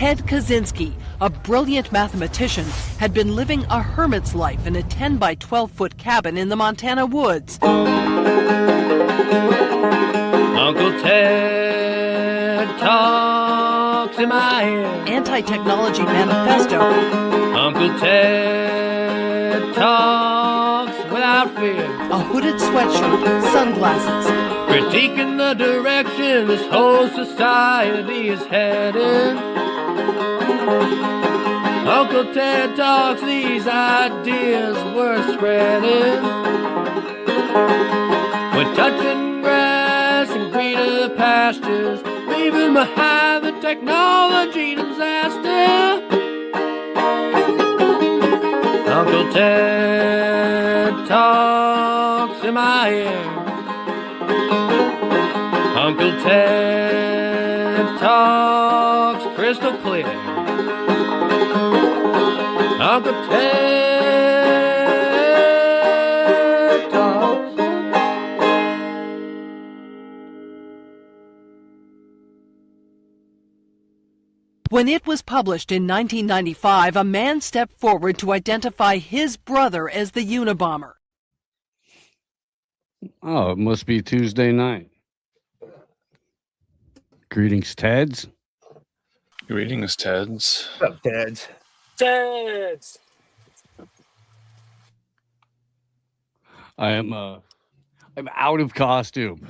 Ted Kaczynski, a brilliant mathematician, had been living a hermit's life in a 10 by 12 foot cabin in the Montana woods. Uncle Ted talks in my ear. Anti-technology manifesto. Uncle Ted talks without fear. A hooded sweatshirt, sunglasses. Critiquing the direction this whole society is headed. Uncle Ted talks these ideas worth spreading. We're touching grass and greener pastures, leaving behind the technology disaster. Uncle Ted talks in my ear. Uncle Ted talks crystal clear. Uncle Ted talks. When it was published in 1995, a man stepped forward to identify his brother as the Unabomber. Oh, it must be Tuesday night. Greetings, Teds. Greetings, Teds. What's up, Teds? Teds! I'm out of costume.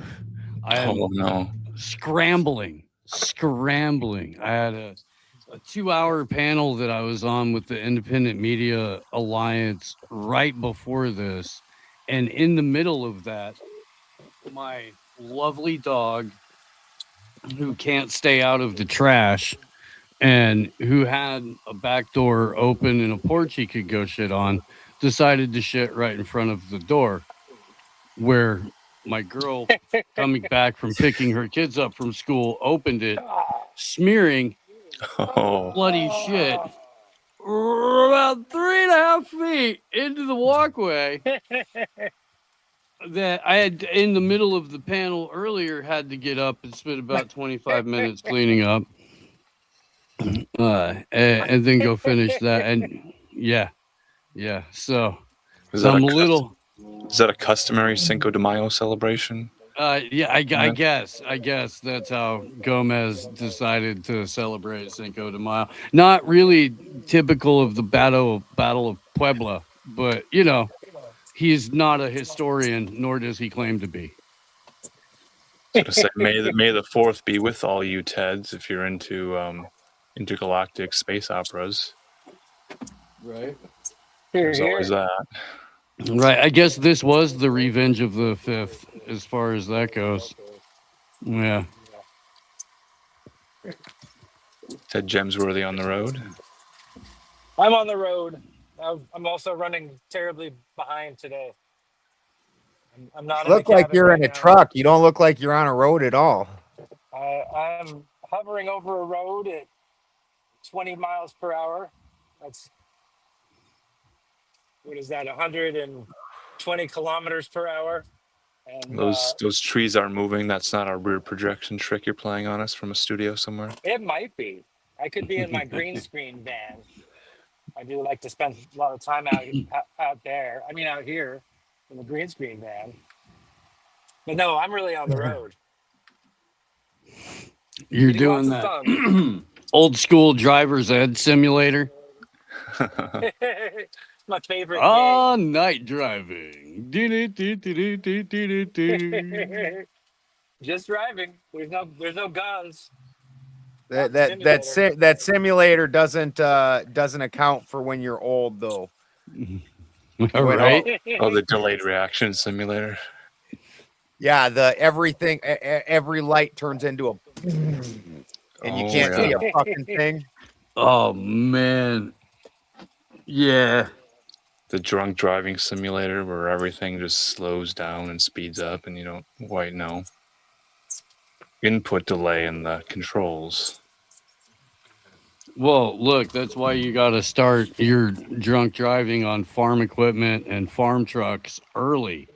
I am no. scrambling. I had a 2-hour panel that I was on with the Independent Media Alliance right before this. And in the middle of that, my lovely dog, who can't stay out of the trash and who had a back door open and a porch he could go shit on, decided to shit right in front of the door, where my girl coming back from picking her kids up from school opened it, smearing bloody shit about 3.5 feet into the walkway that I had in the middle of the panel earlier had to get up and spend about 25 minutes cleaning up and then go finish that. And yeah. So I'm a little. Is that a customary Cinco de Mayo celebration? I guess that's how Gomez decided to celebrate Cinco de Mayo. Not really typical of the Battle of Puebla, but you know, he's not a historian, nor does he claim to be. So to say, may the 4th be with all you Teds if you're into intergalactic space operas. Right. There's always that. Right. I guess this was the Revenge of the 5th, as far as that goes. Yeah. Ted Gemsworthy on the road. I'm on the road. I'm also running terribly behind today. I'm not. You look like you're in a truck. You don't look like you're on a road at all. I'm hovering over a road at 20 miles per hour. That's, what is that, 120 kilometers per hour? And those trees aren't moving. That's not our rear projection trick you're playing on us from a studio somewhere. It might be. I could be in my green screen van. I do like to spend a lot of time out there. I mean, out here in the green screen van. But no, I'm really on the road. You're doing that old school driver's ed simulator. My favorite game. Night driving. Just driving. There's no guns. That simulator doesn't account for when you're old though. All right. The delayed reaction simulator. Yeah, every light turns into a and you can't see a fucking thing. Oh man. Yeah. The drunk driving simulator where everything just slows down and speeds up and you don't quite know. Input delay in the controls. Well, look, that's why you got to start your drunk driving on farm equipment and farm trucks early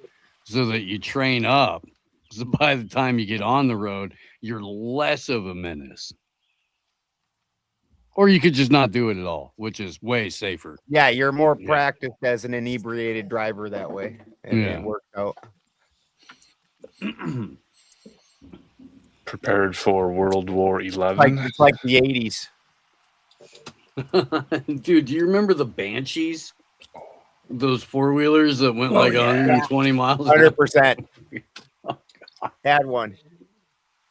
so that you train up. So by the time you get on the road, you're less of a menace. Or you could just not do it at all, which is way safer. Yeah, you're more Yeah. practiced as an inebriated driver that way, and Yeah. it worked out. Prepared for World War XI. It's like the '80s. Dude, do you remember the Banshees? Those four-wheelers that went like 120 miles an hour? 100%. Had one.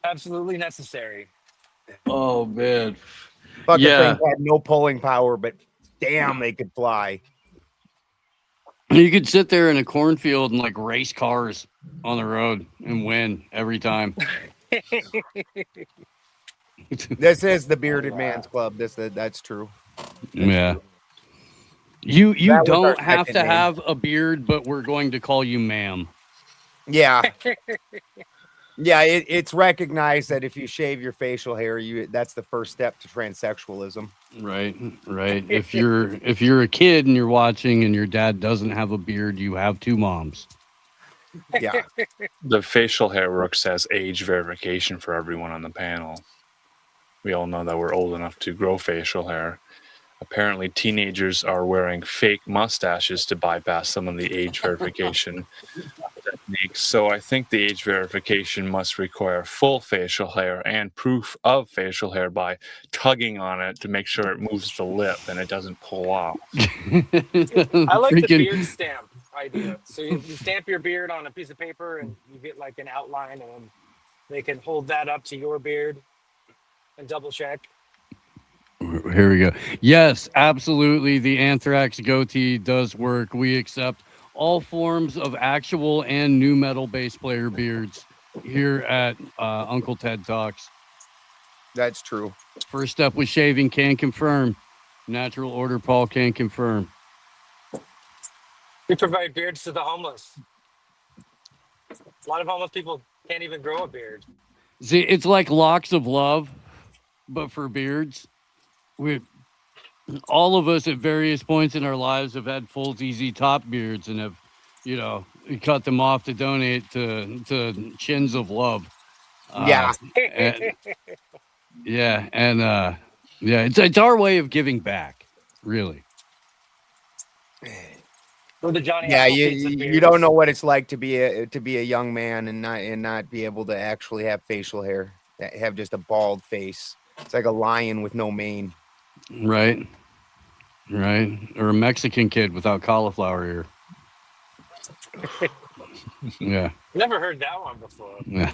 Absolutely necessary. Oh, man. Fucking Yeah. things had no pulling power, but damn, they could fly. You could sit there in a cornfield and like race cars on the road and win every time. This is the bearded man's club. That's true. Yeah. You That was our don't have second to name. have a beard, but we're going to call you ma'am. Yeah. Yeah, it's recognized that if you shave your facial hair, that's the first step to transsexualism. Right, right. If you're a kid and you're watching and your dad doesn't have a beard, you have two moms. Yeah. The facial hair works as age verification for everyone on the panel. We all know that we're old enough to grow facial hair. Apparently, teenagers are wearing fake mustaches to bypass some of the age verification techniques. So I think the age verification must require full facial hair and proof of facial hair by tugging on it to make sure it moves the lip and it doesn't pull off. I like the Freaking- beard stamp idea. So you stamp your beard on a piece of paper and you get like an outline, and they can hold that up to your beard and double check. Here we go. Yes, absolutely. The anthrax goatee does work. We accept all forms of actual and new metal bass player beards here at Uncle Ted Talks. That's true. First step with shaving can confirm. Natural order Paul can confirm. We provide beards to the homeless. A lot of homeless people can't even grow a beard. See, it's like locks of love, but for beards. All of us at various points in our lives have had full ZZ Top beards and have, cut them off to donate to Chins of Love. Yeah. It's our way of giving back, really. Or the Johnny Yeah, Appleseeds of you beards. don't know what it's like to be a young man and not be able to actually have facial hair, have just a bald face. It's like a lion with no mane. Right. Or a Mexican kid without cauliflower ear. Yeah. Never heard that one before. Yeah.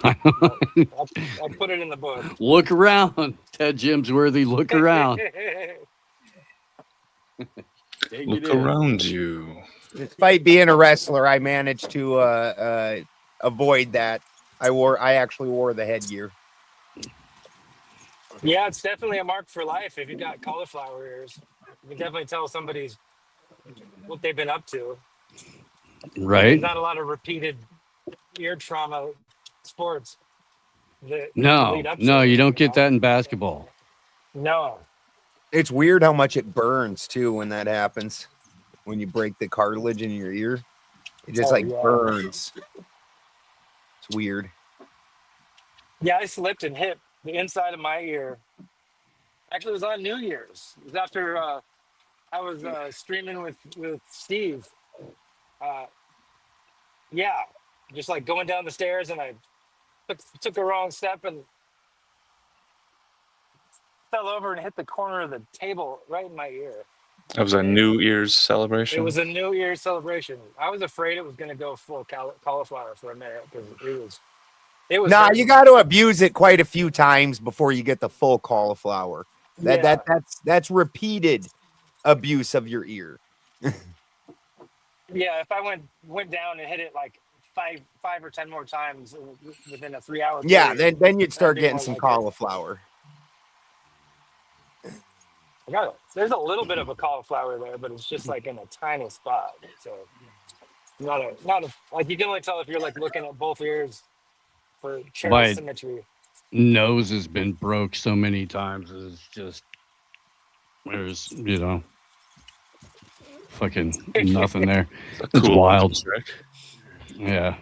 I'll put it in the book. Look around, Ted Jimsworthy. Look around. Take Look it in. around you. Despite being a wrestler, I managed to avoid that. I actually wore the headgear. Yeah, it's definitely a mark for life if you got cauliflower ears. You can definitely tell somebody's what they've been up to. Right? There's not a lot of repeated ear trauma sports. That No, lead up to no, it, you don't get know? that in basketball. No. It's weird how much it burns too when that happens. When you break the cartilage in your ear, it just Oh, like yeah. burns. It's weird. Yeah, I slipped and hit the inside of my ear. Actually, it was on New Year's. It was after I was streaming with Steve. Yeah, just like going down the stairs, and I took a wrong step and fell over and hit the corner of the table right in my ear. That was a New Year's celebration. It was a New Year's celebration. I was afraid it was going to go full cauliflower for a minute because it was. Nah, hurting. you got to abuse it quite a few times before you get the full cauliflower. Yeah. That's repeated abuse of your ear. Yeah, if I went down and hit it like five or 10 more times within a 3 hour. Yeah, period, then you'd start That'd be getting more some like it. cauliflower. There's a little bit of a cauliflower there, but it's just like in a tiny spot. So not a like you can only tell if you're like looking at both ears for chair Right. symmetry. Nose has been broke so many times. It's just there's fucking nothing there. A It's wild. trick. Yeah.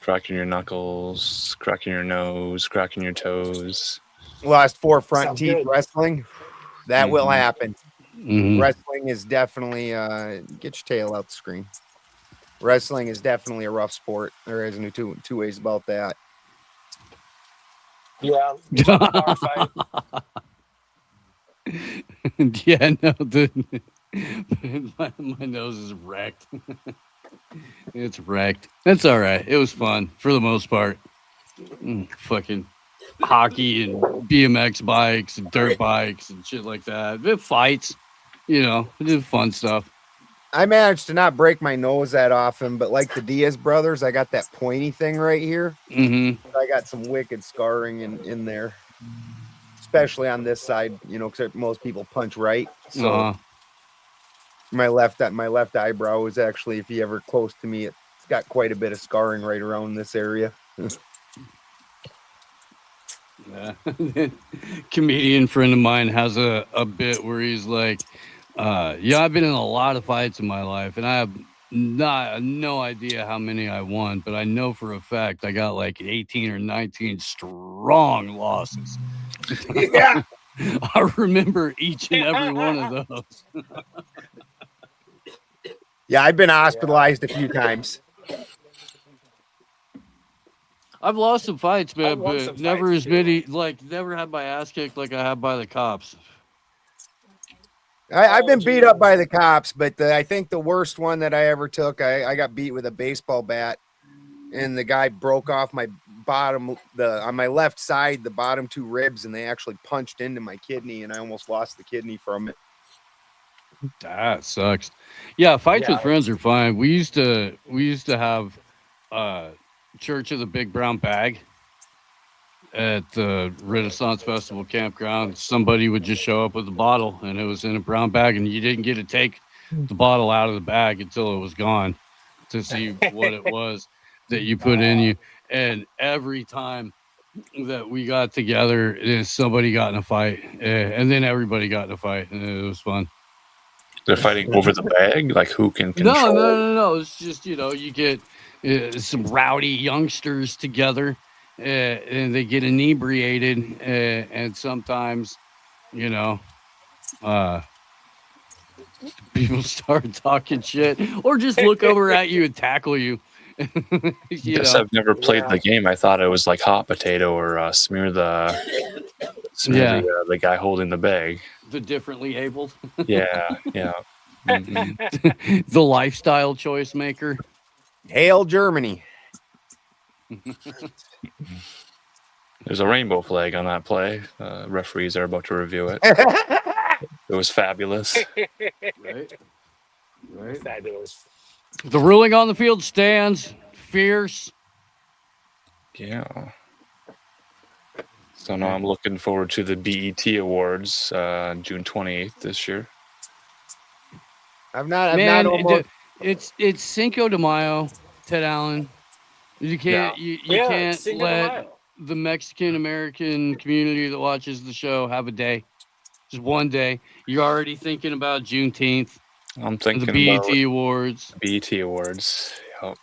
Cracking your knuckles, cracking your nose, cracking your toes. Lost 4 front Sounds teeth good. wrestling. That will happen. Mhm. Wrestling is definitely get your tail out the screen. Wrestling is definitely a rough sport. There isn't two ways about that. Yeah, it's like a bar fight. Yeah, no, my nose is wrecked. It's wrecked. That's all right. It was fun for the most part. Fucking hockey and BMX bikes and dirt bikes and shit like that. It fights, did fun stuff. I managed to not break my nose that often, but like the Diaz brothers, I got that pointy thing right here. Mm-hmm. I got some wicked scarring in there, especially on this side, because most people punch right. So my left eyebrow is actually, if you ever close to me, it's got quite a bit of scarring right around this area. Yeah. Comedian friend of mine has a bit where he's like, I've been in a lot of fights in my life, and I have no idea how many I won, but I know for a fact I got like 18 or 19 strong losses. Yeah. I remember each and every one of those. Yeah, I've been hospitalized a few times. I've lost some fights, man, I've won but some never fights, as many, never had my ass kicked like I have by the cops. I've been beat up by the cops, but I think the worst one that I ever took, I got beat with a baseball bat, and the guy broke off my bottom, on my left side, the bottom two ribs, and they actually punched into my kidney, and I almost lost the kidney from it. That sucks. Yeah, fights with friends are fine. We used to have Church of the Big Brown Bag at the Renaissance Festival campground. Somebody would just show up with a bottle, and it was in a brown bag, and you didn't get to take the bottle out of the bag until it was gone to see what it was that you put in you. And every time that we got together, somebody got in a fight, and then everybody got in a fight, and it was fun. They're fighting over the bag, like who can control? No. It's just you get some rowdy youngsters together, and they get inebriated, and sometimes, people start talking shit, or just look over at you and tackle you. Guess I've never played the game. I thought it was like hot potato or smear the guy holding the bag. The differently abled. Yeah. Mm-hmm. The lifestyle choice maker. Hail Germany. There's a rainbow flag on that play. Referees are about to review it. It was fabulous. Right. Fabulous. The ruling on the field stands. Fierce. Yeah. So now I'm looking forward to the BET Awards, June 28th this year. It's Cinco de Mayo, Ted Allen. You can't you can't let the Mexican American community that watches the show have a day. Just one day. You're already thinking about Juneteenth. I'm thinking the BET about Awards. BET Awards. Yep.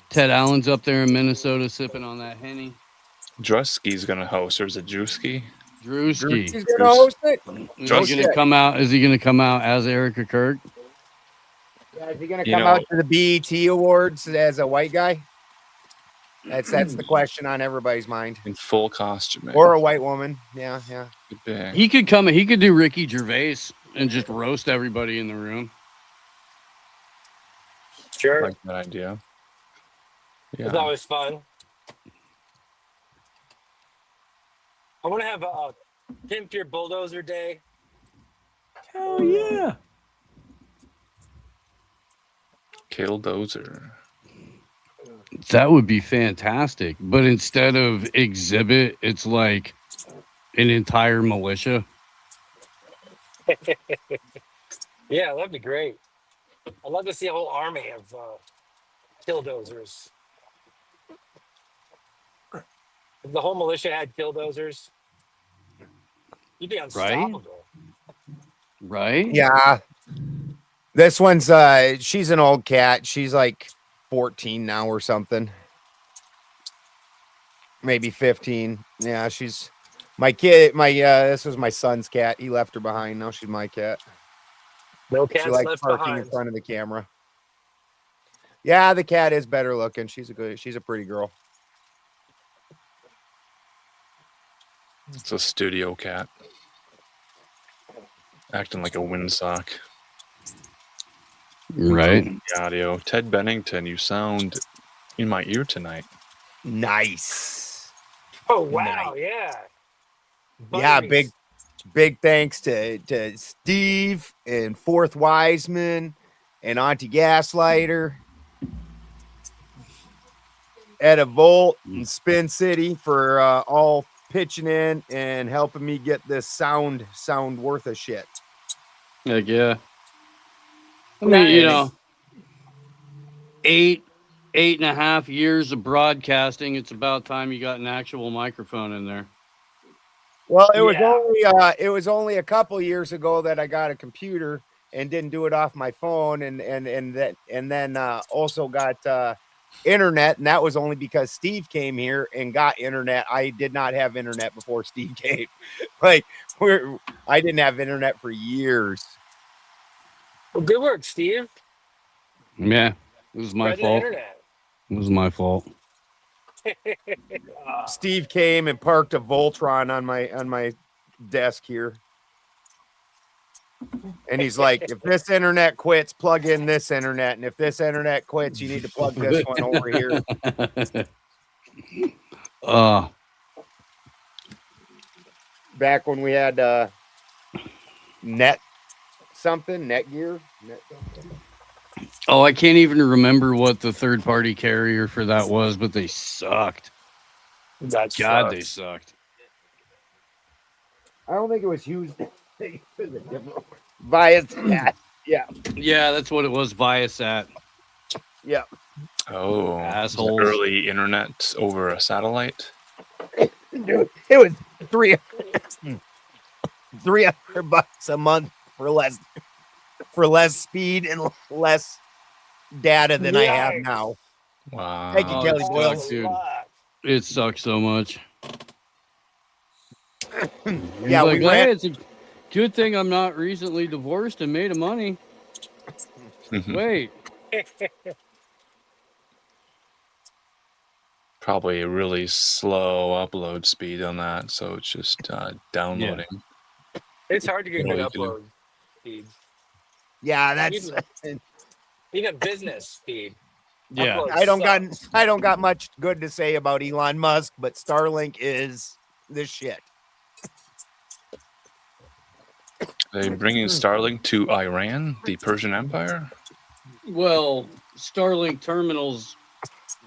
Ted Allen's up there in Minnesota sipping on that Henny. Drewski's gonna host, or is it Drewski? Drewski. He's gonna host it. Is he gonna come out? Is he gonna come out as Erica Kirk? Yeah, is he gonna come out to the BET Awards as a white guy? That's the question on everybody's mind. In full costume, or a white woman. Yeah. He could come. He could do Ricky Gervais and just roast everybody in the room. Sure, I like that idea. Yeah. It's always fun. I want to have a Pimp Your Bulldozer Day. Hell yeah. Killdozer. That would be fantastic. But instead of exhibit, it's like an entire militia. Yeah, that'd be great. I'd love to see a whole army of killdozers. If the whole militia had killdozers, you'd be unstoppable. Right? Yeah. This one's she's an old cat. She's like 14 now or something. Maybe 15. Yeah, she's My kid, this was my son's cat. He left her behind. Now she's my cat. No She cats likes left parking behind. in front of the camera. Yeah, the cat is better looking. She's a pretty girl. It's a studio cat. Acting like a windsock. Right. The audio. Ted Bennington, you sound in my ear tonight. Nice. Oh wow, yeah. Yeah, Butteries. big thanks to Steve and Fourth Wiseman and Auntie Gaslighter, Etta Volt and Spin City for all pitching in and helping me get this sound worth of shit. Heck yeah. I mean, you Nice. know, 8.5 years of broadcasting. It's about time you got an actual microphone in there. Well, it was Yeah. only a couple years ago that I got a computer and didn't do it off my phone, and then also got internet, and that was only because Steve came here and got internet. I did not have internet before Steve came. Like I didn't have internet for years. Well, good work, Steve. Yeah, it was my Spread the fault. internet. It was my fault. Steve came and parked a Voltron on my desk here. And he's like, if this internet quits, plug in this internet. And if this internet quits, you need to plug this one over here. Back when we had Netgear. Oh, I can't even remember what the third-party carrier for that was, but they sucked. That's God, they sucked. I don't think it was Hughes. Viasat. Yeah. Yeah, that's what it was. Viasat. Yeah. Oh, Assholes. early internet over a satellite. Dude, it was $300 a month for less speed and less data than I have Yikes. now. Wow. Thank you, Oh, Kelly it Boyle. sucks, dude. Lot. It sucks so much. Yeah, Like, we ran. hey, it's a good thing I'm not recently divorced and made of money. Wait. Probably a really slow upload speed on that, so it's just downloading. It's hard to get good Really do. upload speeds. Yeah, that's. Even business speed. Yeah. Upload I don't got much good to say about Elon Musk, but Starlink is the shit. They bringing Starlink to Iran, the Persian Empire. Well, Starlink terminals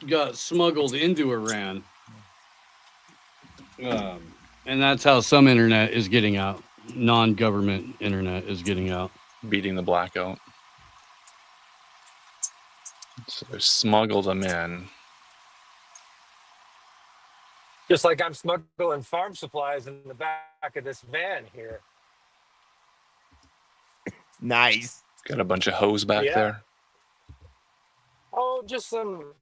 got smuggled into Iran. And that's how some internet is getting out. Non-government internet is getting out. Beating the blackout. So they smuggled them in. Just like I'm smuggling farm supplies in the back of this van here. Nice. Got a bunch of hose back Yeah. there. Oh, just some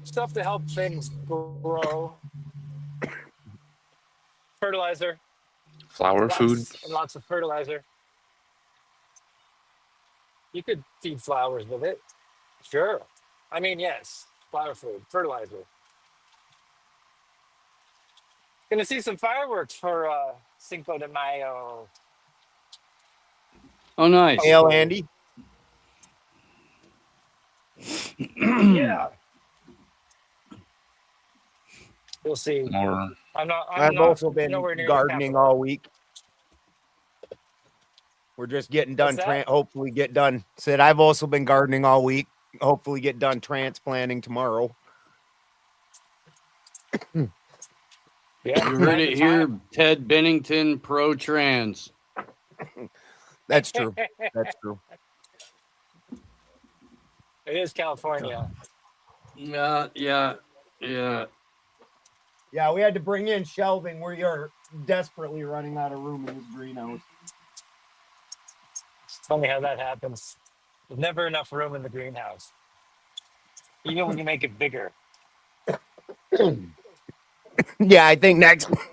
stuff to help things grow. Fertilizer. Flower food. Lots of fertilizer. You could feed flowers with it. Sure. I mean, yes. Flower food, fertilizer. Gonna see some fireworks for Cinco de Mayo. Oh, nice. Hail, Andy. Yeah. We'll see. More. I've also been nowhere near the gardening capital. all week. We're just getting done. What's that? Hopefully get done. Said I've also been gardening all week. Hopefully get done transplanting tomorrow. Yeah, You heard it here, Ted Bennington, pro-trans. That's true. That's true. It is California. Yeah. Yeah, we had to bring in shelving. We are desperately running out of room in this greenhouse. It's funny how that happens. There's never enough room in the greenhouse. Even when you make it bigger. Yeah, I think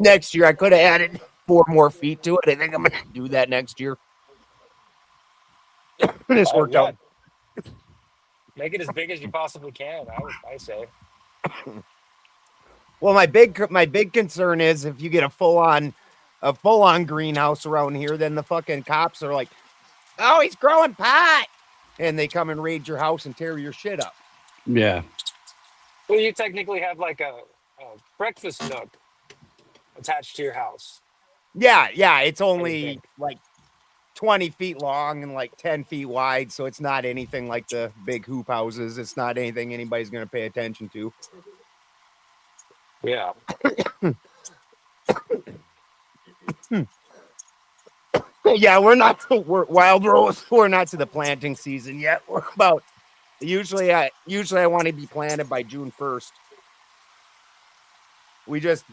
next year I could have added 4 more feet to it. I think I'm gonna do that next year. This worked Yeah, out. make it as big as you possibly can. I say. Well, my big concern is if you get a full on greenhouse around here, then the fucking cops are like, "Oh, he's growing pot," and they come and raid your house and tear your shit up. Yeah. Well, you technically have like a breakfast nook attached to your house. Yeah, it's I would only think. like 20 feet long and like 10 feet wide, so it's not anything like the big hoop houses. It's not anything anybody's gonna pay attention to. Yeah. Yeah, we're Wild Rose. We're not to the planting season yet. We're about usually I want to be planted by June 1st.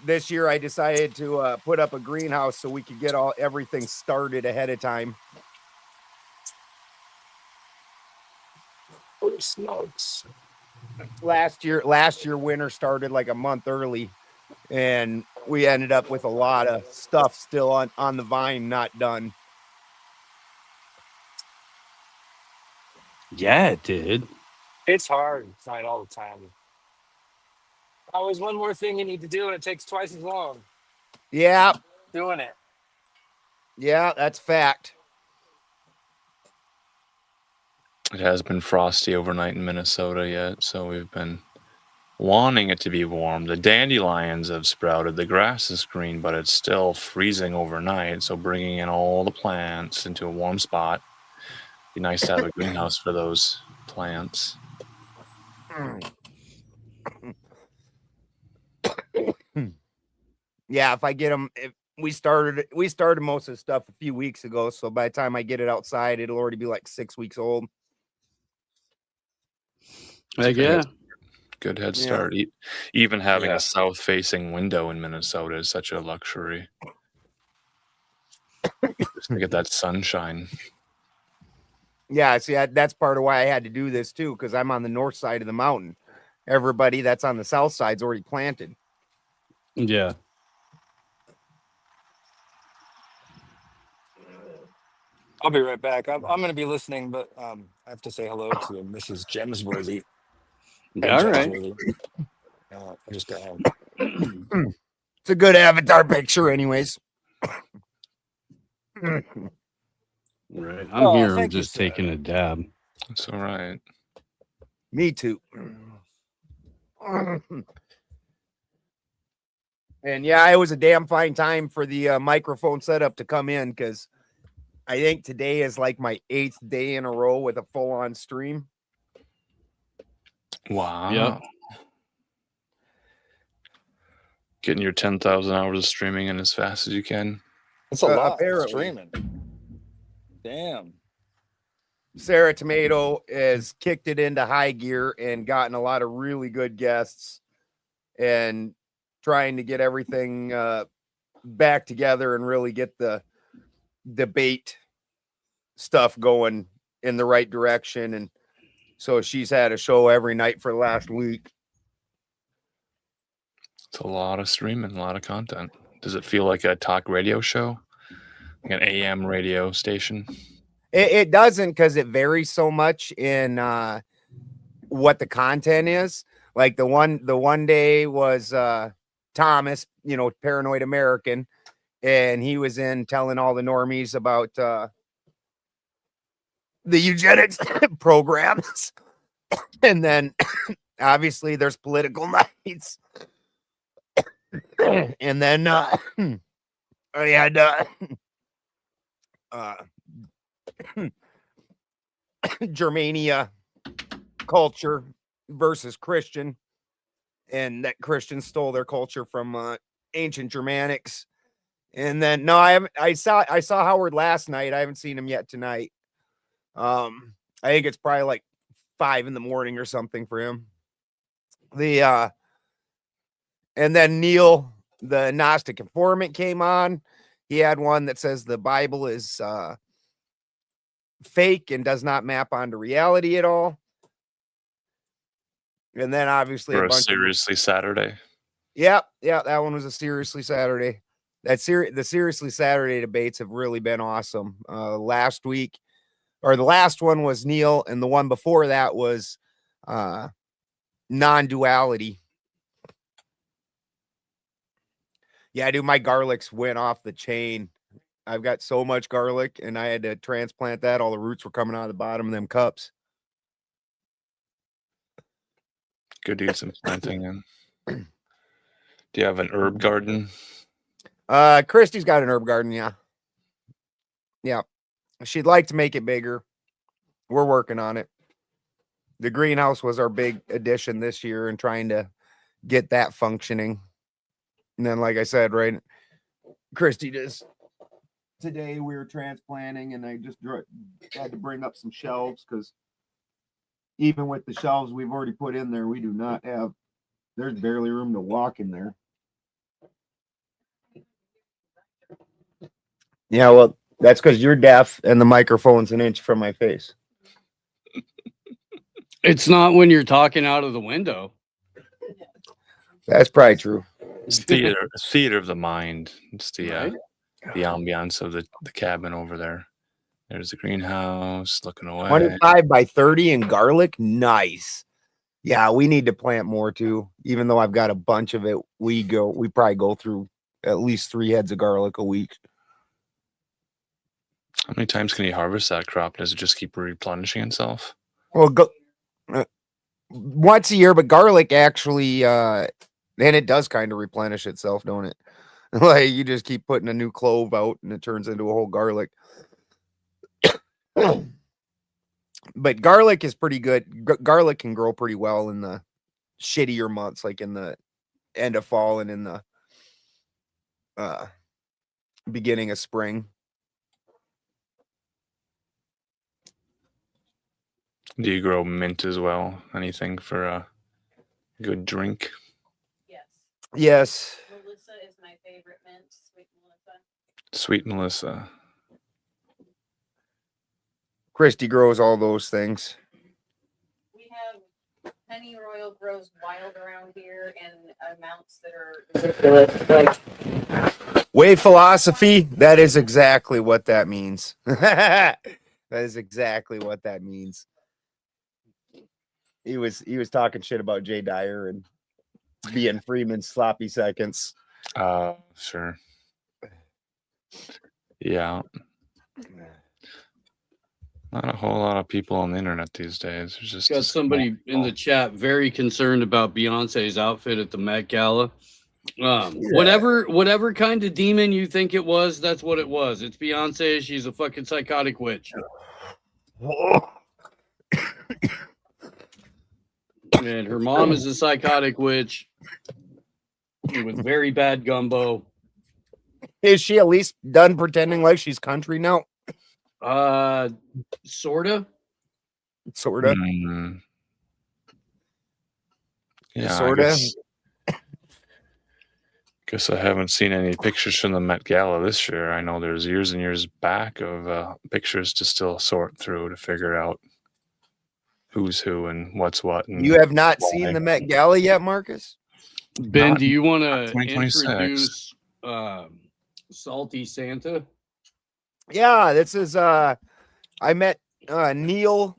This year I decided to put up a greenhouse so we could get everything started ahead of time. Holy smokes. Last year winter started like a month early, and we ended up with a lot of stuff still on the vine not done. Yeah, it did. It's hard to find all the time. Always one more thing you need to do, and it takes twice as long Yeah, doing it. that's fact. It has been frosty overnight in Minnesota yet, so we've been wanting it to be warm. The dandelions have sprouted, the grass is green, but it's still freezing overnight. So bringing in all the plants into a warm spot. Be nice to have a greenhouse for those plants. Yeah, if I get them, we started most of the stuff a few weeks ago, so by the time I get it outside, it'll already be like 6 weeks old. Like, yeah. Good head Yeah. start. Even having Yeah. a south-facing window in Minnesota is such a luxury. Just to get that sunshine. Yeah, see, that's part of why I had to do this too, because I'm on the north side of the mountain. Everybody that's on the south side's already planted. Yeah. I'll be right back. I'm going to be listening, but I have to say hello to Mrs. Gemsworthy. Yeah, all right. Gemsworthy. I just got home. It's a good avatar picture, anyways. Right. I'm Oh, here thank you, just sir. taking a dab. That's all right. Me too. And yeah, it was a damn fine time for the microphone setup to come in, because I think today is like my 8th day in a row with a full-on stream. Wow. Yep. Getting your 10,000 hours of streaming in as fast as you can. It's a lot apparently. streaming. Damn. Sarah Tomato has kicked it into high gear and gotten a lot of really good guests and trying to get everything back together and really get the debate stuff going in the right direction. And so she's had a show every night for the last week. It's a lot of streaming, a lot of content. Does it feel like a talk radio show? Like an AM radio station? It doesn't, because it varies so much in what the content is. Like the one day was Thomas, Paranoid American, and he was in telling all the normies about the eugenics programs. And then obviously there's political nights. And then I had Germania culture versus Christian, and that Christians stole their culture from ancient Germanics. And then I saw Howard last night. I haven't seen him yet tonight. I think it's probably like 5 a.m. or something for him. And then Neil, the Gnostic informant, came on. He had one that says the Bible is fake and does not map onto reality at all. And then obviously Or a Seriously Saturday. Yeah, that one was a Seriously Saturday. The Seriously Saturday debates have really been awesome. Last week, or the last one was Neil, and the one before that was non-duality. Yeah, dude, my garlics went off the chain. I've got so much garlic, and I had to transplant that. All the roots were coming out of the bottom of them cups. Good to get some planting in. Do you have an herb garden? Christy's got an herb garden, yeah. Yeah. She'd like to make it bigger. We're working on it. The greenhouse was our big addition this year and trying to get that functioning. And then, like I said, right, Christy just today we were transplanting, and I just had to bring up some shelves because even with the shelves we've already put in there, we do not have, there's barely room to walk in there. Yeah, well, that's because you're deaf and the microphone's an inch from my face. It's not when you're talking out of the window. That's probably true. It's theater of the mind. It's the ambiance of the cabin over there. There's the greenhouse looking away. 25 by 30 and garlic. Nice. Yeah, we need to plant more too. Even though I've got a bunch of it, we probably go through at least 3 heads of garlic a week. How many times can you harvest that crop? Does it just keep replenishing itself? Well, once a year, but garlic actually, then it does kind of replenish itself, don't it? Like you just keep putting a new clove out and it turns into a whole garlic. But garlic is pretty good. Garlic can grow pretty well in the shittier months, like in the end of fall and in the beginning of spring. Do you grow mint as well? Anything for a good drink? Yes. Melissa is my favorite mint. Sweet Melissa. Sweet Melissa. Christy grows all those things. We have Pennyroyal grows wild around here in amounts that are ridiculous. Like Wave philosophy, that is exactly what that means. That is exactly what that means. He was talking shit about Jay Dyer and being Freeman's sloppy seconds. Sure. Yeah. Not a whole lot of people on the internet these days. There's just Got somebody in the chat very concerned about Beyonce's outfit at the Met Gala. Whatever kind of demon you think it was, that's what it was. It's Beyonce. She's a fucking psychotic witch. And her mom is a psychotic witch with very bad gumbo. Is she at least done pretending like she's country now? Sorta. Sorta. Yeah, Sorta. Guess I haven't seen any pictures from the Met Gala this year. I know there's years and years back of pictures to still sort through to figure out who's who and what's what. And You have not seen the Met Gala yet, Marcus? Ben, Not do you want to 2026. introduce Salty Santa? Yeah, this is I met Neil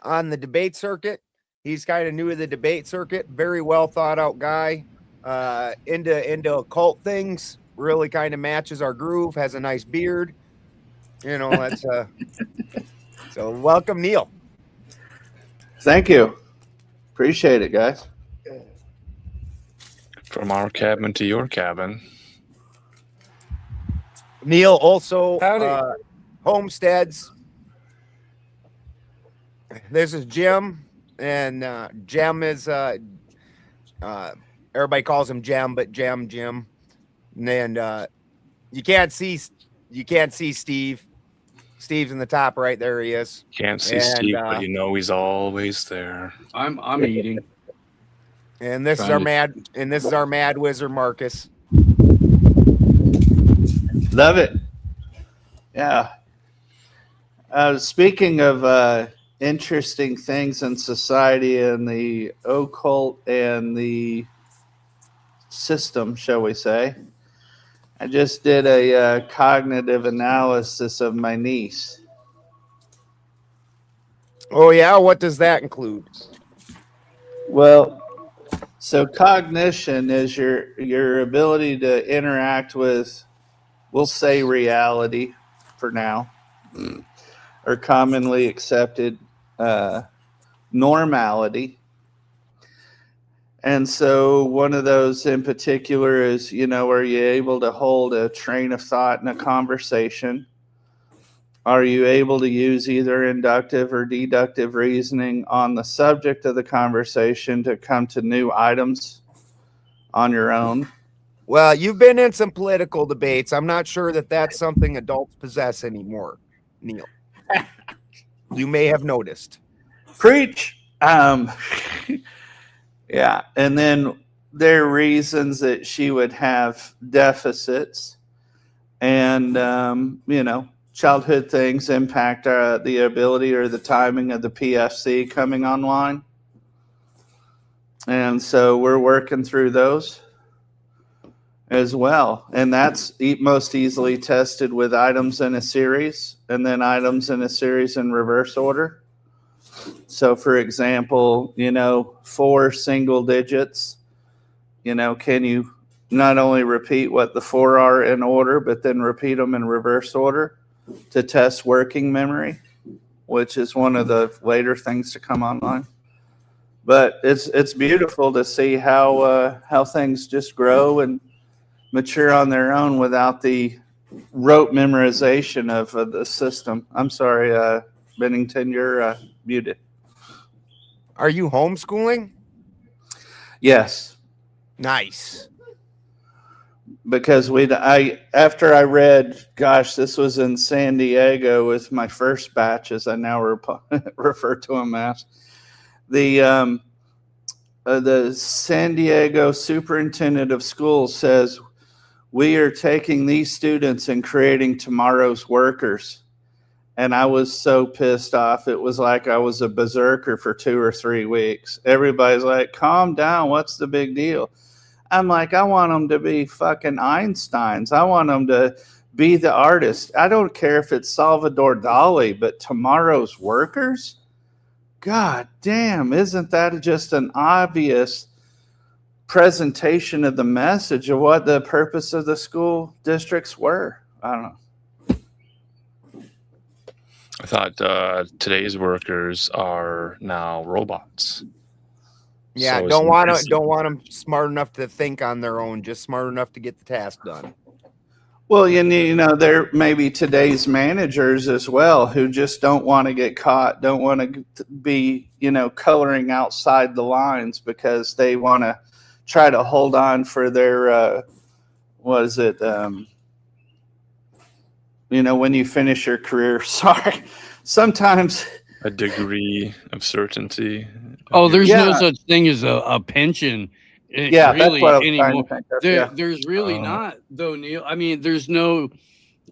on the debate circuit. He's kind of new to the debate circuit, very well thought out guy, into occult things, really kind of matches our groove, has a nice beard. You know, that's so welcome, Neil. Thank you. Appreciate it, guys. from our cabin to your cabin. Neil also Howdy. homesteads. This is Jim, and Jim is everybody calls him Jim, but Jim. And you can't see Steve. Steve's in the top right there. He is. Can't see And, Steve, but you know he's always there. I'm eating. And this is our mad wizard Marcus. Love it. Yeah. Speaking of interesting things in society and the occult and the system, shall we say. I just did a cognitive analysis of my niece. Oh yeah, what does that include? Well, so cognition is your ability to interact with, we'll say, reality for now, or commonly accepted normality. And so one of those in particular is, are you able to hold a train of thought in a conversation? Are you able to use either inductive or deductive reasoning on the subject of the conversation to come to new items on your own? Well, you've been in some political debates. I'm not sure that that's something adults possess anymore, Neil. You may have noticed. Preach. Yeah. And then there are reasons that she would have deficits, and, childhood things impact the ability or the timing of the PFC coming online. And so we're working through those as well. And that's most easily tested with items in a series, and then items in a series in reverse order. So for example, 4 single digits, can you not only repeat what the 4 are in order, but then repeat them in reverse order to test working memory, which is one of the later things to come online. But it's beautiful to see how things just grow and mature on their own without the rote memorization of the system. I'm sorry, Bennington, you're muted. Are you homeschooling? Yes. Nice. Because after I read, gosh, this was in San Diego with my first batch, as I now refer to them as, the San Diego superintendent of schools says, we are taking these students and creating tomorrow's workers. And I was so pissed off. It was like I was a berserker for 2 or 3 weeks. Everybody's like, calm down. What's the big deal? I'm like, I want them to be fucking Einsteins. I want them to be the artist. I don't care if it's Salvador Dali, but tomorrow's workers? God damn, isn't that just an obvious presentation of the message of what the purpose of the school districts were? I don't know. I thought today's workers are now robots. Yeah, So don't want them smart enough to think on their own, just smart enough to get the task done. Well, there may be today's managers as well who just don't want to get caught, don't want to be, coloring outside the lines because they want to try to hold on for their, when you finish your career. Sorry, sometimes a degree of certainty. Oh, there's no such thing as a pension. Yeah, really, that's what I was anymore. trying to think of. There's really not, though, Neil. I mean, there's no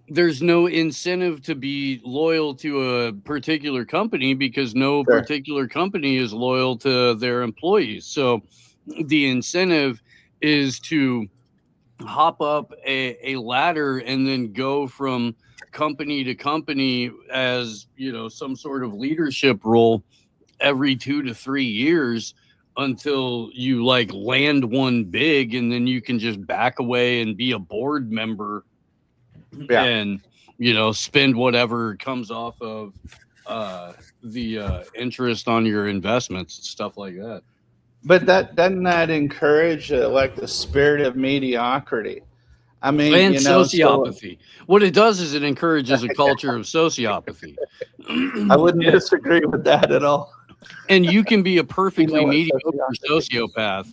incentive to be loyal to a particular company because no particular company is loyal to their employees. So the incentive is to hop up a ladder and then go from company to company as, some sort of leadership role every 2 to 3 years until you land one big, and then you can just back away and be a board member and spend whatever comes off of the interest on your investments and stuff like that. But doesn't that encourage the spirit of mediocrity? I mean, and sociopathy. What it does is it encourages a culture of sociopathy. I wouldn't disagree with that at all. And you can be a perfectly mediocre sociopath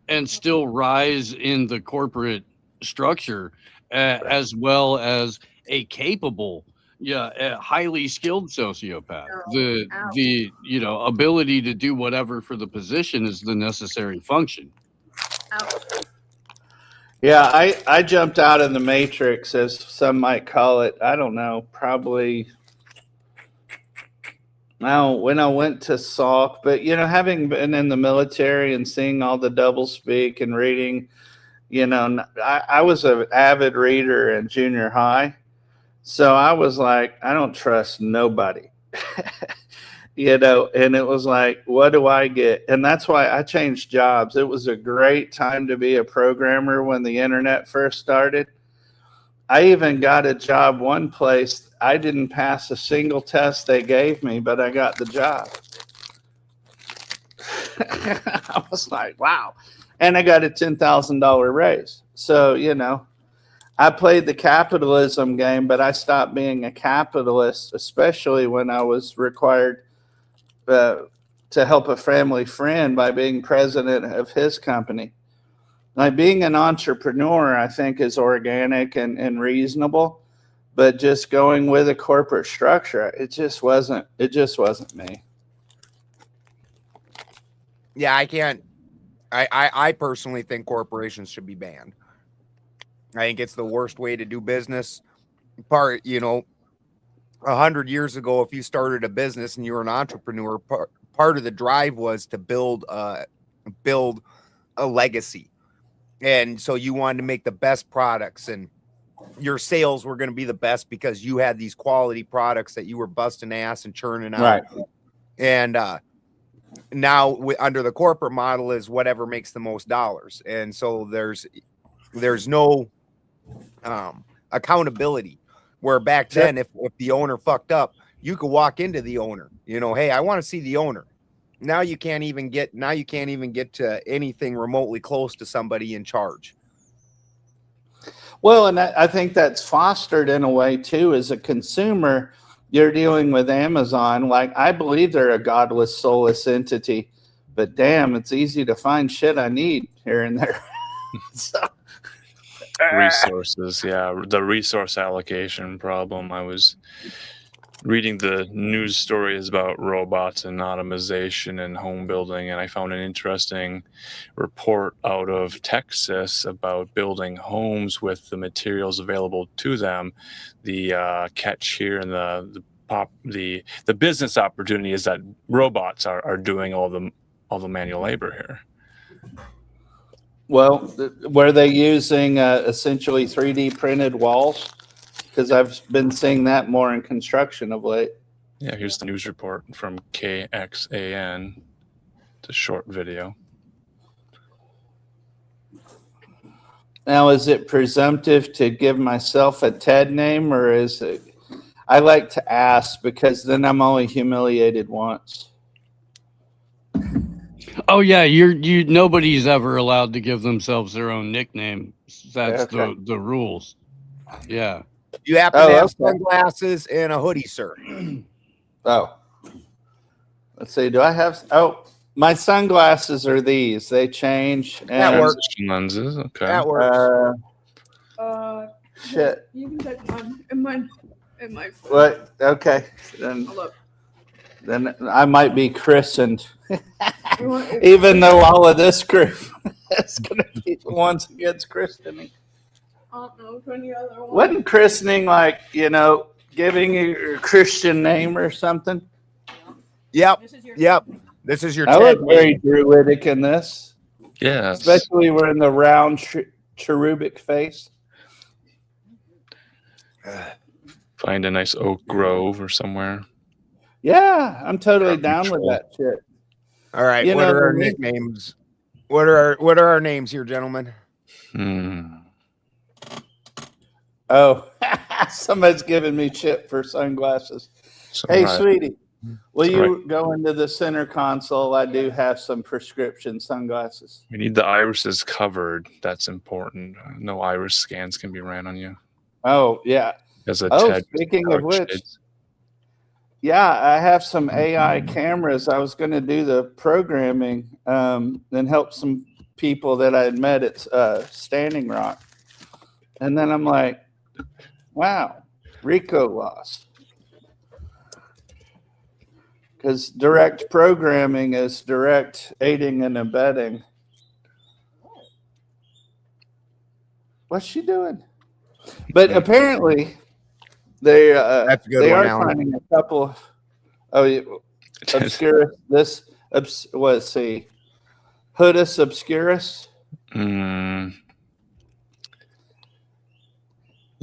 and still rise in the corporate structure as well as a capable, a highly skilled sociopath. The ability to do whatever for the position is the necessary function. Yeah, I jumped out of the matrix, as some might call it. I don't know, probably when I went to Salk, but having been in the military and seeing all the double speak and reading You know, I was an avid reader in junior high. So I was like, I don't trust nobody. You know, and it was like, what do I get? And that's why I changed jobs. It was a great time to be a programmer when the internet first started. I even got a job one place. I didn't pass a single test they gave me, but I got the job. I was like, wow. And I got a $10,000 raise. So, you know, I played the capitalism game, but I stopped being a capitalist, especially when I was required to help a family friend by being president of his company. Like being an entrepreneur, I think is organic and reasonable, but just going with a corporate structure, it just wasn't me. Yeah, I can't. I personally think corporations should be banned. I think it's the worst way to do business. You know, 100 years ago, if you started a business and you were an entrepreneur, part of the drive was to build a legacy. And so you wanted to make the best products, and your sales were going to be the best because you had these quality products that you were busting ass and churning out. Right. And now under the corporate model is whatever makes the most dollars. And so there's no accountability. Where back then, if the owner fucked up, you could walk into the owner, you know, hey, I want to see the owner. Now you can't even get to anything remotely close to somebody in charge. Well, and I think that's fostered in a way too. As a consumer, you're dealing with Amazon. Like, I believe they're a godless, soulless entity, but damn, it's easy to find shit I need here and there. So, resources, yeah, the resource allocation problem. I was reading the news stories about robots and automation and home building, and I found an interesting report out of Texas about building homes with the materials available to them. The catch here and the business opportunity is that robots are doing all the manual labor here. well, were they using essentially 3D printed walls? Because I've been seeing that more in construction of late. Yeah, here's the news report from KXAN. It's a short video. Now, is it presumptive to give myself a TED name, or is it? I like to ask because then I'm only humiliated once. Oh yeah, nobody's ever allowed to give themselves their own nickname. That's Okay. the rules. Yeah. You happen to have sunglasses and a hoodie, sir. Oh, let's see. Do I have? Oh, my sunglasses are these. They change. That And, works. Transition lenses. Okay. That works. Shit. You can take mine in my phone. What? Okay. Hold up. Then I might be christened, You want- even though all of this group is going to be the ones against christening. I don't know if any other one. Wasn't christening like, you know, giving you a Christian name or something? Yep. This is your Yep. This is your I TED look very druidic in this, Yeah. especially we're in the round cherubic face. Find a nice oak grove or somewhere. Yeah, I'm totally down with that shit. All right. You What know, are our the- nicknames? What are our names here, gentlemen? Oh, somebody's giving me shit for sunglasses. Hey, sweetie, will you go into the center console? I do have some prescription sunglasses. We need the irises covered. That's important. No iris scans can be ran on you. Oh, yeah. As a Oh, TED speaking of couch, which, it's- yeah, I have some AI cameras. I was going to do the programming and help some people that I had met at Standing Rock. And then I'm like, wow, RICO loss. Because direct programming is direct aiding and abetting. What's she doing? But apparently, they That's a good they one, are Alan. finding a couple of obscurus. Let's see, Hoodus obscurus.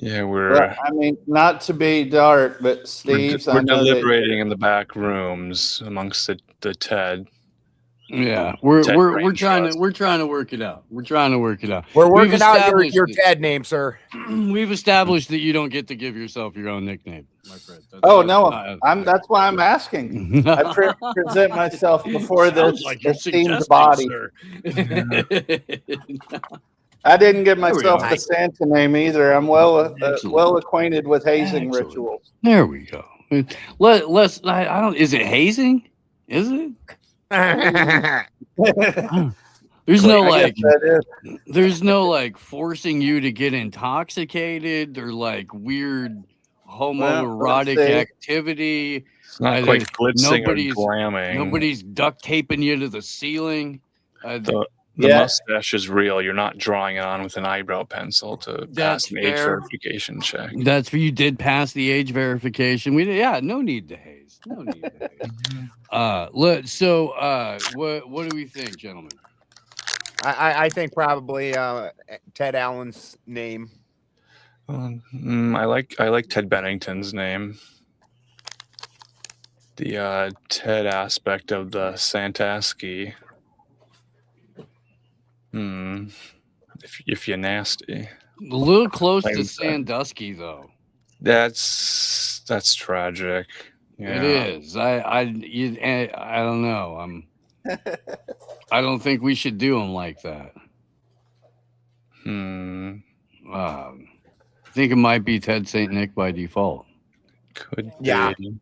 Yeah, Well, I mean, not to be dark, but Steve's. we're I know that deliberating in the back rooms amongst the TED. Yeah, Ted we're Brain trying Trust. to work it out. We're trying to work it out. We're We've working out established your that- TED name, sir. We've established that you don't get to give yourself your own nickname, my friend. Oh no, That's why I'm asking. I present myself before Sounds this like you're esteemed suggesting, body. sir. I didn't give There we myself go. the Santa name either. I'm well Excellent. acquainted with hazing Excellent. rituals. There we go. Let's. I don't. Is it hazing? Is it? There's no I guess like. that is. There's no like forcing you to get intoxicated or like weird homoerotic let's see. activity. It's not I quite think blitzing or nobody's- glamming. Nobody's duct taping you to the ceiling. The Yeah. mustache is real. You're not drawing it on with an eyebrow pencil to That's pass an age fair. verification check. That's where you did pass the age verification. No need to haze. No need to haze. What do we think, gentlemen? I think probably Ted Allen's name. I like Ted Bennington's name. The Ted aspect of the Santaski. If you're nasty, A little close to I'm- Sandusky, though. that's tragic. Yeah. It is. I don't know. I don't think we should do them like that. I think it might be Ted St. Nick by default. Could Yeah. be.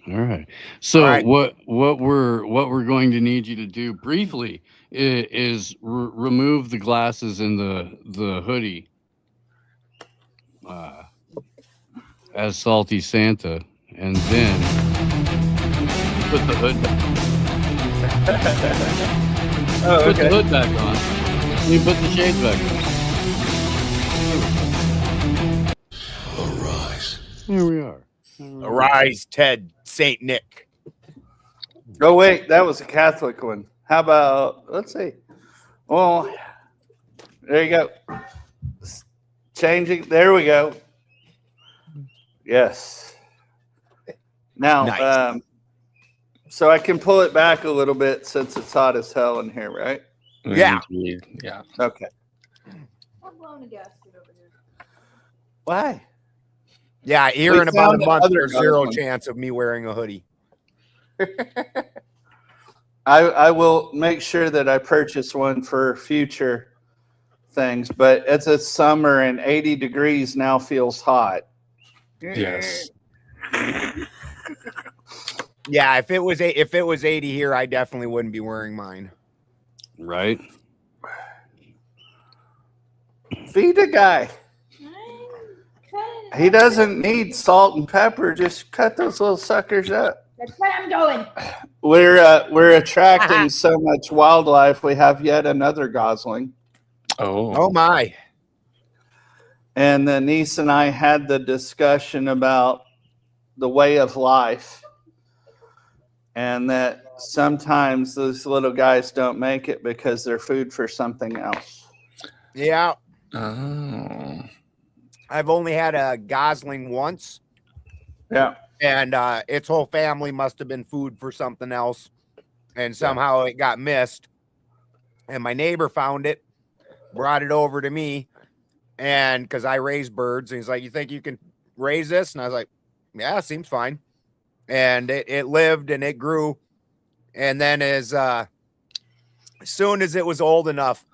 All right. So All right. what we're going to need you to do briefly is remove the glasses and the hoodie as Salty Santa, and then put the hood back. Put the hood back on. And you put the shades back on. Arise. Here we are. Arise, Ted Saint Nick. Oh wait, that was a Catholic one. How about let's see. Well, there you go. Changing. There we go. Yes. Now, Nice. so I can pull it back a little bit since it's hot as hell in here, right? Yeah. Indeed. Yeah. Okay. I'm blowing a gasket over here. Why? Yeah, here We in about found a month, other there's zero ones. chance of me wearing a hoodie. I will make sure that I purchase one for future things, but it's a summer and 80 degrees now feels hot. Yes. Yeah, if it was 80 here, I definitely wouldn't be wearing mine. Right? Feed a guy. He doesn't need salt and pepper. Just cut those little suckers up. That's what I'm doing. We're attracting so much wildlife. We have yet another gosling. Oh my. And the niece and I had the discussion about the way of life, and that sometimes those little guys don't make it because they're food for something else. Yeah, Oh. I've only had a gosling once, Yeah. and its whole family must have been food for something else, and somehow it got missed. And my neighbor found it, brought it over to me, and because I raise birds, and he's like, "You think you can raise this?" And I was like, "Yeah, seems fine." And it lived and it grew, and then as soon as it was old enough,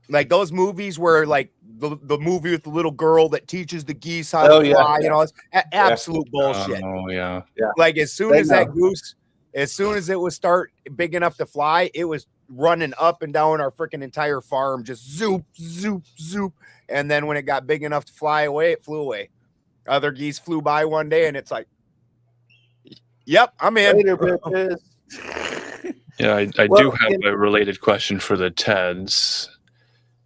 like those movies where like the movie with the little girl that teaches the geese how to fly and all this absolute bullshit. Oh yeah. Like as soon They as that know. goose, as soon as it was start big enough to fly, it was running up and down our freaking entire farm, just zoop, zoop, zoop. And then when it got big enough to fly away, it flew away. Other geese flew by one day, and it's like, "Yep, I'm in." Later, bitches. Yeah, I Well, do have a related question for the TEDs,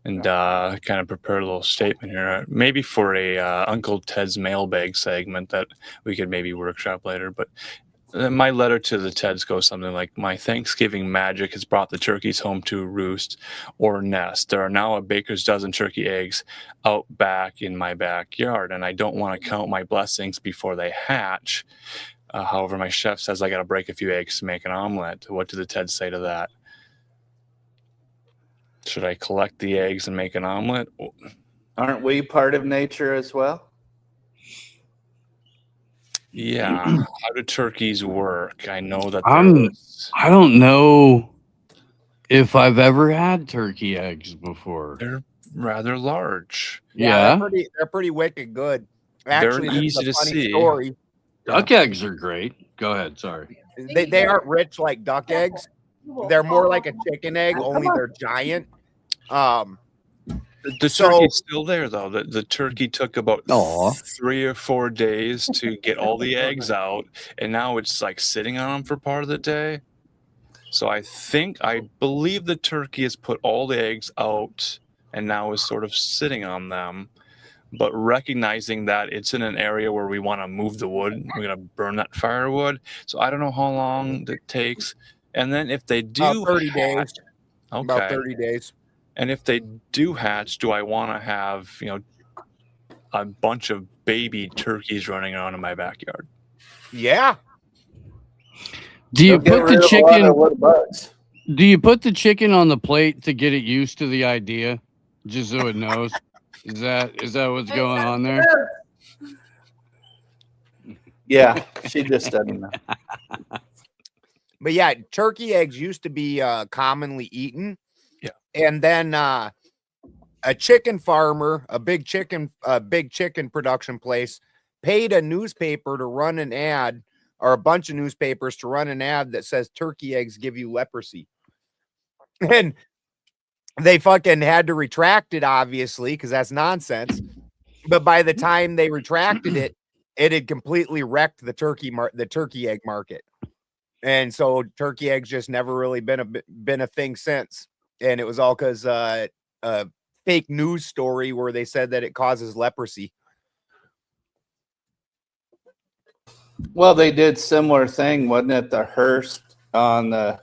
and kind of prepared a little statement here, maybe for a Uncle Ted's mailbag segment that we could maybe workshop later. But My letter to the Teds goes something like, my Thanksgiving magic has brought the turkeys home to roost or nest. There are now a baker's dozen turkey eggs out back in my backyard, and I don't want to count my blessings before they hatch. However, my chef says I got to break a few eggs to make an omelet. What do the Teds say to that? Should I collect the eggs and make an omelet? Aren't we part of nature as well? Yeah. How do turkeys work? I know that I don't know if I've ever had turkey eggs before. they're rather large. Yeah. They're pretty wicked good. They're Actually, this is easy a to funny see. story. Duck eggs are great. Go ahead. Sorry. They aren't rich like duck eggs. They're more like a chicken egg, only they're giant. The turkey's still there, though. The turkey took about Aw. 3 or 4 days to get all the eggs out, and now it's like sitting on them for part of the day. So I believe the turkey has put all the eggs out and now is sort of sitting on them, but recognizing that it's in an area where we want to move the wood, we're going to burn that firewood. So I don't know how long it takes. And then if they do About 30 days. hatch, About okay. 30 days. And if they do hatch, do I want to have, a bunch of baby turkeys running around in my backyard? Yeah. Do you They'll get put the rid of a lot chicken? of wood bugs. Do you put the chicken on the plate to get it used to the idea, just so it knows? Is that what's going on there? Yeah, she just doesn't know. But yeah, turkey eggs used to be commonly eaten. Yeah. And then a chicken farmer, a big chicken production place, paid a newspaper to run an ad, or a bunch of newspapers to run an ad that says turkey eggs give you leprosy. And they fucking had to retract it, obviously, because that's nonsense. But by the time they retracted it, it had completely wrecked the turkey egg market. And so turkey eggs just never really been a thing since. And it was all because a fake news story where they said that it causes leprosy. Well, they did similar thing, wasn't it? The Hearst on the,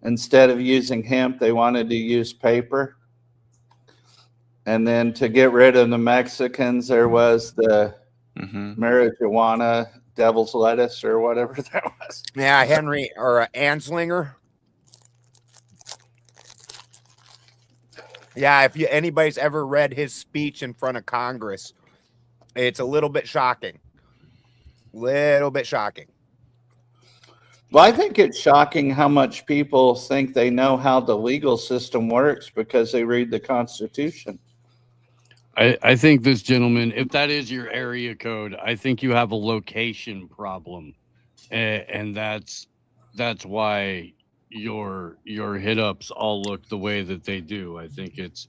instead of using hemp, they wanted to use paper. And then to get rid of the Mexicans, there was the marijuana devil's lettuce or whatever that was. Yeah, Henry or Anslinger. Yeah, if anybody's ever read his speech in front of Congress, it's a little bit shocking. Little bit shocking. Well, I think it's shocking how much people think they know how the legal system works because they read the Constitution. I think this gentleman, if that is your area code, I think you have a location problem, and that's why your hit ups all look the way that they do. I think it's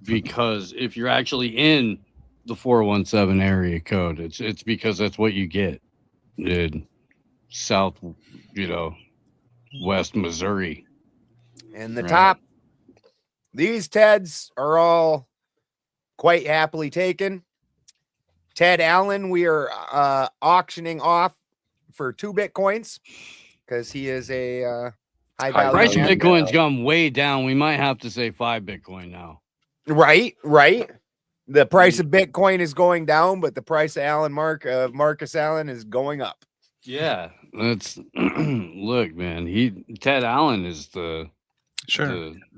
because if you're actually in the 417 area code, it's because that's what you get in South, West Missouri. And the top, these Teds are all quite happily taken. Ted Allen, we are auctioning off for 2 Bitcoins because he is a high value. Price of Bitcoin's gone way down. We might have to say 5 Bitcoin now. Right. The price of Bitcoin is going down, but the price of Marcus Allen is going up. Yeah, that's look, man. Ted Allen is the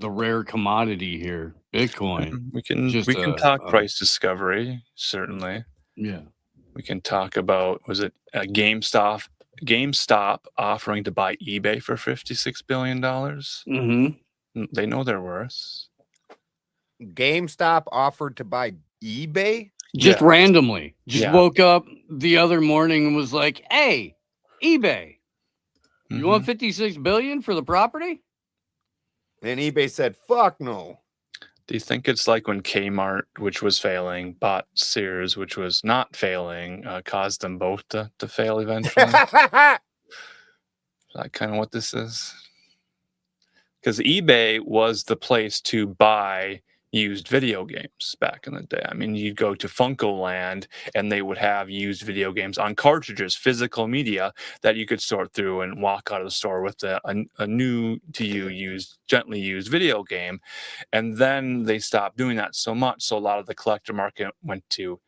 rare commodity here. Bitcoin. We can talk price discovery, certainly. Yeah. We can talk about, was it GameStop offering to buy eBay for $56 billion? Mm-hmm. They know their worth. GameStop offered to buy eBay? Just randomly. Woke up the other morning and was like, hey, eBay. You want 56 billion for the property? And eBay said, fuck no. Do you think it's like when Kmart, which was failing, bought Sears, which was not failing, caused them both to fail eventually? Is that kind of what this is? Because eBay was the place to buy used video games back in the day. I mean, you'd go to Funko Land and they would have used video games on cartridges, physical media that you could sort through and walk out of the store with a new to you gently used video game. And then they stopped doing that so much. So a lot of the collector market went to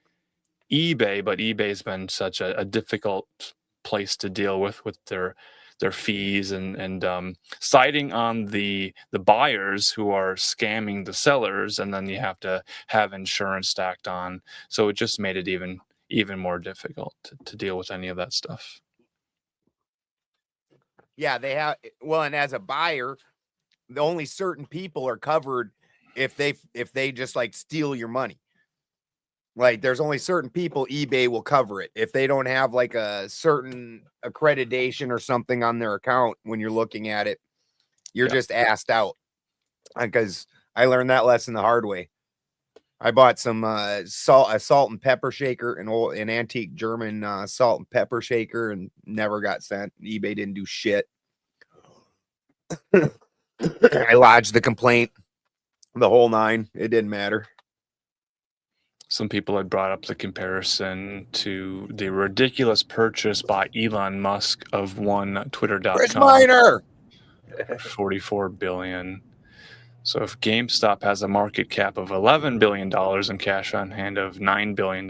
eBay, but eBay's been such a difficult place to deal with their fees and citing on the buyers who are scamming the sellers, and then you have to have insurance stacked on. So it just made it even more difficult to deal with any of that stuff. Yeah, they have. Well, and as a buyer, only certain people are covered if they just like steal your money. Like there's only certain people eBay will cover it if they don't have like a certain accreditation or something on their account. When you're looking at it, you're just asked out. Because I learned that lesson the hard way. I bought some a salt and pepper shaker, an antique German salt and pepper shaker, and never got sent. eBay didn't do shit. I lodged the complaint, the whole 9. It didn't matter. Some people had brought up the comparison to the ridiculous purchase by Elon Musk of one Twitter.com. Chris Miner! $44 billion. So if GameStop has a market cap of $11 billion and cash on hand of $9 billion,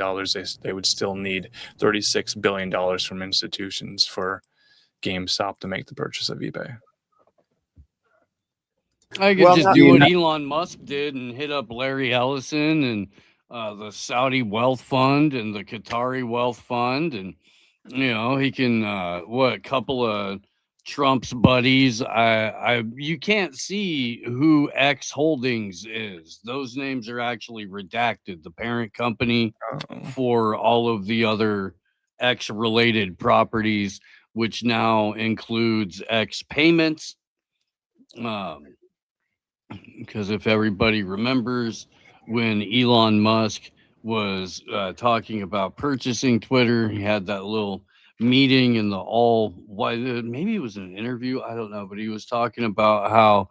they would still need $36 billion from institutions for GameStop to make the purchase of eBay. I could just do what Elon Musk did and hit up Larry Ellison and the Saudi Wealth Fund and the Qatari Wealth Fund, and he can couple of Trump's buddies. You can't see who X Holdings is. Those names are actually redacted. The parent company for all of the other X related properties, which now includes X Payments. Because if everybody remembers, when Elon Musk was talking about purchasing Twitter, he had that little meeting in maybe it was an interview, I don't know, but he was talking about how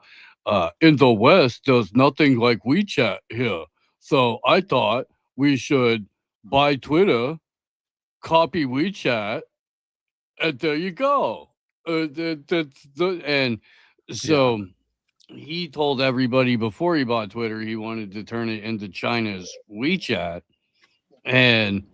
in the West there's nothing like WeChat here. So I thought we should buy Twitter, copy WeChat, and there you go. He told everybody before he bought Twitter he wanted to turn it into China's WeChat, and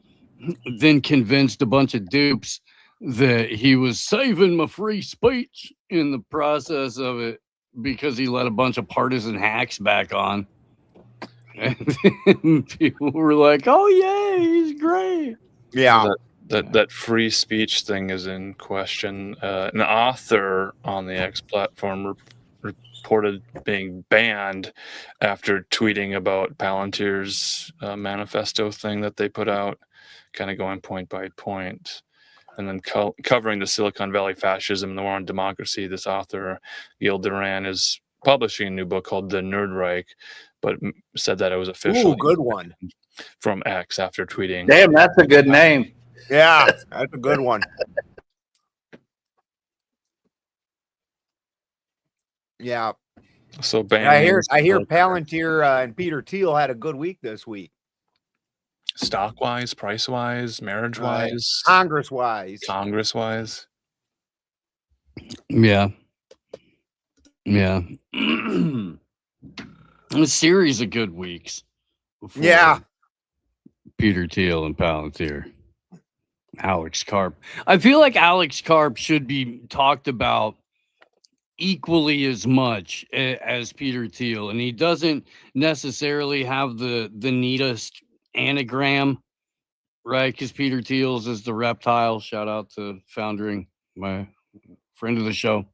then convinced a bunch of dupes that he was saving my free speech in the process of it because he let a bunch of partisan hacks back on. And people were like, oh, yeah, he's great. Yeah. That free speech thing is in question. An author on the X platform reported being banned after tweeting about Palantir's manifesto thing that they put out, kind of going point by point, and then covering the Silicon Valley fascism and the war on democracy. This author, Gil Duran, is publishing a new book called The Nerd Reich, but said that it was officially good one from X after tweeting. Damn, that's a good name. Yeah, that's a good one. Yeah. So I hear Palantir and Peter Thiel had a good week this week. Stock wise, price wise, marriage wise, Congress wise. Yeah. A series of good weeks. Yeah. Peter Thiel and Palantir. Alex Karp. I feel like Alex Karp should be talked about equally as much as Peter Thiel, and he doesn't necessarily have the neatest anagram, right? Because Peter Thiel's is the reptile. Shout out to Foundering, my friend of the show,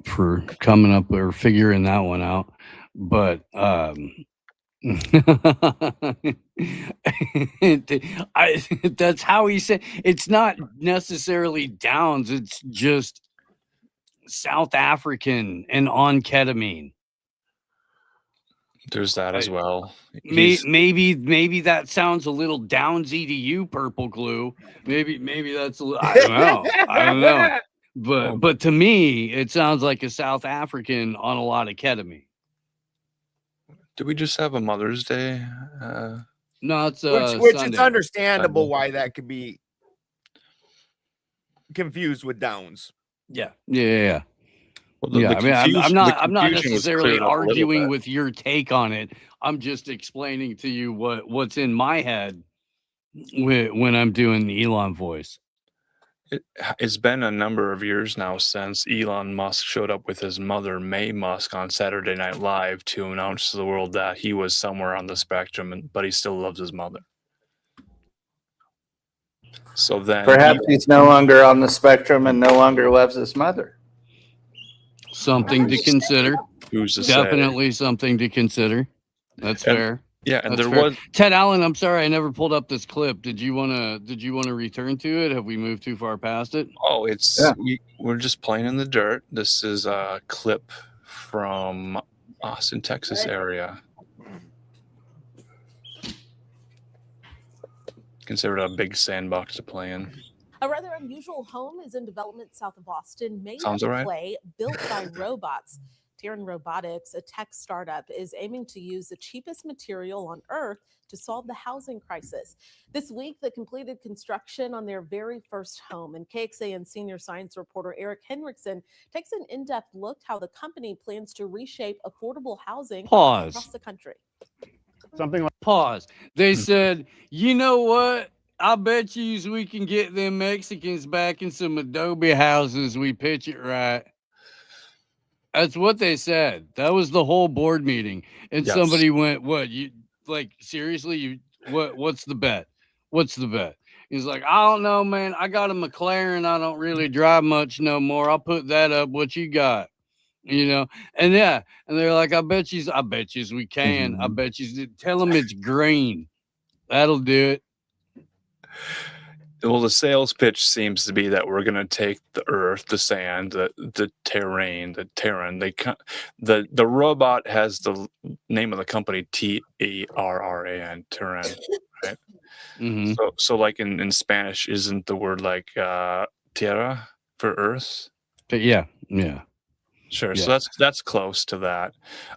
for coming up or figuring that one out. But that's how he said it's not necessarily Downs, it's just South African and on ketamine. There's that as well. Maybe that sounds a little Downsy to you, Purple Glue. Maybe that's a little, I don't know. But to me, it sounds like a South African on a lot of ketamine. Did we just have a Mother's Day? No, it's Which Sunday. it's understandable Sunday. why that could be confused with Downs. Yeah. Yeah. Well, Yeah, I mean, I'm not confusion was necessarily cleared up a little arguing bit. with your take on it. I'm just explaining to you what's in my head when I'm doing the Elon voice. It's been a number of years now since Elon Musk showed up with his mother, May Musk, on Saturday Night Live to announce to the world that he was somewhere on the spectrum, but he still loves his mother. So then, Perhaps he's no longer on the spectrum and no longer loves his mother. Something to consider. who's to say? Definitely something to consider. That's And- fair. Yeah, and That's there fair. was Ted Allen, I'm sorry I never pulled up this clip. Did you wanna return to it? Have we moved too far past it? it's we're just playing in the dirt. This is a clip from Austin, Texas area. Considered a big sandbox to play in. A rather unusual home is in development south of Austin, made Sounds of all right. clay, built by robots. Terran Robotics, a tech startup, is aiming to use the cheapest material on Earth to solve the housing crisis. This week, they completed construction on their very first home, and KXAN senior science reporter Eric Henriksen takes an in-depth look how the company plans to reshape affordable housing Pause. across the country. Pause. They said, you know what? I bet you we can get them Mexicans back in some adobe houses. We pitch it right. That's what they said. That was the whole board meeting. And Yes. somebody went, what? You like seriously? What's the bet? What's the bet? He's like, I don't know, man. I got a McLaren. I don't really drive much no more. I'll put that up. What you got? You know, and yeah, and they're like, I bet you we can. I bet you tell them it's green. That'll do it. Well, the sales pitch seems to be that we're going to take the earth, the sand, the terrain, the Terran. The robot has the name of the company Terran, Terran, right? Mhm. So like in Spanish, isn't the word like tierra for earth? But yeah. Sure. Yeah. So that's close to that.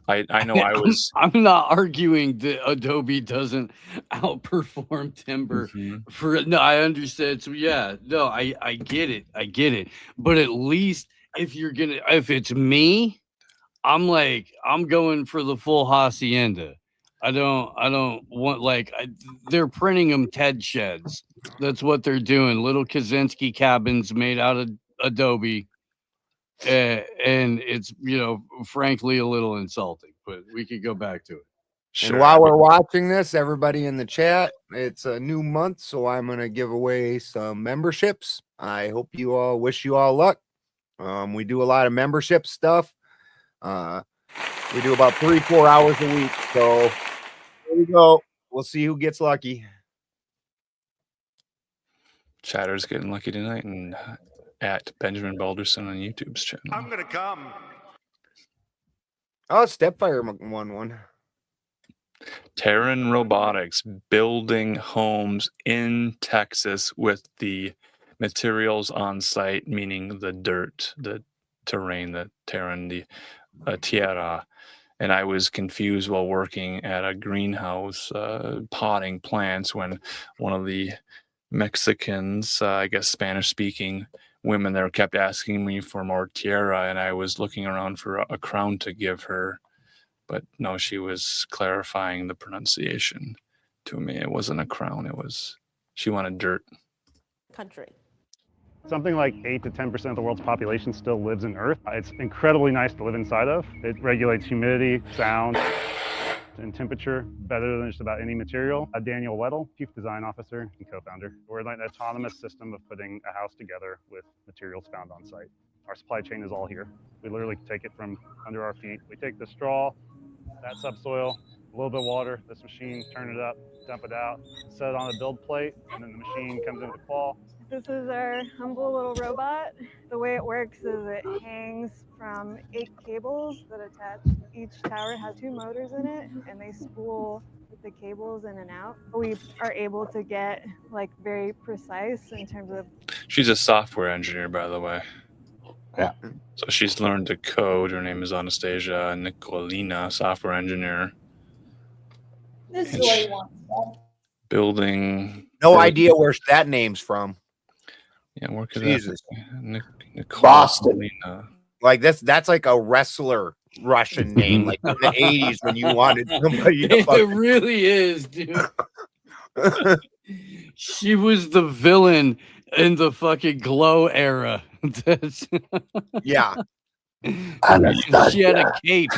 I know I was. I'm not arguing that Adobe doesn't outperform timber. Mhm. No, I understand. So yeah, no, I get it. But at least if it's me, I'm going for the full hacienda. I don't want they're printing them TED sheds. That's what they're doing. Little Kaczynski cabins made out of Adobe. And it's, frankly a little insulting, but we could go back to it. And while we're watching this, everybody in the chat, it's a new month, so I'm going to give away some memberships. I hope wish you all luck. We do a lot of membership stuff. We do about 3-4 hours a week. So here we go. We'll see who gets lucky. Chatter's getting lucky tonight, and at Benjamin Balderson on YouTube's channel. I'm gonna come. Oh, Stepfire won one. Terran Robotics building homes in Texas with the materials on site, meaning the dirt, the terrain, the Terran, the tierra. And I was confused while working at a greenhouse potting plants when one of the Mexicans, I guess Spanish-speaking women there, kept asking me for more tierra, and I was looking around for a crown to give her. But no, she was clarifying the pronunciation to me. It wasn't a crown. She wanted dirt. Country. Something like 8 to 10% of the world's population still lives in Earth. It's incredibly nice to live inside of. It regulates humidity, sound, and temperature better than just about any material. Daniel Weddle, Chief Design Officer and co-founder. We're like an autonomous system of putting a house together with materials found on site. Our supply chain is all here. We literally take it from under our feet. We take the straw, that subsoil, a little bit of water, this machine, turn it up, dump it out, set it on a build plate, and then the machine comes in with a claw. This is our humble little robot. The way it works is it hangs from 8 cables that attach. Each tower has 2 motors in it, and they spool the cables in and out. We are able to get very precise in terms of. She's a software engineer, by the way. Yeah. So she's learned to code. Her name is Anastasia Nicolina, software engineer. This is what he wants. Building. No idea where that name's from. Yeah, where could Jesus. Nicole Boston. Selena. Like that's like a wrestler Russian name, like in the 80s when you wanted somebody to It fucking really is, dude. She was the villain in the fucking Glow era. That's- yeah. she had a cape.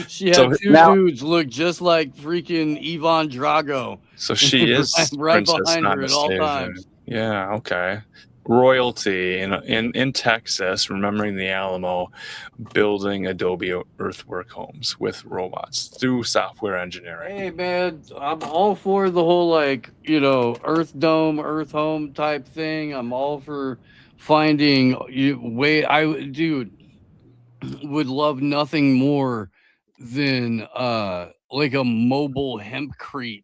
She had So two now- dudes look just like freaking Ivan Drago. So she is right Princess behind her at all Anastasia. times. Yeah, okay. Royalty in Texas, remembering the Alamo, building Adobe earthwork homes with robots through software engineering. Hey man, I'm all for the whole Earth Dome, Earth Home type thing. I'm all for finding dude would love nothing more than like a mobile hempcrete,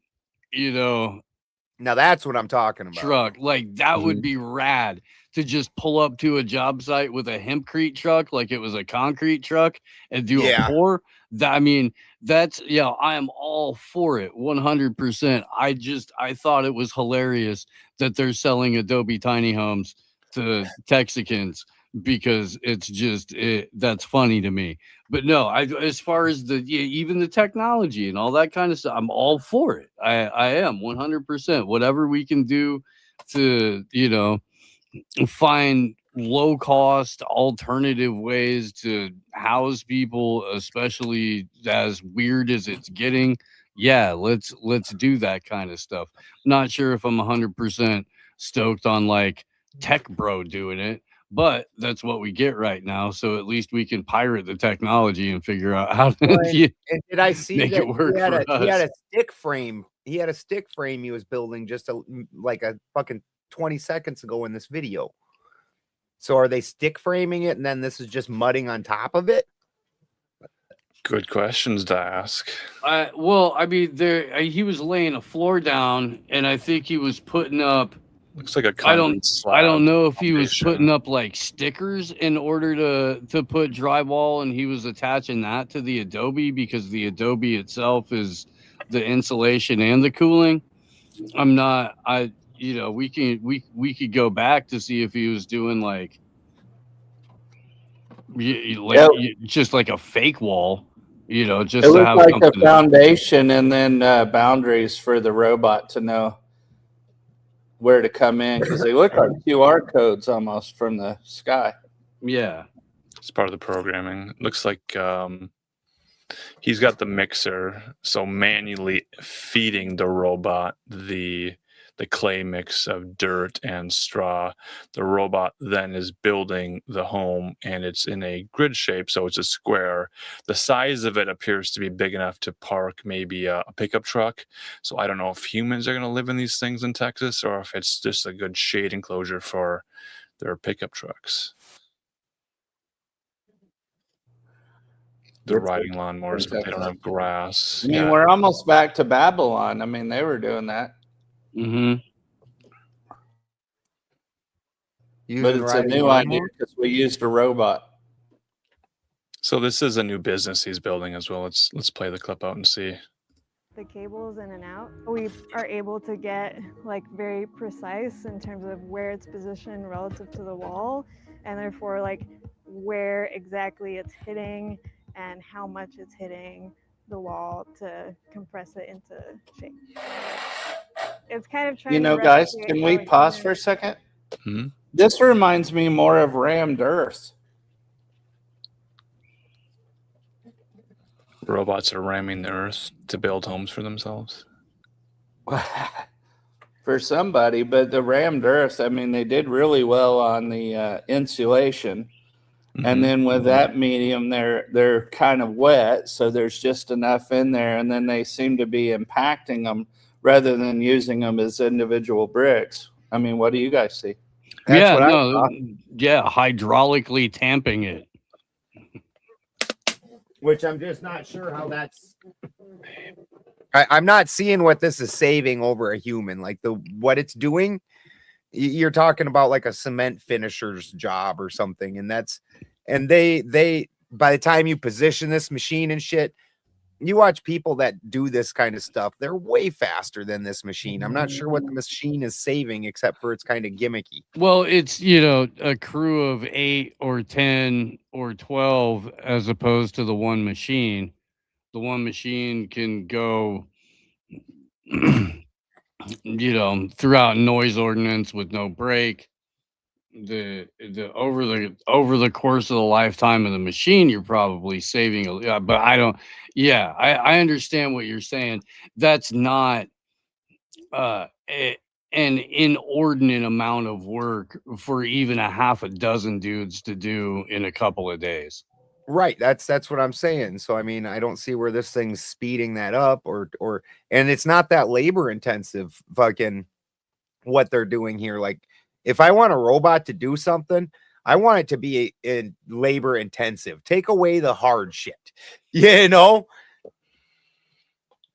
Now that's what I'm talking about. truck. Like that would be rad to just pull up to a job site with a hempcrete truck like it was a concrete truck and do a pour. I am all for it 100%. I thought it was hilarious that they're selling Adobe tiny homes to Texicans because it's just that's funny to me. But no, as far as even the technology and all that kind of stuff, I'm all for it. I am 100%. Whatever we can do to find low cost alternative ways to house people, especially as weird as it's getting. Yeah, let's do that kind of stuff. Not sure if I'm 100% stoked on like Tech Bro doing it, but that's what we get right now. So at least we can pirate the technology and figure out how to And did I see make that it work he had for he had us. a stick frame? He had a stick frame he was building just like a fucking 20 seconds ago in this video. So are they stick framing it and then this is just mudding on top of it? Good questions to ask. Well, I mean, he was laying a floor down, and I think he was putting up. Looks like a I concrete don't know if he was foundation. putting up like stickers in order to put drywall, and he was attaching that to the Adobe because the Adobe itself is the insulation and the cooling. We could go back to see if he was doing like just like a fake wall, just It to looked have like a something to- foundation and then boundaries for the robot to know where to come in because they look like QR codes almost from the sky. Yeah. It's part of the programming. Looks like he's got the mixer, so manually feeding the robot the clay mix of dirt and straw. The robot then is building the home, and it's in a grid shape, so it's a square. The size of it appears to be big enough to park maybe a pickup truck. So I don't know if humans are going to live in these things in Texas or if it's just a good shade enclosure for their pickup trucks. They're riding lawnmowers, but they don't have grass. I mean, we're almost back to Babylon. I mean, they were doing that. Mm-hmm. But it's a new idea because we used a robot. So this is a new business he's building as well. Let's play the clip out and see. The cables in and out, we are able to get like very precise in terms of where it's positioned relative to the wall, and therefore like where exactly it's hitting and how much it's hitting the wall to compress it into shape. It's kind of trying to guys, replicate can how we a pause human- for a second? Hmm? This reminds me more of rammed earth. Robots are ramming the earth to build homes for themselves. For somebody, but the rammed earth, I mean, they did really well on the insulation. And then with that medium, they're kind of wet, so there's just enough in there, and then they seem to be impacting them rather than using them as individual bricks. I mean, what do you guys see? Hydraulically tamping it. Which I'm just not sure how that's. I'm not seeing what this is saving over a human. Like what it's doing, you're talking about like a cement finisher's job or something, and they by the time you position this machine and shit, you watch people that do this kind of stuff, they're way faster than this machine. I'm not sure what the machine is saving except for it's kind of gimmicky. Well, it's, you know, a crew of 8 or 10 or 12 as opposed to the one machine. The one machine can go, you know, throughout noise ordinance with no break. The over the course of the lifetime of the machine, you're probably saving but I don't. Yeah, I understand what you're saying. That's not an inordinate amount of work for even a half a dozen dudes to do in a couple of days. Right. That's what I'm saying. So I mean, I don't see where this thing's speeding that up or and it's not that labor intensive fucking what they're doing here. Like if I want a robot to do something, I want it to be in labor intensive. Take away the hard shit. You know?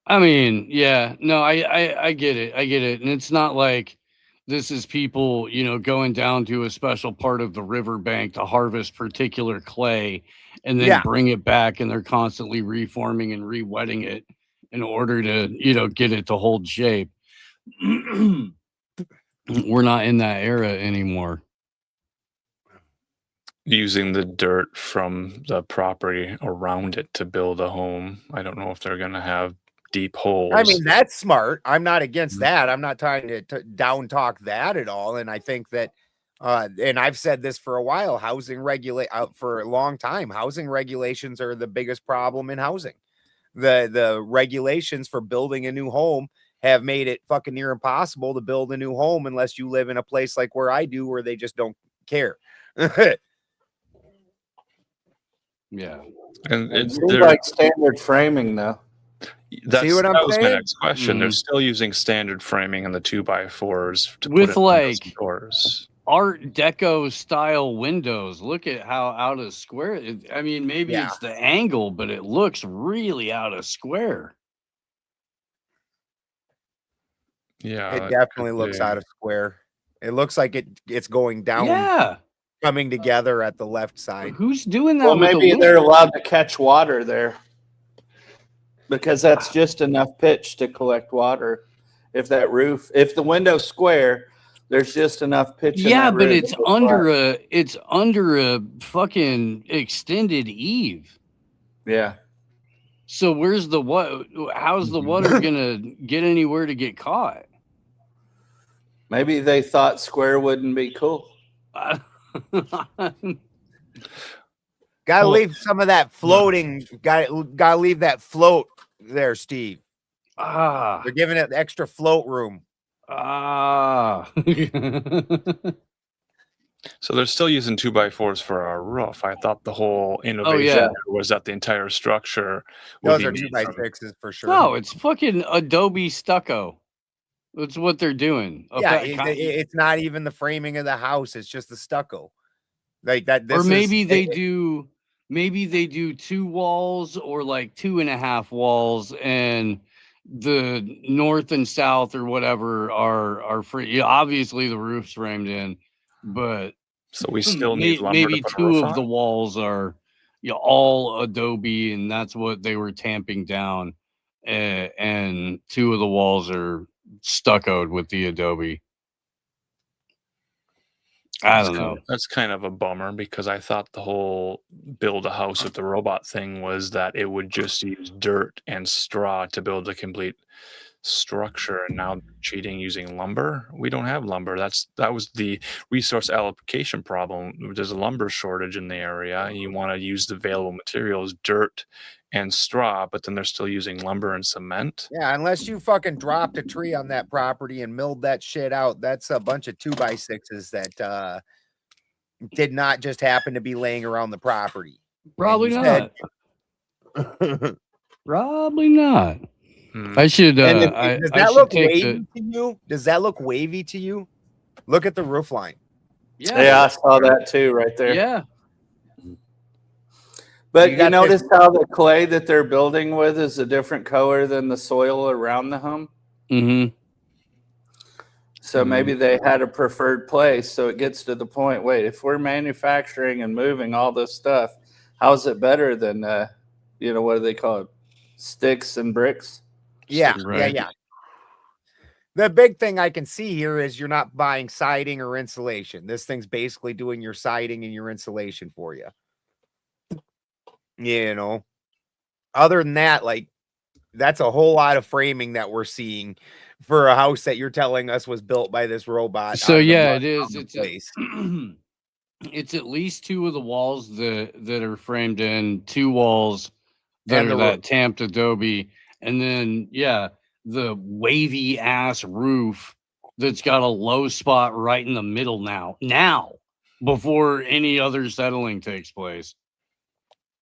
I mean, yeah, no, I get it. I get it. And it's not like this is people, you know, going down to a special part of the riverbank to harvest particular clay and then bring it back, and they're constantly reforming and re-wetting it in order to, you know, get it to hold shape. We're not in that era anymore. Using the dirt from the property around it to build a home. I don't know if they're going to have deep holes. I mean, that's smart. I'm not against that. I'm not trying to down talk that at all. And I think that, and I've said this for a while, for a long time, housing regulations are the biggest problem in housing. The regulations for building a new home have made it fucking near impossible to build a new home unless you live in a place like where I do, where they just don't care. Yeah. And it's like standard framing though. That See what I'm was my saying? next question. They're still using standard framing on the 2x4s to With put it like doors. Art Deco style windows. Look at how out of square. I mean, maybe it's the angle, but it looks really out of square. Yeah, It definitely looks out of square. It looks like it's going down. Yeah. Coming together at the left side. Who's doing that? Well, with maybe the they're window? allowed to catch water there because that's just enough pitch to collect water. If the window's square, there's just enough pitch. Yeah, in that but room it's under a fucking extended eave. Yeah. So where's the what? How's the water gonna get anywhere to get caught? Maybe they thought square wouldn't be cool. Gotta leave some of that floating. Gotta leave that float there, Steve. They're giving it extra float room. So they're still using 2x4s for our roof. I thought the whole innovation was that the entire structure would Those are be made from 2x6s for sure. No, it's fucking Adobe stucco. That's what they're doing. Yeah, it's not even the framing of the house. It's just the stucco. Like that. Or maybe they do 2 walls or like 2.5 walls, and the north and south or whatever are free. Yeah, obviously the roof's framed in, but so we still need lumber maybe to put a 2 roof of the on? walls are all Adobe, and that's what they were tamping down, and 2 of the walls are stuccoed with the Adobe. I don't know. That's kind of a bummer because I thought the whole build a house with the robot thing was that it would just use dirt and straw to build a complete structure, and now they're cheating using lumber. We don't have lumber. That was the resource allocation problem. There's a lumber shortage in the area. You want to use the available materials, dirt and straw, but then they're still using lumber and cement. Yeah, unless you fucking dropped a tree on that property and milled that shit out, that's a bunch of 2x6s that did not just happen to be laying around the property. Probably not. Probably not. I should. Does that look wavy to you? Does that look wavy to you? Look at the roof line. Yeah, I saw that too right there. Yeah. But you notice how the clay that they're building with is a different color than the soil around the home? Mm-hmm. So maybe they had a preferred place. So it gets to the point, wait, if we're manufacturing and moving all this stuff, How's it better than what do they call it? Sticks and bricks? Yeah, Right. yeah. The big thing I can see here is you're not buying siding or insulation. This thing's basically doing your siding and your insulation for you. You know, other than that, like, that's a whole lot of framing that we're seeing for a house that you're telling us was built by this robot. So out of the yeah, mud it is. from the It's place. it's at least 2 of the walls that are framed in, 2 walls that And are the that roof. tamped adobe, and then the wavy ass roof that's got a low spot right in the middle now before any other settling takes place.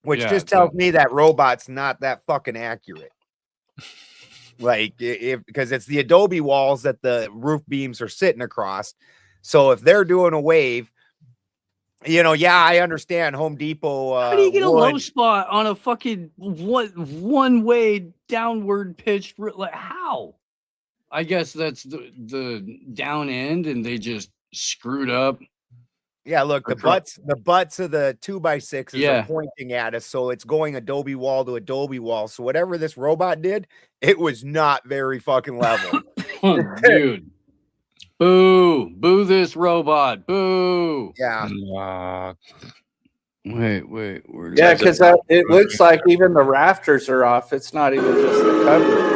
Which Yeah, just tells me that robot's not that fucking accurate. Like, if because it's the adobe walls that the roof beams are sitting across. So if they're doing a wave, I understand Home Depot. How do you get a would- low spot on a fucking one way downward pitched like how? I guess that's the down end, and they just screwed up. Yeah, look, Or the butts of the 2x6s Yeah. are pointing at us, so it's going adobe wall to adobe wall. So whatever this robot did, it was not very fucking level. Dude. Boo this robot. Boo. Yeah. Wait. Yeah, because it looks like even the rafters are off. It's not even just the cover.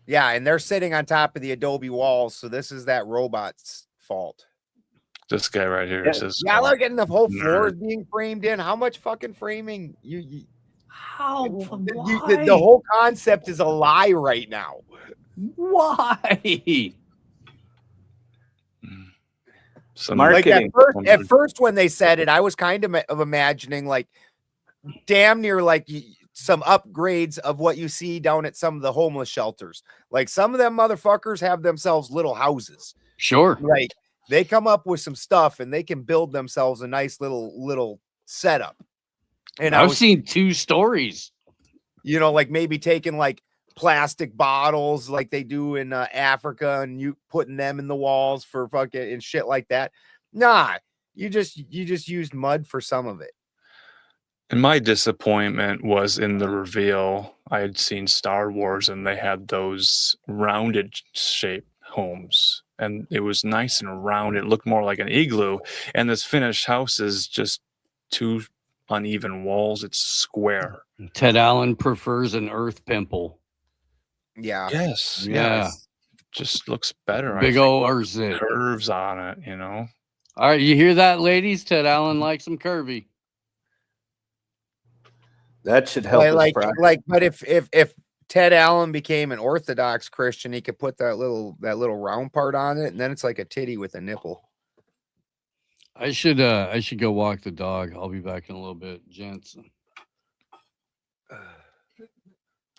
Yeah, and they're sitting on top of the adobe walls, so this is that robot's fault. This guy right here says, Yeah, look, and the whole floor is nerd. being framed in. How much fucking framing? How? The whole concept is a lie right now. Why? Some Like Marketing. at first when they said it, I was kind of imagining like damn near like some upgrades of what you see down at some of the homeless shelters. Like some of them motherfuckers have themselves little houses. Sure. Like they come up with some stuff and they can build themselves a nice little setup. And I've seen 2 stories. Like maybe taking like plastic bottles like they do in Africa and you putting them in the walls for fucking and shit like that. Nah, you just used mud for some of it. And my disappointment was in the reveal. I had seen Star Wars and they had those rounded shaped homes. And it was nice and round. It looked more like an igloo. And this finished house is just 2 uneven walls. It's square. Ted Allen prefers an earth pimple. Yeah. Yes. Yeah. Just looks better. Big ol' Erzit. Curves on it, All right, you hear that, ladies? Ted Allen likes them curvy. That should help us, Like, Brian. but if Ted Allen became an Orthodox Christian, he could put that little round part on it, and then it's like a titty with a nipple. I should go walk the dog. I'll be back in a little bit, gents.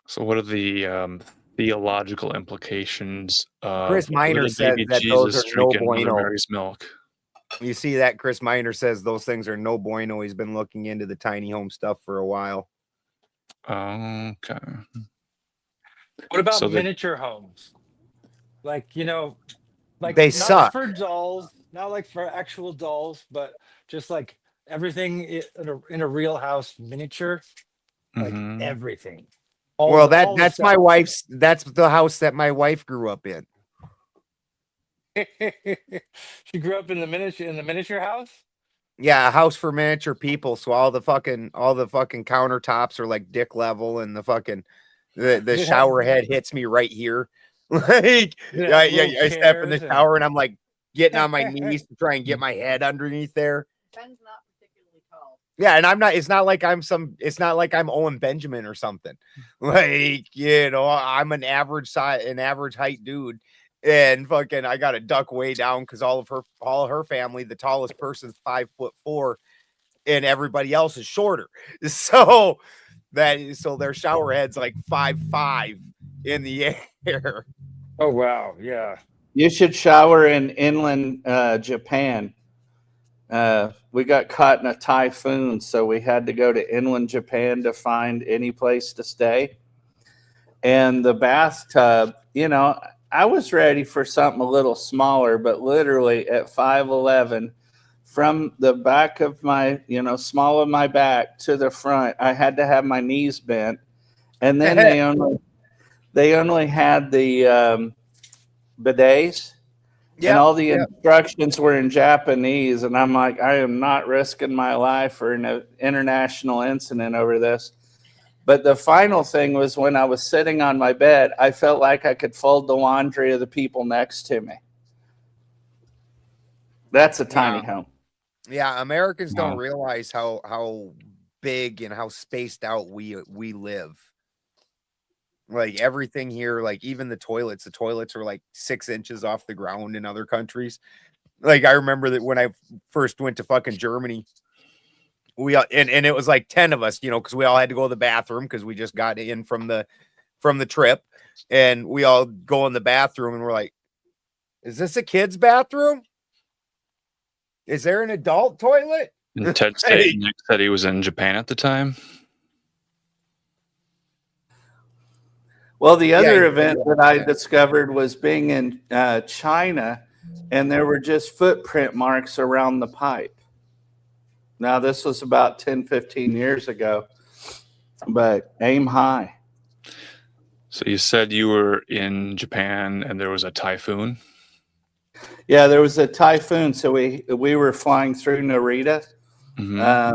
So what are the theological implications of Chris Miner little said baby that those Jesus are no drinking Mother bueno. Mary's milk? You see that Chris Miner says those things are no bueno. He's been looking into the tiny home stuff for a while. Okay. What about So they- miniature homes? Like, like They not suck. for dolls, not like for actual dolls, but just like everything in a real house miniature, like Mhm. everything. Well, all the that's my stuff. wife's. That's the house that my wife grew up in. She grew up in the miniature house. Yeah, a house for miniature people. So all the fucking countertops are like dick level, and the Did it shower have- head hits me right here. Like, Did it yeah, have little I step in the chairs and- shower and I'm like getting on my knees to try and get my head underneath there. Ben's not particularly tall. Yeah, and I'm not. It's not like I'm Owen Benjamin or something. Like, I'm an average size, an average height dude, and fucking I got to duck way down because all of her family, the tallest person's 5'4", and everybody else is shorter. So their shower head's like 5'5" in the air. Oh wow, yeah. You should shower in inland Japan. We got caught in a typhoon, so we had to go to inland Japan to find any place to stay. And the bathtub, I was ready for something a little smaller, but literally at 5'11", from the back of my, small of my back to the front. I had to have my knees bent, and then they only had the bidets, and all the instructions were in Japanese. And I'm like, I am not risking my life for an international incident over this. But the final thing was when I was sitting on my bed, I felt like I could fold the laundry of the people next to me. That's a tiny home. Yeah, Americans don't realize how big and how spaced out we live. Like everything here, like even the toilets are like 6 inches off the ground in other countries. Like I remember that when I first went to fucking Germany, we and it was like 10 of us, because we all had to go to the bathroom because we just got in from the trip, and we all go in the bathroom and we're like, is this a kid's bathroom? Is there an adult toilet? And Nick said he was in Japan at the time. Well, the other event that I discovered was being in China, and there were just footprint marks around the pipe. Now, this was about 10, 15 years ago, but aim high. So you said you were in Japan and there was a typhoon? Yeah, there was a typhoon. So we were flying through Narita,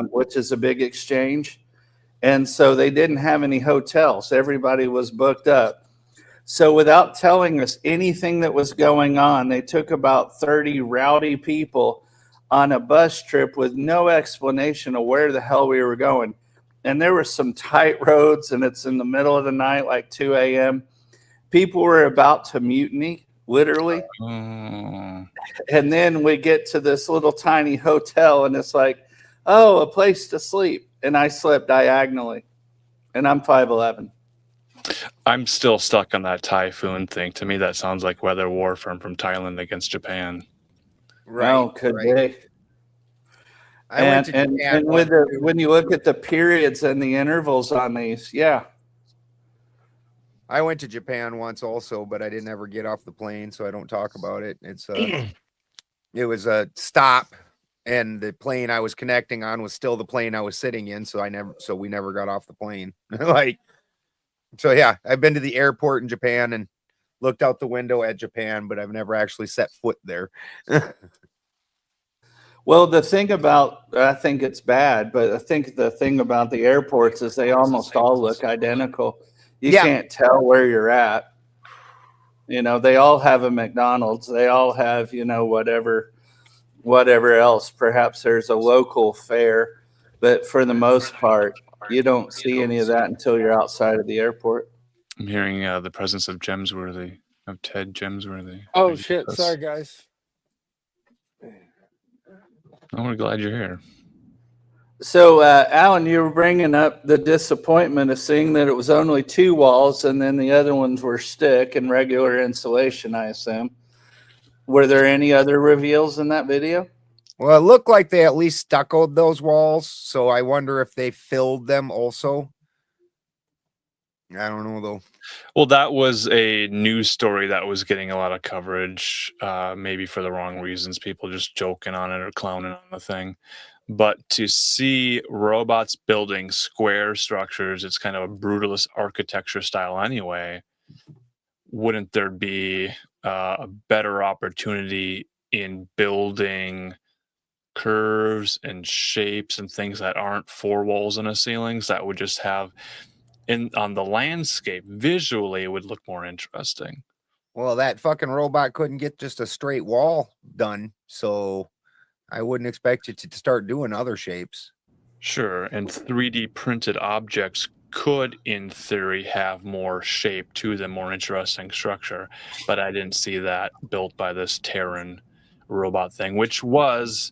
which is a big exchange. And so they didn't have any hotels. Everybody was booked up. So without telling us anything that was going on, they took about 30 rowdy people on a bus trip with no explanation of where the hell we were going. And there were some tight roads, and it's in the middle of the night, like 2 a.m. People were about to mutiny, literally. And then we get to this little tiny hotel, and it's like, oh, a place to sleep. And I slept diagonally, and I'm 5'11". I'm still stuck on that typhoon thing. To me, that sounds like weather warfare from Thailand against Japan. Right. Oh, could be. I went to Japan and with when you look at the periods and the intervals on these, I went to Japan once also, but I didn't ever get off the plane, so I don't talk about it. It was a stop, and the plane I was connecting on was still the plane I was sitting in, so we never got off the plane. I've been to the airport in Japan and looked out the window at Japan, but I've never actually set foot there. Well, the thing about, I think it's bad, but I think the thing about the airports is they almost all look identical. You can't tell where you're at. They all have a McDonald's. They all have, whatever else. Perhaps there's a local fare, but for the most part, you don't see any of that until you're outside of the airport. I'm hearing the presence of Ted Gemsworthy. Oh, shit. Sorry, guys. Oh, we're glad you're here. So, Alan, you were bringing up the disappointment of seeing that it was only 2 walls and then the other ones were stick and regular insulation, I assume. Were there any other reveals in that video? Well, it looked like they at least stuccoed those walls, so I wonder if they filled them also. I don't know, though. Well, that was a news story that was getting a lot of coverage, maybe for the wrong reasons, people just joking on it or clowning on the thing. But to see robots building square structures, it's kind of a brutalist architecture style anyway. Wouldn't there be a better opportunity in building curves and shapes and things that aren't 4 walls and a ceilings that would just have on the landscape visually, it would look more interesting? Well, that fucking robot couldn't get just a straight wall done, so I wouldn't expect you to start doing other shapes. Sure, and 3D printed objects could, in theory, have more shape to them, more interesting structure, but I didn't see that built by this Terran robot thing, which was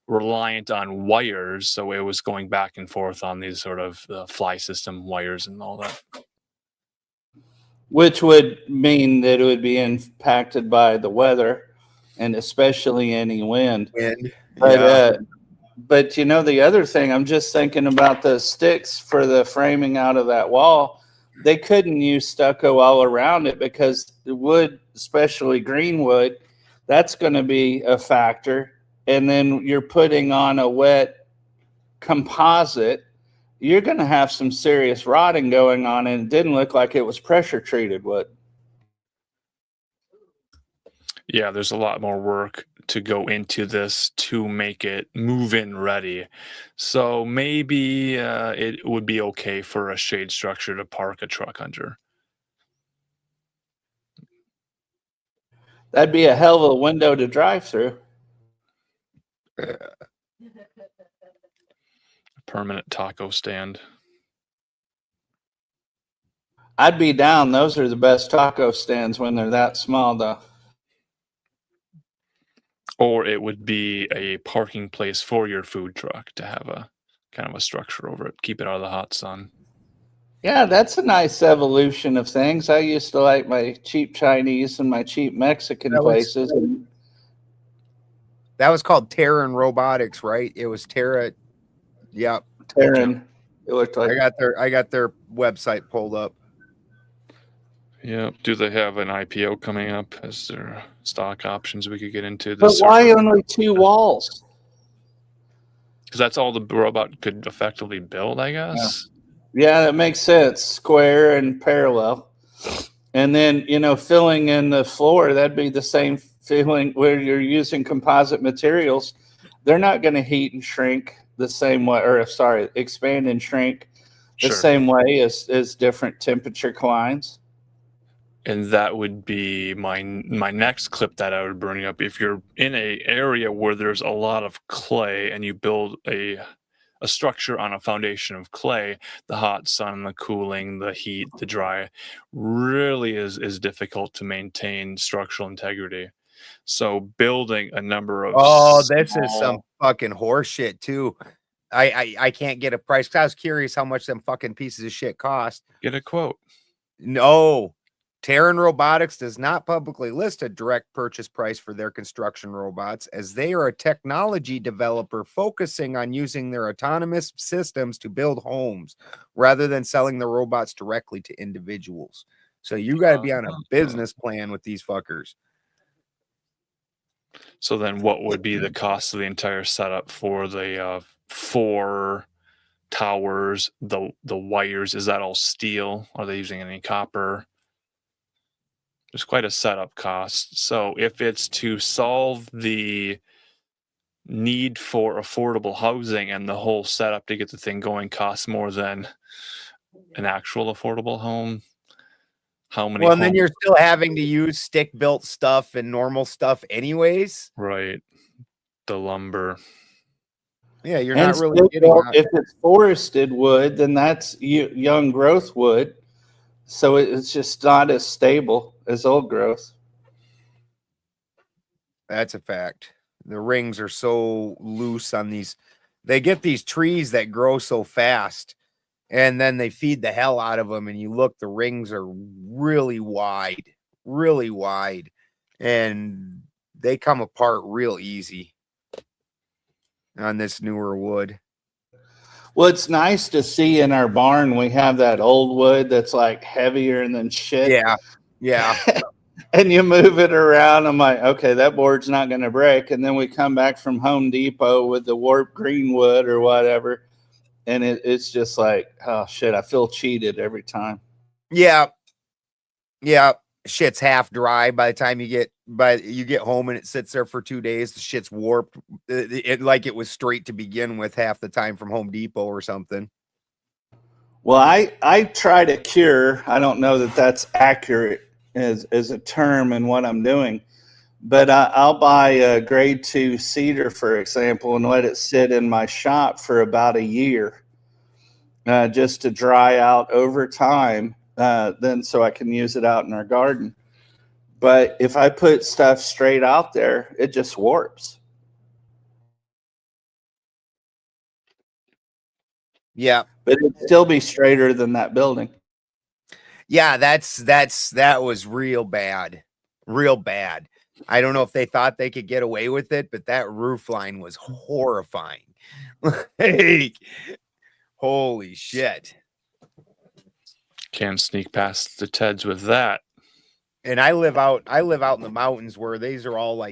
reliant on wires, so it was going back and forth on these sort of fly system wires and all that. Which would mean that it would be impacted by the weather, and especially any wind. But the other thing, I'm just thinking about the sticks for the framing out of that wall. They couldn't use stucco all around it because the wood, especially green wood, that's going to be a factor. and then you're putting on a wet composite, you're going to have some serious rotting going on, and it didn't look like it was pressure treated wood. Yeah, there's a lot more work to go into this to make it move-in ready. So maybe it would be okay for a shade structure to park a truck under. That'd be a hell of a window to drive through. Permanent taco stand. I'd be down. Those are the best taco stands when they're that small, though. Or it would be a parking place for your food truck to have a kind of a structure over it. Keep it out of the hot sun. Yeah, that's a nice evolution of things. I used to like my cheap Chinese and my cheap Mexican places. That was called Terran Robotics, right? It was Terra. Yep. Terran. It looked like I got their website pulled up. Yeah. Do they have an IPO coming up? Is there stock options we could get into? But This why only 2 walls? Because that's all the robot could effectively build, I guess. Yeah, that makes sense. Square and parallel. And then, filling in the floor, that'd be the same feeling where you're using composite materials. They're not going to heat and shrink the same way, expand and shrink the same way as different temperature climes. And that would be my next clip that I would bring up. If you're in an area where there's a lot of clay and you build a structure on a foundation of clay, the hot sun, the cooling, the heat, the dry really is difficult to maintain structural integrity. So building a number of this is some fucking horse shit too. I can't get a price. 'Cause I was curious how much them fucking pieces of shit cost. Get a quote. No. Terran Robotics does not publicly list a direct purchase price for their construction robots, as they are a technology developer focusing on using their autonomous systems to build homes rather than selling the robots directly to individuals. So you got to be on a business plan with these fuckers. So then what would be the cost of the entire setup for the 4 towers, the wires? Is that all steel? Are they using any copper? There's quite a setup cost. So if it's to solve the need for affordable housing and the whole setup to get the thing going costs more than an actual affordable home, how many? Well, and then you're still having to use stick-built stuff and normal stuff anyways. Right. The lumber. Yeah, you're And not really getting if it's forested wood, then that's young growth wood. So it's just not as stable as old growth. That's a fact. The rings are so loose on these. They get these trees that grow so fast, and then they feed the hell out of them. And you look, the rings are really wide, and they come apart real easy on this newer wood. Well, it's nice to see in our barn we have that old wood that's like heavier than shit. Yeah. And you move it around. I'm like, okay, that board's not going to break. And then we come back from Home Depot with the warped green wood or whatever. And it's just like, oh, shit, I feel cheated every time. Yeah. Shit's half dry by the time you get home and it sits there for 2 days. The shit's warped. It like it was straight to begin with half the time from Home Depot or something. Well, I try to cure. I don't know that that's accurate as a term in what I'm doing, but I'll buy a grade 2 cedar, for example, and let it sit in my shop for about a year just to dry out over time. Then so I can use it out in our garden. But if I put stuff straight out there, it just warps. Yeah. But it'd still be straighter than that building. Yeah, that was real bad. I don't know if they thought they could get away with it, but that roof line was horrifying. Like, holy shit. Can't sneak past the Teds with that. And I live out in the mountains where these were all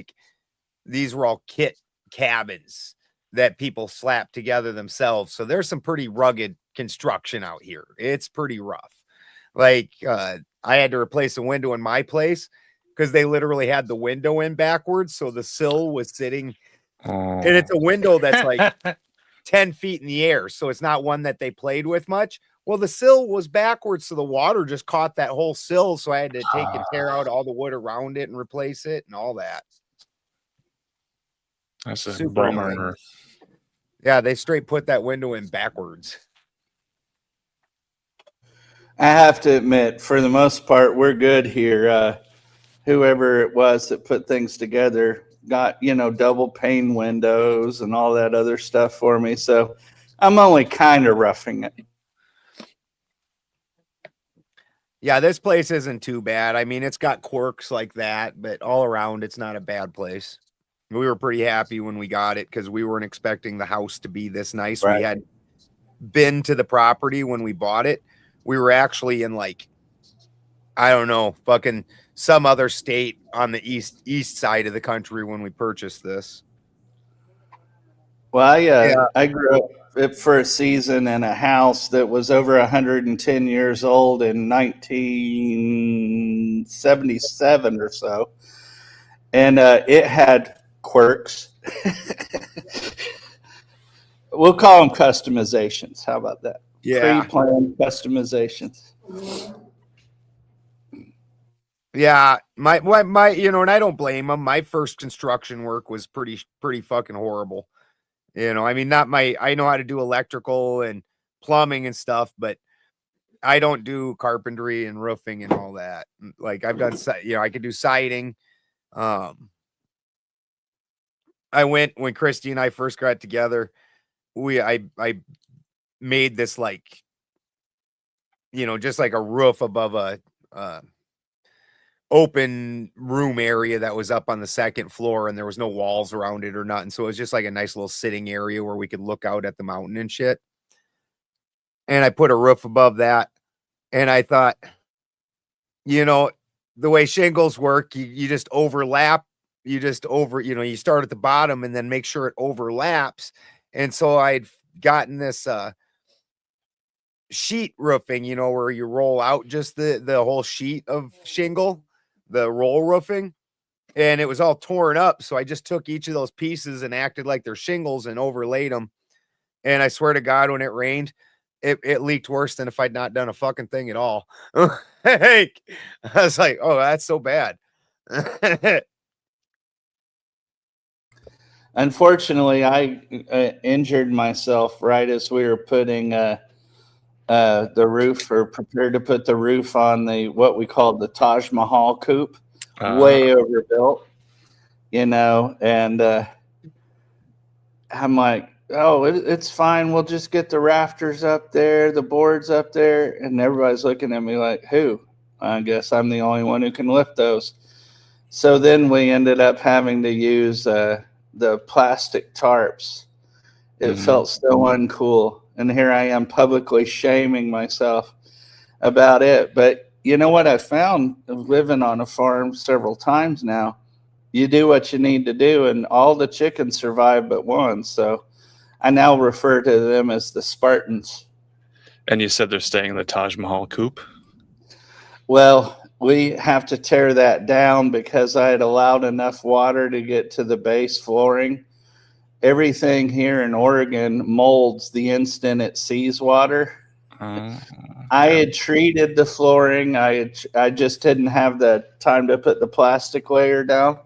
kit cabins that people slap together themselves. So there's some pretty rugged construction out here. It's pretty rough. Like I had to replace a window in my place because they literally had the window in backwards. So the sill was sitting, and it's a window that's like 10 feet in the air. So it's not one that they played with much. Well, the sill was backwards, so the water just caught that whole sill. So I had to take and tear out all the wood around it and replace it and all that. That's a Super bummer. annoying. Yeah, they straight put that window in backwards. I have to admit, for the most part, we're good here. Whoever it was that put things together got, double pane windows and all that other stuff for me. So I'm only kind of roughing it. Yeah, this place isn't too bad. I mean, it's got quirks like that, but all around, it's not a bad place. We were pretty happy when we got it because we weren't expecting the house to be this nice. Right. We had been to the property when we bought it. We were actually in like, I don't know, fucking some other state on the east side of the country when we purchased this. Well, I grew up for a season in a house that was over 110 years old in 1977 or so. And it had quirks. We'll call them customizations. How about that? Yeah. Pre-planned customizations. Yeah, my, and I don't blame them. My first construction work was pretty fucking horrible. I mean, I know how to do electrical and plumbing and stuff, but I don't do carpentry and roofing and all that. Like I've done, I could do siding. I went when Christy and I first got together. I made this like, just like a roof above a open room area that was up on the second floor, and there was no walls around it or nothing. So it was just like a nice little sitting area where we could look out at the mountain and shit. And I put a roof above that. And I thought, the way shingles work, you just overlap. You start at the bottom and then make sure it overlaps. And so I'd gotten this sheet roofing, where you roll out just the whole sheet of shingle, the roll roofing, and it was all torn up. So I just took each of those pieces and acted like they're shingles and overlaid them. And I swear to God, when it rained, it leaked worse than if I'd not done a fucking thing at all. I was like, oh, that's so bad. Unfortunately, I injured myself right as we were putting the roof, or prepared to put the roof on what we called the Taj Mahal coupe, way overbuilt, and I'm like, oh, it's fine. We'll just get the rafters up there, the boards up there. And everybody's looking at me like, who? I guess I'm the only one who can lift those. So then we ended up having to use the plastic tarps. It felt so uncool. And here I am publicly shaming myself about it. But you know what I found living on a farm several times now? You do what you need to do, and all the chickens survive but one. So I now refer to them as the Spartans. And you said they're staying in the Taj Mahal coupe? Well, we have to tear that down because I had allowed enough water to get to the base flooring. Everything here in Oregon molds the instant it sees water. I had treated the flooring. I just didn't have the time to put the plastic layer down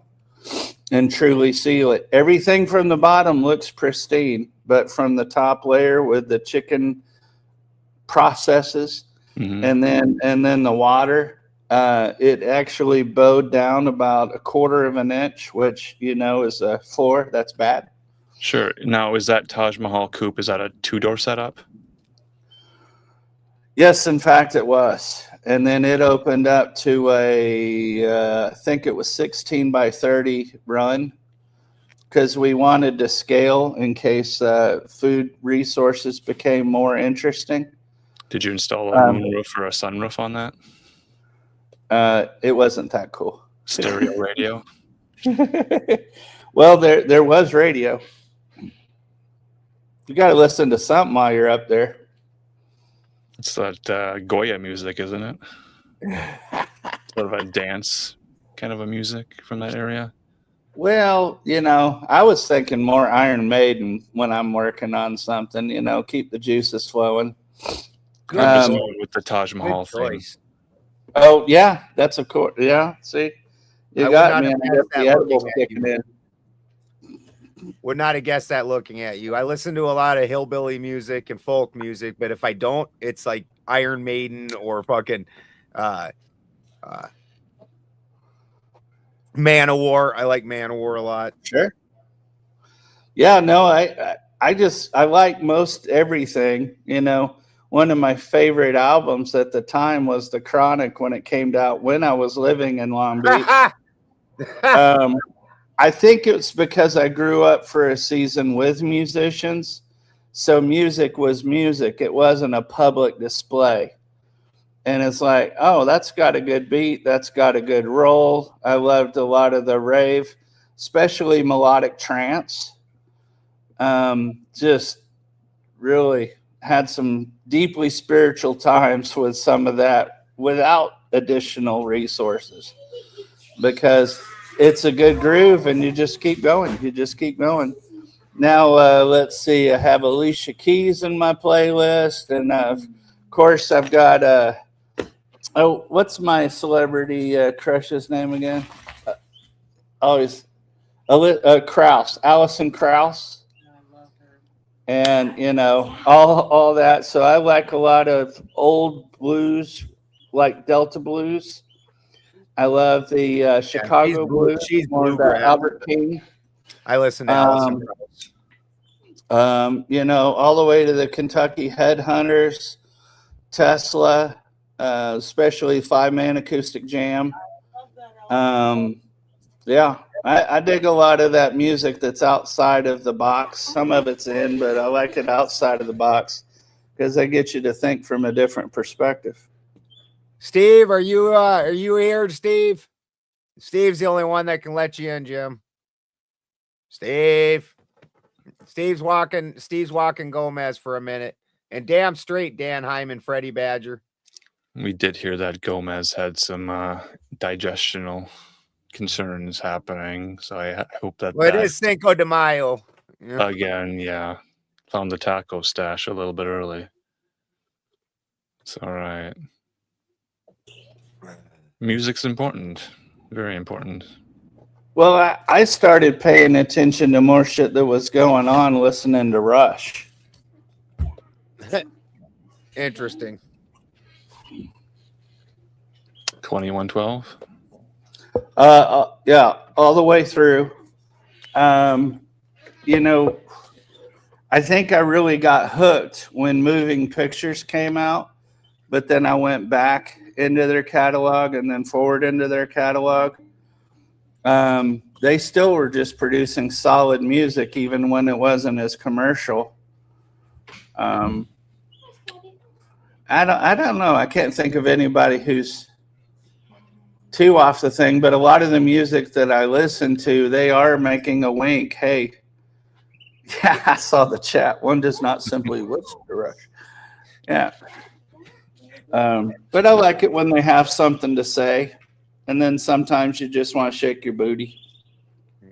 and truly seal it. Everything from the bottom looks pristine, but from the top layer with the chicken processes and then the water, it actually bowed down about 1/4 of an inch, which is a floor. That's bad. Sure. Now, is that Taj Mahal coupe, is that a 2-door setup? Yes, in fact, it was. And then it opened up to I think it was 16 by 30 run, because we wanted to scale in case food resources became more interesting. Did you install a moonroof or a sunroof on that? It wasn't that cool. Stereo radio? Well, there was radio. You got to listen to something while you're up there. It's that Goya music, isn't it? Sort of a dance kind of a music from that area. Well, I was thinking more Iron Maiden when I'm working on something, keep the juices flowing. Good episode with the Taj Mahal thing. choice. Oh, yeah, that's of course. Yeah, see, I you would got not me. have I guessed got that the edibles looking at kicking you. in. Would not have guessed that looking at you. I listen to a lot of hillbilly music and folk music, but if I don't, it's like Iron Maiden or fucking Manowar. I like Manowar a lot. Sure. Yeah, no, I like most everything. One of my favorite albums at the time was The Chronic when it came out when I was living in Long Beach. I think it's because I grew up for a season with musicians. So music was music. It wasn't a public display. And it's like, oh, that's got a good beat. That's got a good roll. I loved a lot of the rave, especially melodic trance. Just really had some deeply spiritual times with some of that without additional resources, because it's a good groove and you just keep going. Now, let's see. I have Alicia Keys in my playlist. And of course, I've got, what's my celebrity crush's name again? Always Krauss, Alison Krauss. And, all that. So I like a lot of old blues, like Delta blues. I love the Chicago blues. She's bluegrass. Albert King. I listen to Alison Krauss. All the way to the Kentucky Headhunters, Tesla, especially 5-man acoustic jam. Yeah, I dig a lot of that music that's outside of the box. Some of it's in, but I like it outside of the box because they get you to think from a different perspective. Steve, are you here, Steve? Steve's the only one that can let you in, Jim. Steve's walking Gomez for a minute. And damn straight, Dan Hyman, Freddie Badger. We did hear that Gomez had some digestional concerns happening, so I hope that. Well, it is Cinco de Mayo. Yeah. Again, yeah. Found the taco stash a little bit early. It's all right. Music's important. Very important. Well, I started paying attention to more shit that was going on listening to Rush. Interesting. 2112? Yeah, all the way through. I think I really got hooked when Moving Pictures came out, but then I went back into their catalog and then forward into their catalog. They still were just producing solid music even when it wasn't as commercial. I don't know. I can't think of anybody who's too off the thing, but a lot of the music that I listen to, they are making a wink. Hey, yeah, I saw the chat. One does not simply listen to Rush. Yeah. But I like it when they have something to say, and then sometimes you just want to shake your booty.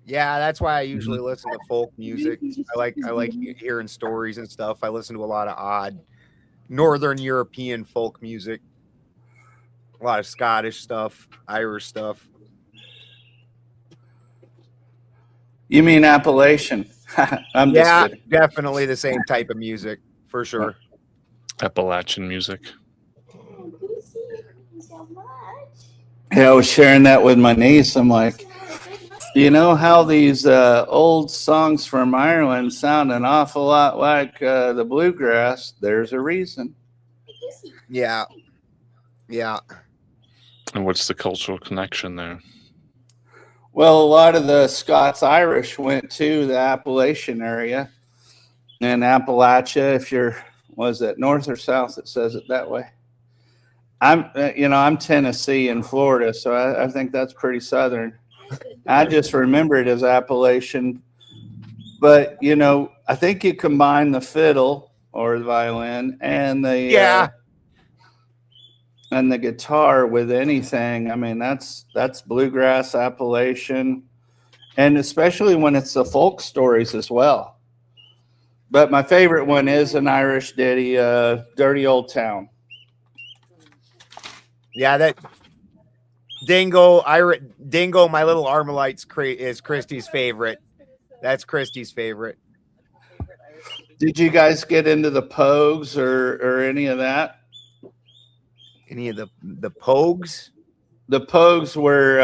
Yeah, that's why I usually listen to folk music. I like hearing stories and stuff. I listen to a lot of odd Northern European folk music, a lot of Scottish stuff, Irish stuff. You mean Appalachian? I'm just yeah, kidding. Definitely the same type of music for sure. Appalachian music. Yeah, I was sharing that with my niece. I'm like, you know how these old songs from Ireland sound an awful lot like the bluegrass? There's a reason. Yeah. Yeah. And what's the cultural connection there? Well, a lot of the Scots-Irish went to the Appalachian area. And Appalachia, if you're, was it north or south? It says it that way. I'm Tennessee and Florida, so I think that's pretty southern. I just remember it as Appalachian. But, you know, I think you combine the fiddle or the violin and the and the guitar with anything. I mean, that's bluegrass, Appalachian, and especially when it's the folk stories as well. But my favorite one is an Irish ditty, Dirty Old Town. Yeah, that Dingo, My Little Armalite's is Christy's favorite. That's Christy's favorite. Did you guys get into the Pogues or any of that? Any of the Pogues? The Pogues were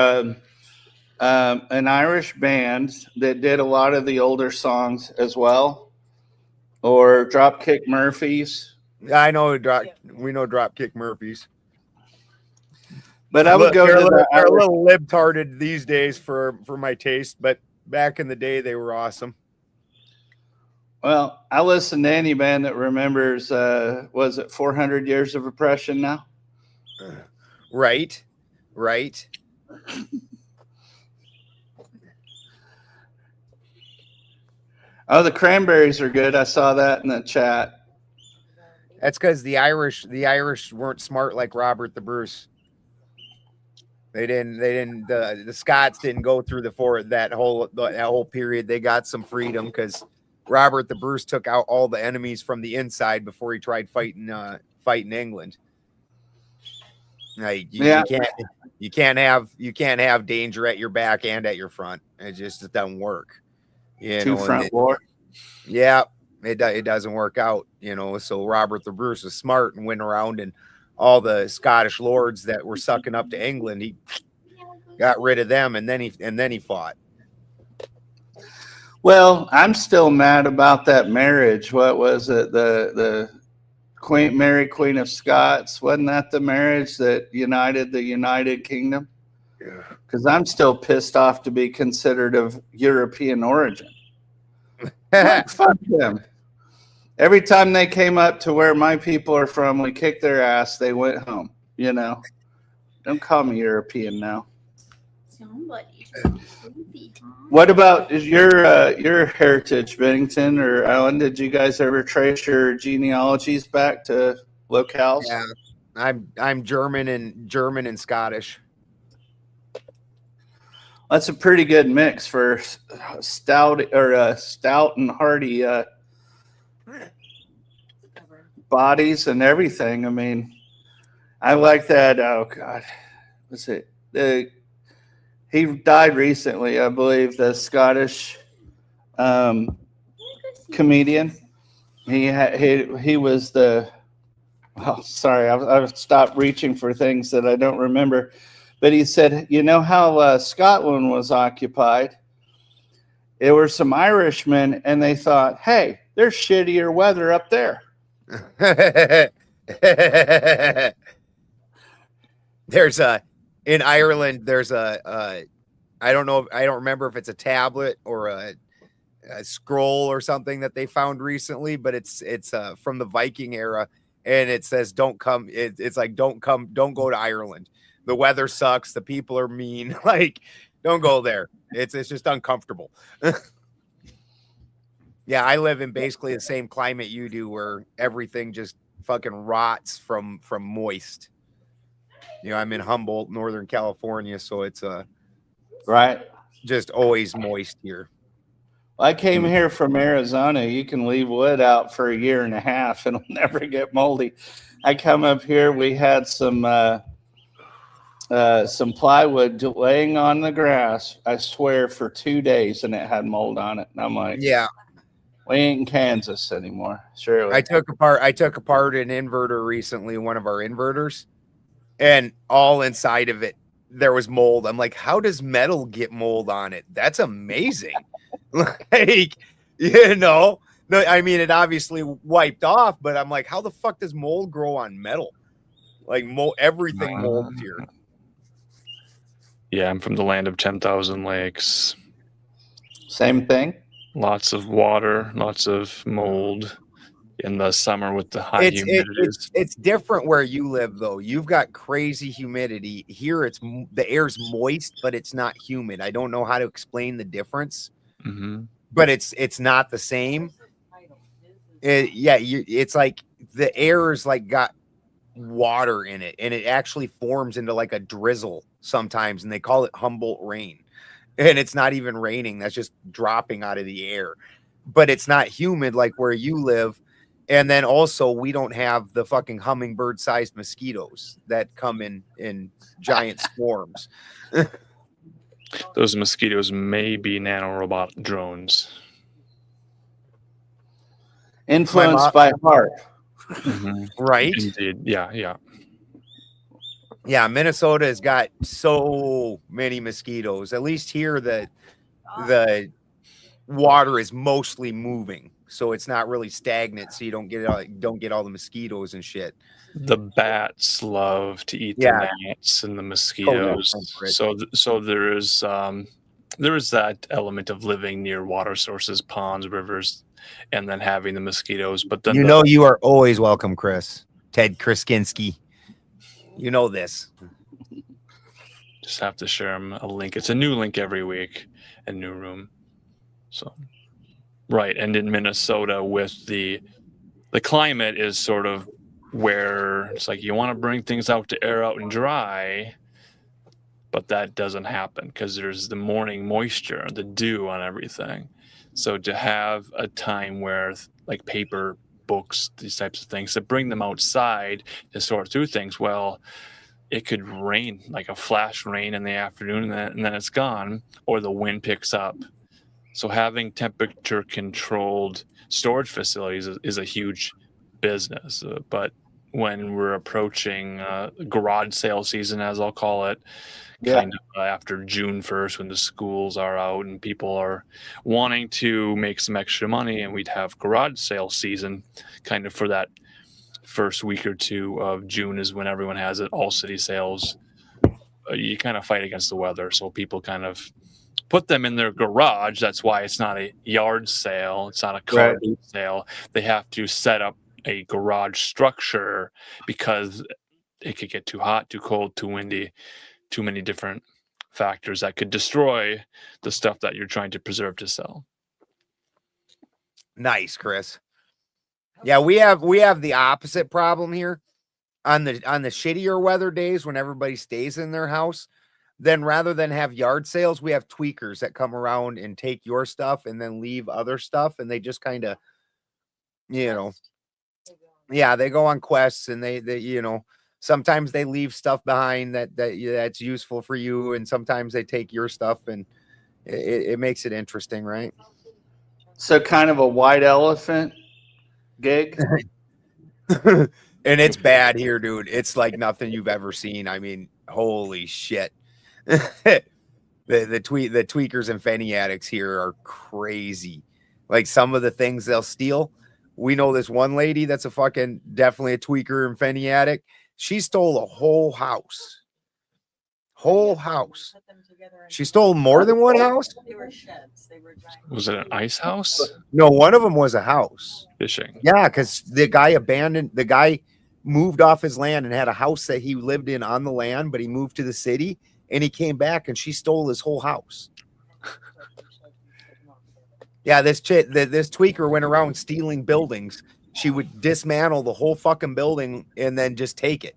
an Irish band that did a lot of the older songs as well, or Dropkick Murphys. I know we know Dropkick Murphys. But I would go to they're a little libtarded these days for my taste, but back in the day they were awesome. Well, I listen to any band that remembers, was it 400 Years of Oppression now? Right. Oh, the Cranberries are good. I saw that in the chat. That's because the Irish weren't smart like Robert the Bruce. They didn't. The Scots didn't go through that whole period. They got some freedom because Robert the Bruce took out all the enemies from the inside before he tried fighting England. Like you can't have danger at your back and at your front. It doesn't work. Front war. Yeah, it doesn't work out. So Robert the Bruce was smart and went around, and all the Scottish lords that were sucking up to England, he got rid of them, and then he fought. Well, I'm still mad about that marriage. What was it? The Queen Mary, Queen of Scots. Wasn't that the marriage that united the United Kingdom? Yeah. Because I'm still pissed off to be considered of European origin. Fuck them. Every time they came up to where my people are from, we kicked their ass. They went home. Don't call me European now. What about your heritage, Bennington or Alan? Did you guys ever trace your genealogies back to locales? Yeah, I'm German and Scottish. That's a pretty good mix for stout and hearty bodies and everything. I mean, I like that. Oh God, what's it? He died recently, I believe. The Scottish comedian. He was the. Oh, sorry, I've stopped reaching for things that I don't remember. But he said, you know how Scotland was occupied? There were some Irishmen, and they thought, hey, there's shittier weather up there. In Ireland, there's I don't remember if it's a tablet or a scroll or something that they found recently, but it's from the Viking era, and it says don't come. It's like don't go to Ireland. The weather sucks. The people are mean. Like, don't go there. It's just uncomfortable. Yeah, I live in basically the same climate you do, where everything just fucking rots from moist. I'm in Humboldt, Northern California, so it's right, just always moist here. I came here from Arizona. You can leave wood out for a year and a half and it'll never get moldy. I come up here. We had some plywood laying on the grass, I swear, for 2 days, and it had mold on it. And I'm like, yeah, we ain't in Kansas anymore. Surely. I took apart an inverter recently, one of our inverters, and all inside of it there was mold. I'm like, how does metal get mold on it? That's amazing. Like, no, I mean, it obviously wiped off, but I'm like, how the fuck does mold grow on metal? Like, everything molds here. Yeah, I'm from the land of 10,000 lakes. Same thing. Lots of water, lots of mold. in the summer with the high It's humidities. it's different where you live though. You've got crazy humidity here. The air's moist, but it's not humid. I don't know how to explain the difference, but it's not the same. It's like the air is like got water in it, and it actually forms into like a drizzle sometimes, and they call it Humboldt rain, and it's not even raining. That's just dropping out of the air, but it's not humid like where you live. And then also we don't have the fucking hummingbird sized mosquitoes that come in giant swarms. Those mosquitoes may be nanorobot drones. Influenced by heart. Right? Indeed. Yeah. Yeah, Minnesota has got so many mosquitoes. At least here the water is mostly moving, so it's not really stagnant, so you don't get all the mosquitoes and shit. The bats love to eat the gnats and the mosquitoes. So there is that element of living near water sources, ponds, rivers, and then having the mosquitoes. But then you are always welcome, Chris. Ted Kriskinski. You know this. Just have to share them a link. It's a new link every week, a new room. So, right. And in Minnesota, with the climate is sort of where it's like you want to bring things out to air out and dry, but that doesn't happen because there's the morning moisture, the dew on everything. So to have a time where like paper, books, these types of things, to bring them outside to sort through things, well, it could rain, like a flash rain in the afternoon, and then it's gone, or the wind picks up. So having temperature controlled storage facilities is a huge business. But when we're approaching garage sale season, as I'll call it, kind of after June 1st, when the schools are out and people are wanting to make some extra money, and we'd have garage sale season kind of for that first week or two of June is when everyone has it, all city sales. You kind of fight against the weather. So people kind of put them in their garage. That's why it's not a yard sale. It's not a car boot sale. They have to set up a garage structure because it could get too hot, too cold, too windy, too many different factors that could destroy the stuff that you're trying to preserve to sell. Nice, Chris. Yeah, we have the opposite problem here on the shittier weather days when everybody stays in their house. Then rather than have yard sales, we have tweakers that come around and take your stuff and then leave other stuff, and they just kind of, they go on quests, and they sometimes they leave stuff behind that's useful for you, and sometimes they take your stuff, and it makes it interesting, right? So kind of a white elephant gig. And it's bad here, dude. It's like nothing you've ever seen. I mean, holy shit. the tweakers and fanny addicts here are crazy. Like some of the things they'll steal. We know this one lady that's definitely a tweaker and fanny addict. She stole a whole house. She stole more than one house. They were sheds. They were giant. Was it an ice house? No, one of them was a house. Fishing. Yeah, because the guy moved off his land and had a house that he lived in on the land, but he moved to the city, and he came back and she stole his whole house. Yeah, this tweaker went around stealing buildings. She would dismantle the whole fucking building and then just take it.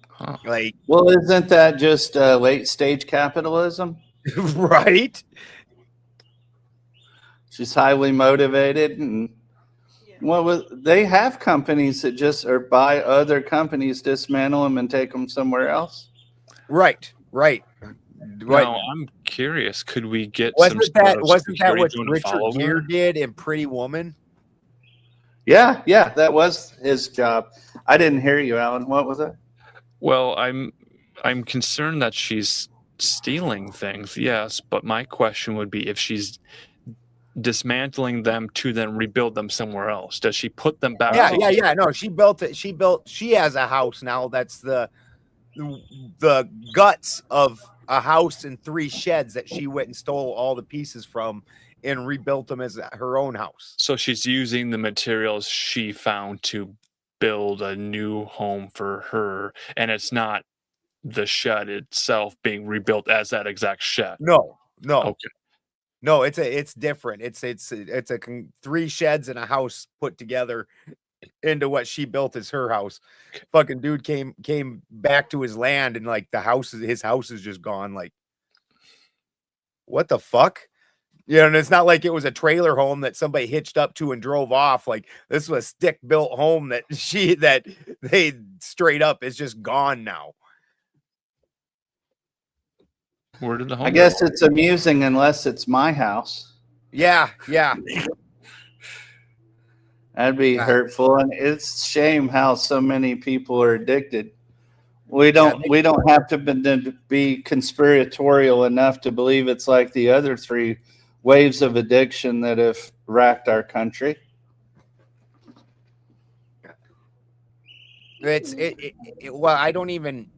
Huh. Like, well, isn't that just late stage capitalism? Right? She's highly motivated, and they have companies that just buy other companies, dismantle them, and take them somewhere else. Right. Now, I'm curious. Could we get wasn't that what Richard Richard Gere did in Pretty Woman? Yeah, that was his job. I didn't hear you, Alan. What was it? Well, I'm concerned that she's stealing things, yes, but my question would be if she's dismantling them to then rebuild them somewhere else. Does she put them back? Yeah. No, she built it. She has a house now that's the guts of a house and 3 sheds that she went and stole all the pieces from and rebuilt them as her own house. So she's using the materials she found to build a new home for her, and it's not the shed itself being rebuilt as that exact shed. No. Okay. No, it's different. It's 3 sheds and a house put together into what she built as her house. Fucking dude came back to his land, and like his house is just gone. Like, what the fuck? You know, and it's not like it was a trailer home that somebody hitched up to and drove off. Like, this was a stick built home that they straight up is just gone now. Where did the home I guess it's amusing unless it's my house. Yeah. That'd be hurtful, and it's a shame how so many people are addicted. We don't have to be conspiratorial enough to believe it's like the other 3 waves of addiction that have racked our country. Well, I don't even.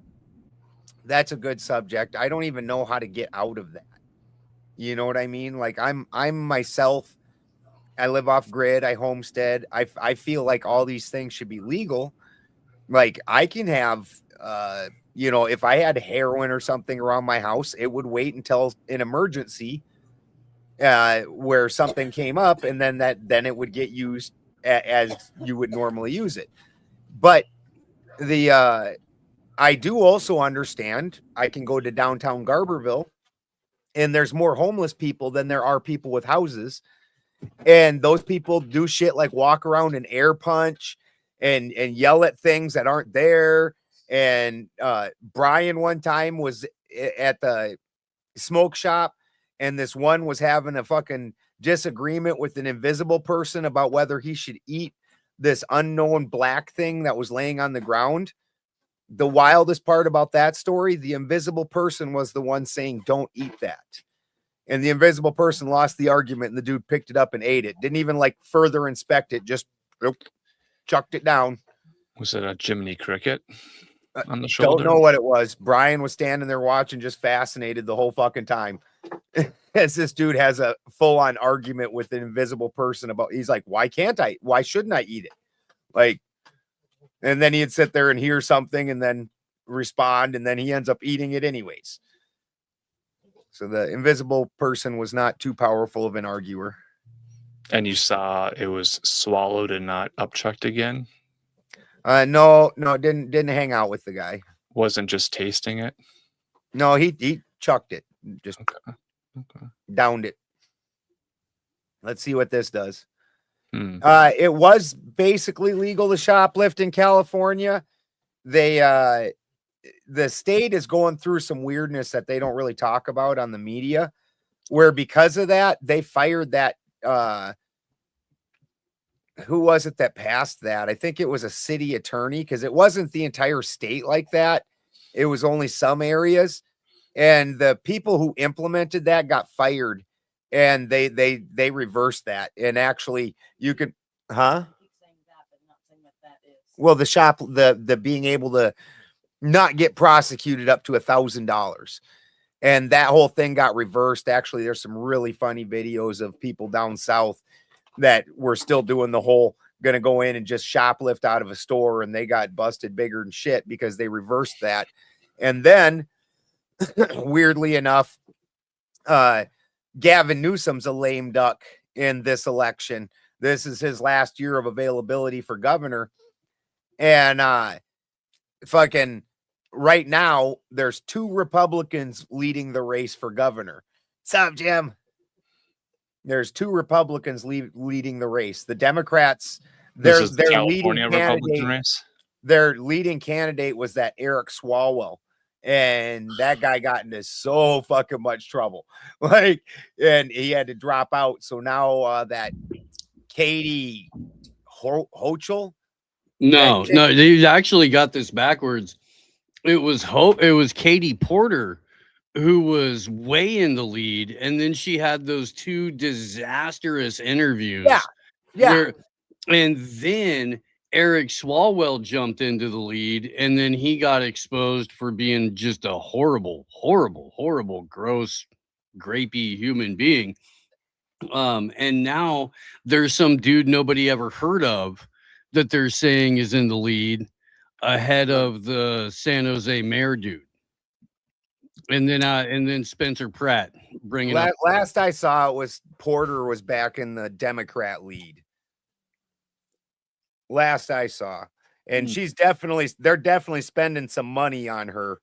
That's a good subject. I don't even know how to get out of that. You know what I mean? Like I'm myself. I live off grid. I homestead. I feel like all these things should be legal. Like I can have, if I had heroin or something around my house, it would wait until an emergency, where something came up, and then it would get used as you would normally use it. But I do also understand. I can go to downtown Garberville, and there's more homeless people than there are people with houses. And those people do shit like walk around and air punch and yell at things that aren't there. And Brian one time was at the smoke shop, and this one was having a fucking disagreement with an invisible person about whether he should eat this unknown black thing that was laying on the ground. The wildest part about that story, the invisible person was the one saying, "Don't eat that." And the invisible person lost the argument, and the dude picked it up and ate it. Didn't even like further inspect it, just chucked it down. Was it a Jiminy Cricket on the shoulder? Don't know what it was. Brian was standing there watching, just fascinated the whole fucking time. As this dude has a full-on argument with an invisible person about, he's like, why shouldn't I eat it? Like, and then he'd sit there and hear something and then respond, and then he ends up eating it anyways. So the invisible person was not too powerful of an arguer. And you saw it was swallowed and not upchucked again? No, didn't hang out with the guy. Wasn't just tasting it? No, he chucked it. Just downed it. Let's see what this does. It was basically legal to shoplift in California. The state is going through some weirdness that they don't really talk about on the media, where because of that, they fired that. Who was it that passed that? I think it was a city attorney, because it wasn't the entire state like that. It was only some areas. And the people who implemented that got fired, and they reversed that. And actually you could, well, the being able to not get prosecuted up to $1,000. And that whole thing got reversed. Actually, there's some really funny videos of people down south that were still doing the whole going to go in and just shoplift out of a store, and they got busted bigger than shit because they reversed that. And then weirdly enough, Gavin Newsom's a lame duck in this election. This is his last year of availability for governor. And fucking right now, there's 2 Republicans leading the race for governor. What's up, Jim? There's 2 Republicans leading the race. The Democrats, their leading candidate was that Eric Swalwell. And that guy got into so fucking much trouble. Like, and he had to drop out. So now that Katie Hochul. No, they actually got this backwards. It was Katie Porter who was way in the lead, and then she had those 2 disastrous interviews. Yeah. And then Eric Swalwell jumped into the lead, and then he got exposed for being just a horrible, horrible, horrible, gross, grapey human being. And now there's some dude nobody ever heard of that they're saying is in the lead ahead of the San Jose mayor dude. And then Spencer Pratt bringing up. Last I saw, it was Porter was back in the Democrat lead. Last I saw, and they're definitely spending some money on her,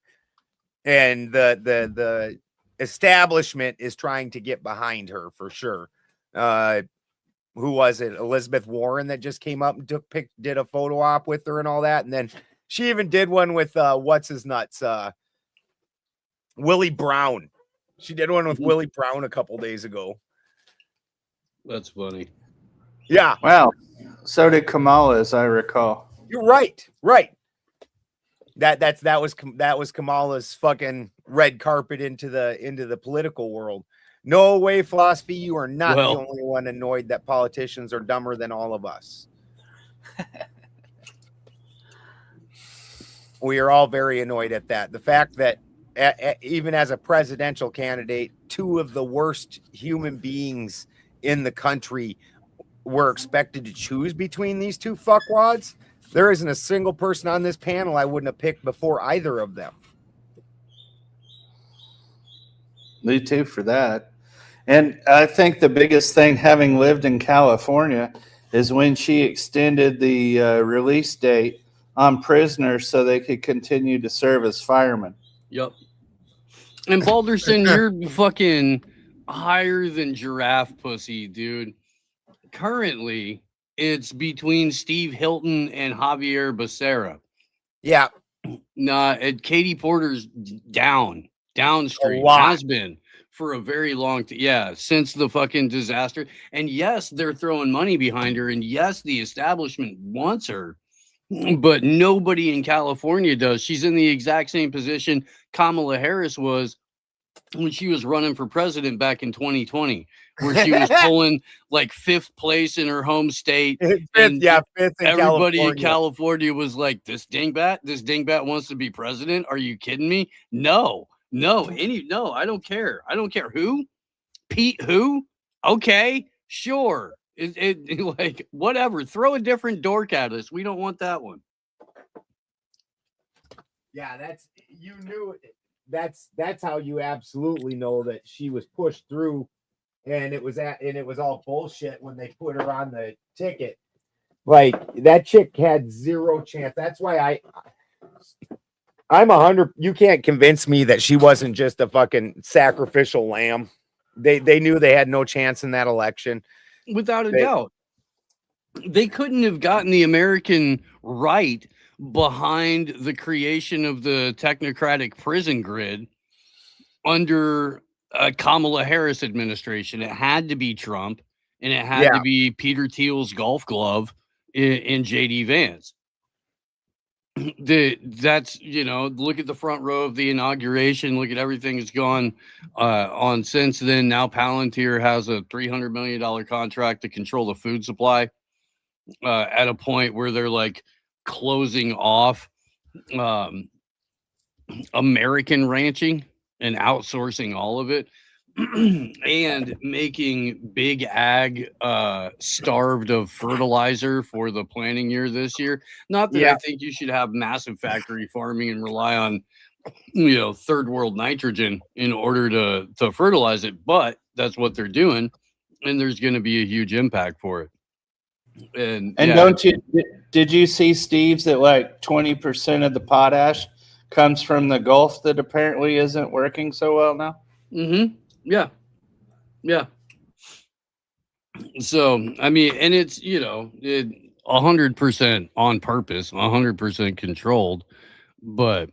and the establishment is trying to get behind her for sure. Who was it? Elizabeth Warren that just came up and did a photo op with her and all that, and then she even did one with what's his nuts, Willie Brown. She did one with Willie Brown a couple days ago. That's funny. Yeah. Well, so did Kamala, as I recall. You're right. Right. That was Kamala's fucking red carpet into the political world. No way, Philosophy. You are not the only one annoyed that politicians are dumber than all of us. We are all very annoyed at that. The fact that even as a presidential candidate, two of the worst human beings in the country were expected to choose between these two fuckwads. There isn't a single person on this panel I wouldn't have picked before either of them. Me too for that. And I think the biggest thing, having lived in California, is when she extended the release date on prisoners so they could continue to serve as firemen. Yep. And Balderson, you're fucking higher than giraffe pussy, dude. Currently, it's between Steve Hilton and Javier Becerra. Yeah. Nah, Katie Porter's downstream, has been for a very long time. Yeah, since the fucking disaster. And yes, they're throwing money behind her. And yes, the establishment wants her. But nobody in California does. She's in the exact same position Kamala Harris was when she was running for president back in 2020, where she was pulling like 5th place in her home state. Fifth in everybody California. in California was like, this dingbat wants to be president. Are you kidding me? No, I don't care. I don't care who. Pete who? Okay, sure. It like whatever. Throw a different dork at us. We don't want that one. Yeah, that's how you absolutely know that she was pushed through, and it was all bullshit when they put her on the ticket. Like, that chick had zero chance. That's why I'm 100. You can't convince me that she wasn't just a fucking sacrificial lamb. They knew they had no chance in that election. Without a doubt. They couldn't have gotten the American right behind the creation of the technocratic prison grid under a Kamala Harris administration. It had to be Trump, and it had to be Peter Thiel's golf glove in JD Vance. That's, look at the front row of the inauguration. Look at everything that's gone on since then. Now Palantir has a $300 million contract to control the food supply at a point where they're like closing off American ranching and outsourcing all of it. And making big ag starved of fertilizer for the planting year this year. Not that I think you should have massive factory farming and rely on, third world nitrogen in order to fertilize it, but that's what they're doing, and there's going to be a huge impact for it. And did you see, Steve's, that like 20% of the potash comes from the Gulf that apparently isn't working so well now? Mm-hmm. Yeah. So, I mean, and it's, 100% on purpose, 100% controlled, but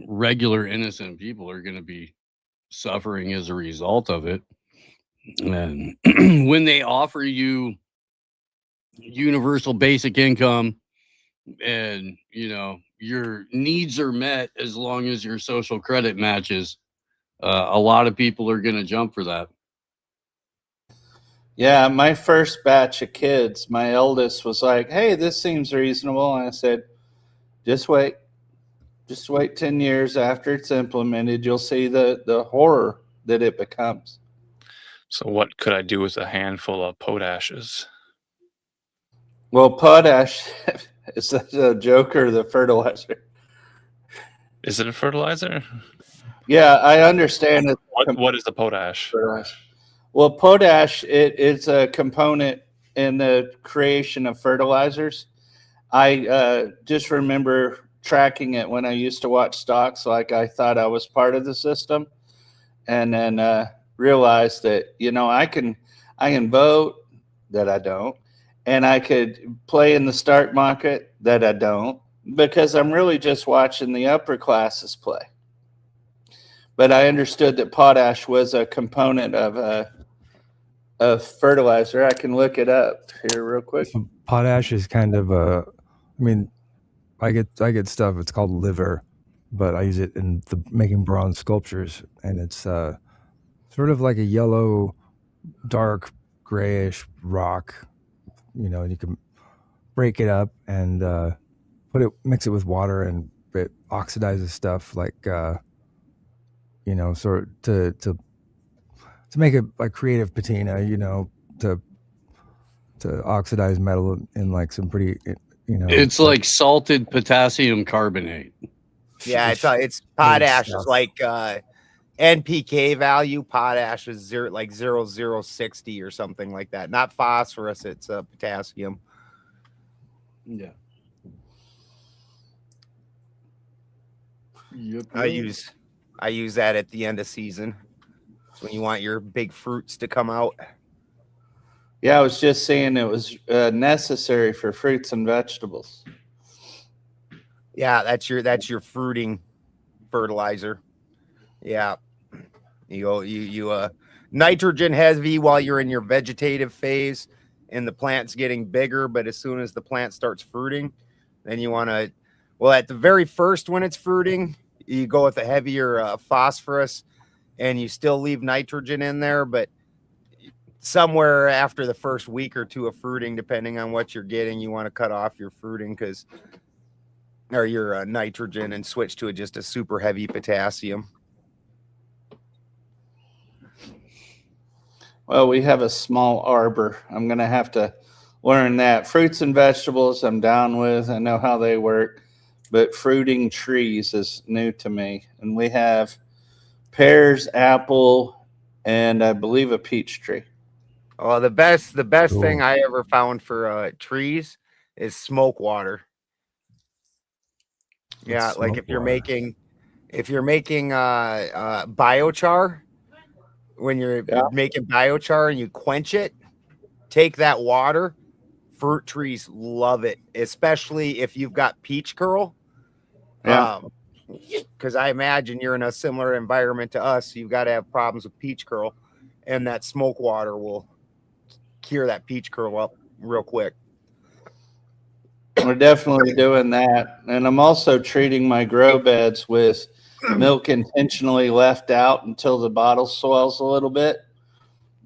regular innocent people are going to be suffering as a result of it. And when they offer you universal basic income and, your needs are met as long as your social credit matches, a lot of people are going to jump for that. Yeah, my first batch of kids, my eldest was like, hey, this seems reasonable. And I said, just wait 10 years after it's implemented. You'll see the horror that it becomes. So what could I do with a handful of potashes? Well, potash is that a joke or the fertilizer? Is it a fertilizer? Yeah, I understand it. What is the potash? Well, potash it's a component in the creation of fertilizers. I just remember tracking it when I used to watch stocks, like I thought I was part of the system, and then realized that I can vote, that I don't, and I could play in the stock market, that I don't, because I'm really just watching the upper classes play. But I understood that potash was a component of fertilizer. I can look it up here real quick. So potash is kind of I get stuff. It's called liver, but I use it in making bronze sculptures, and it's sort of like a yellow, dark, grayish rock. And you can break it up and mix it with water, and it oxidizes stuff like sort of to make it like creative patina. To oxidize metal in like some pretty. It's like salted potassium carbonate. Yeah, it's potash is like NPK value. Potash is 0.0060 or something like that. Not phosphorus, it's potassium. Yeah. Yep. I use that at the end of season. It's when you want your big fruits to come out. Yeah, I was just saying it was necessary for fruits and vegetables. Yeah, that's your fruiting fertilizer. Yeah, you nitrogen heavy while you're in your vegetative phase, and the plant's getting bigger. But as soon as the plant starts fruiting, then you want to. Well, at the very first when it's fruiting, you go with a heavier phosphorus, and you still leave nitrogen in there, but somewhere after the first week or two of fruiting, depending on what you're getting, you want to cut off your fruiting or your nitrogen and switch to just a super heavy potassium. Well, we have a small arbor. I'm going to have to learn that. Fruits and vegetables I'm down with. I know how they work, but fruiting trees is new to me. And we have pears, apple, and I believe a peach tree. Oh, the best thing I ever found for trees is smoke water. Yeah, like if you're making biochar, when you're making biochar and you quench it, take that water. Fruit trees love it, especially if you've got peach curl. Yeah. Because I imagine you're in a similar environment to us. So you've got to have problems with peach curl, and that smoke water will cure that peach curl up real quick. We're definitely doing that. And I'm also treating my grow beds with milk intentionally left out until the bottle swells a little bit.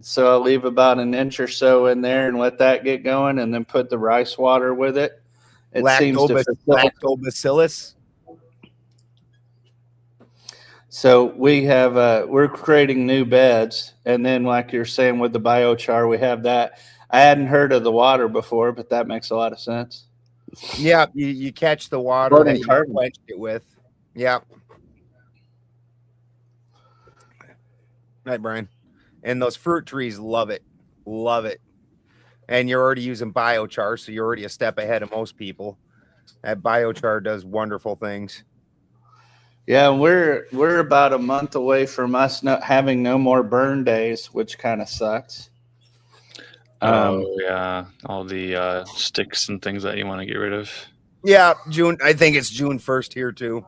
So I'll leave about an inch or so in there and let that get going, and then put the rice water with it. Lactobacillus. So we have we're creating new beds, and then like you're saying with the biochar, we have that. I hadn't heard of the water before, but that makes a lot of sense. Yeah, you catch the water that you quenched it with. Yeah. Right, Brian. And those fruit trees love it. Love it. And you're already using biochar, so you're already a step ahead of most people. That biochar does wonderful things. Yeah, we're about a month away from us not having no more burn days, which kind of sucks. Yeah, all the sticks and things that you want to get rid of. Yeah, June. I think it's June 1st here too.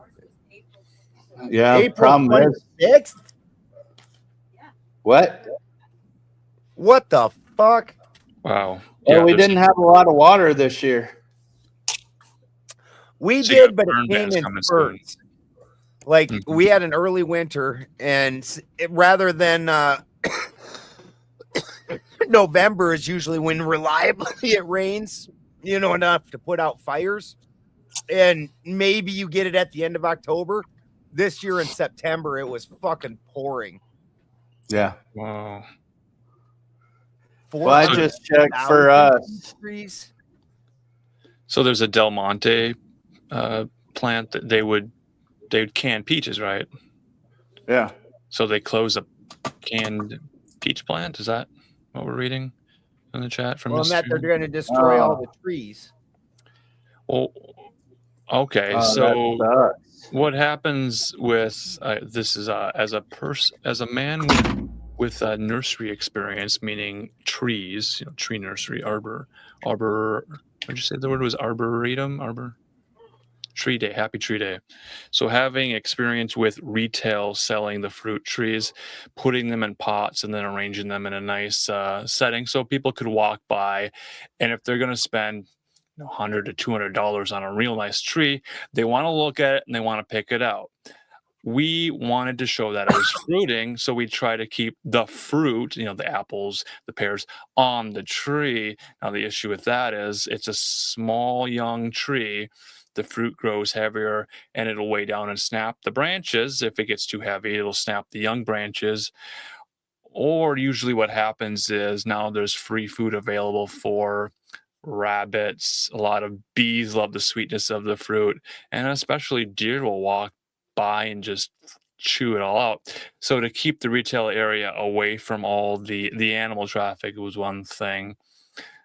Yeah, April problem is 26th? What? What the fuck? Wow. Yeah, we didn't have a lot of water this year. We So you did, got but burn it came bans in coming soon. spurts. Like we had an early winter, and rather than November is usually when reliably it rains, enough to put out fires, and maybe you get it at the end of October. This year in September, it was fucking pouring. Yeah. Wow. Well, I just checked for us. trees. So there's a Del Monte plant that they would can peaches, right? Yeah. So they close a canned peach plant. Is that what we're reading in the chat from? Well, Mr. that they're going to destroy all the trees. Well, okay. Oh, So that sucks. what happens with this is as a man with nursery experience, meaning trees, tree nursery, arbor. What did you say the word was? Arboretum, Tree Day, happy Tree Day. So having experience with retail selling the fruit trees, putting them in pots and then arranging them in a nice setting so people could walk by, and if they're going to spend $100 to $200 on a real nice tree, they want to look at it and they want to pick it out. We wanted to show that it was fruiting, so we try to keep the fruit, the apples, the pears, on the tree. Now, the issue with that is it's a small, young tree. The fruit grows heavier, and it'll weigh down and snap the branches. If it gets too heavy, it'll snap the young branches. Or usually what happens is now there's free food available for rabbits. A lot of bees love the sweetness of the fruit, and especially deer will walk by and just chew it all out. So to keep the retail area away from all the animal traffic was one thing.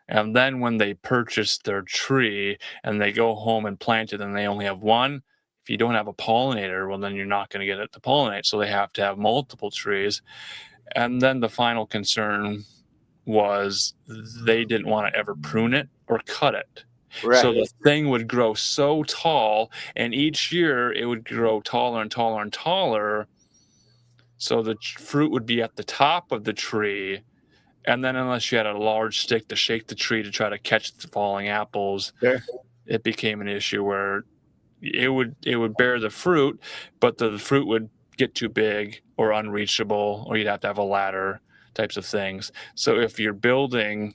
And then when they purchase their tree and they go home and plant it and they only have one, if you don't have a pollinator, well, then you're not going to get it to pollinate. So they have to have multiple trees. And then the final concern was they didn't want to ever prune it or cut it. Right. So the thing would grow so tall, and each year it would grow taller and taller and taller. So the fruit would be at the top of the tree. And then unless you had a large stick to shake the tree to try to catch the falling apples, it became an issue where it would bear the fruit, but the fruit would get too big or unreachable, or you'd have to have a ladder, types of things. So if you're building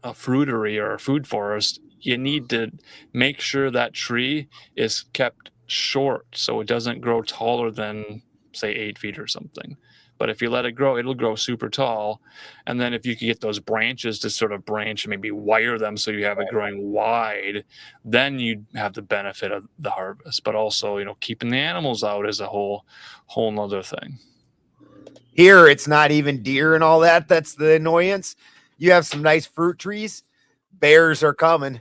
a fruitery or a food forest, you need to make sure that tree is kept short so it doesn't grow taller than, say, 8 feet or something. But if you let it grow, it'll grow super tall. And then if you can get those branches to sort of branch and maybe wire them so you have it growing wide, then you'd have the benefit of the harvest. But also, keeping the animals out is a whole nother thing. Here, it's not even deer and all that. That's the annoyance. You have some nice fruit trees. Bears are coming.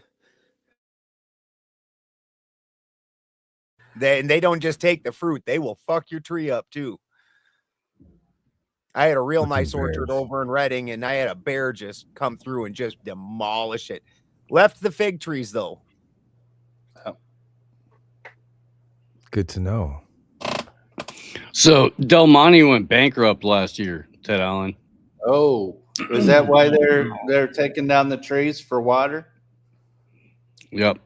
They don't just take the fruit. They will fuck your tree up too. I had a real nice orchard over in Redding, and I had a bear just come through and just demolish it. Left the fig trees, though. Good to know. So Del Monte went bankrupt last year, Ted Allen. Oh, is that why they're taking down the trees for water? Yep.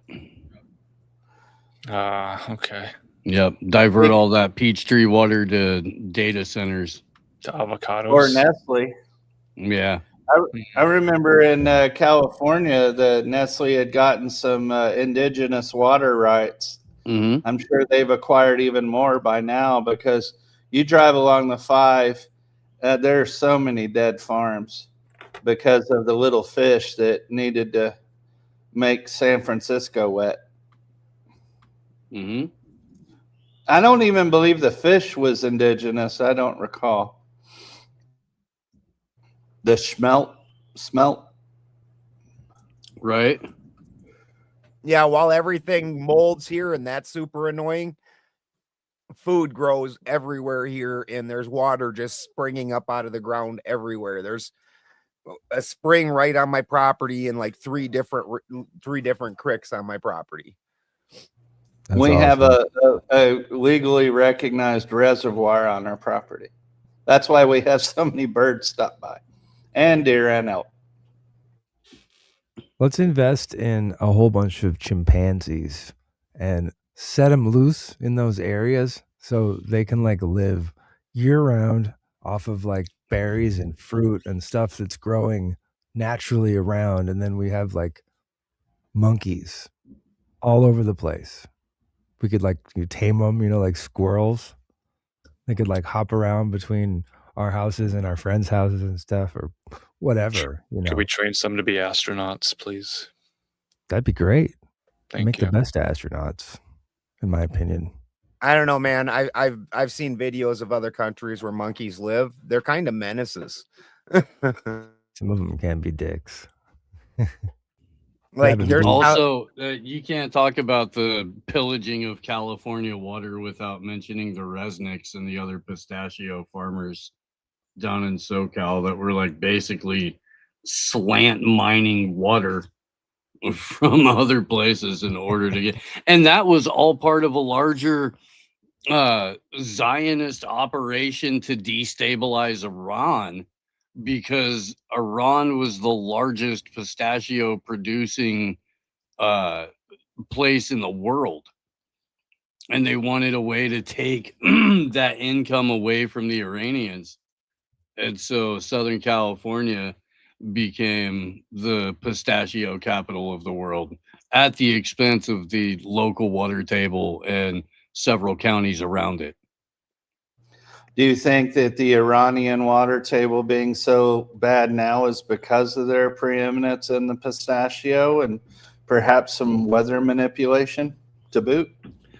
Okay. Yep. Divert all that peach tree water to data centers. To avocados. Or Nestle. Yeah. I remember in California that Nestle had gotten some indigenous water rights. Mm-hmm. I'm sure they've acquired even more by now, because you drive along the 5, there are so many dead farms because of the little fish that needed to make San Francisco wet. Mm-hmm. I don't even believe the fish was indigenous. I don't recall. The smelt. Right. Yeah, while everything molds here, and that's super annoying, food grows everywhere here, and there's water just springing up out of the ground everywhere. There's a spring right on my property and like three different creeks on my property. We have a legally recognized reservoir on our property. That's why we have so many birds stop by, and deer and elk. Let's invest in a whole bunch of chimpanzees and set them loose in those areas so they can live year round off of berries and fruit and stuff that's growing naturally around. And then we have monkeys all over the place. We could you tame them, like squirrels. They could hop around between our houses and our friends' houses and stuff, or whatever. Could we train some to be astronauts, please? That'd be great. Thank Make you. the best astronauts, in my opinion. I don't know, man. I've seen videos of other countries where monkeys live. They're kind of menaces. Some of them can be dicks. Like there's also you can't talk about the pillaging of California water without mentioning the Resnicks and the other pistachio farmers down in SoCal that were like basically slant mining water from other places in order to get, and that was all part of a larger Zionist operation to destabilize Iran, because Iran was the largest pistachio producing place in the world, and they wanted a way to take that income away from the Iranians, and so Southern California became the pistachio capital of the world at the expense of the local water table and several counties around it. Do you think that the Iranian water table being so bad now is because of their preeminence in the pistachio and perhaps some weather manipulation to boot?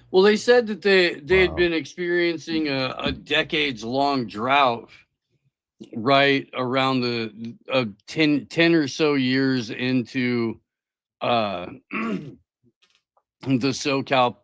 Well, they said that they had been experiencing a decades-long drought right around the 10 or so years into the SoCal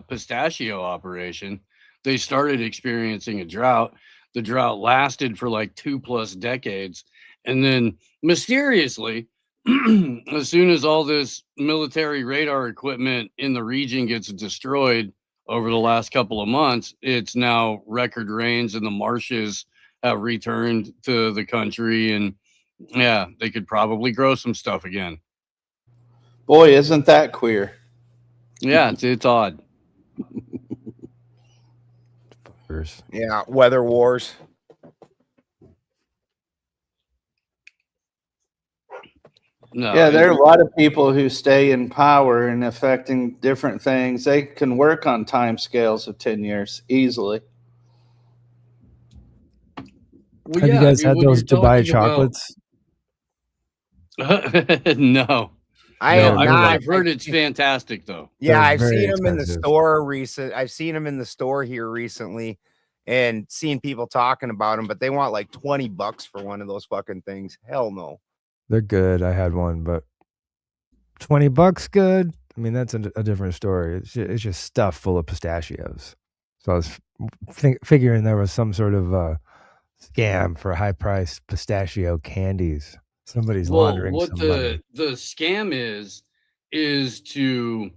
pistachio operation. They started experiencing a drought. The drought lasted for like 2+ decades. And then mysteriously, as soon as all this military radar equipment in the region gets destroyed over the last couple of months, it's now record rains and the marshes have returned to the country. And yeah, they could probably grow some stuff again. Boy, isn't that queer? Yeah, it's odd. Yeah, weather wars. No, yeah, there are a lot of people who stay in power and affecting different things. They can work on time scales of 10 years easily. Well, Have you guys had those Dubai chocolates? No. I have not. I've heard it's fantastic though. Yeah, They're I've very seen them in the expensive. store I've seen them in the store here recently, and seen people talking about them. But they want like $20 for one of those fucking things. Hell no. They're good. I had one, but $20 good. I mean, that's a different story. It's just stuff full of pistachios. So I was figuring there was some sort of scam for high-priced pistachio candies. Somebody's laundering what some money. the scam is to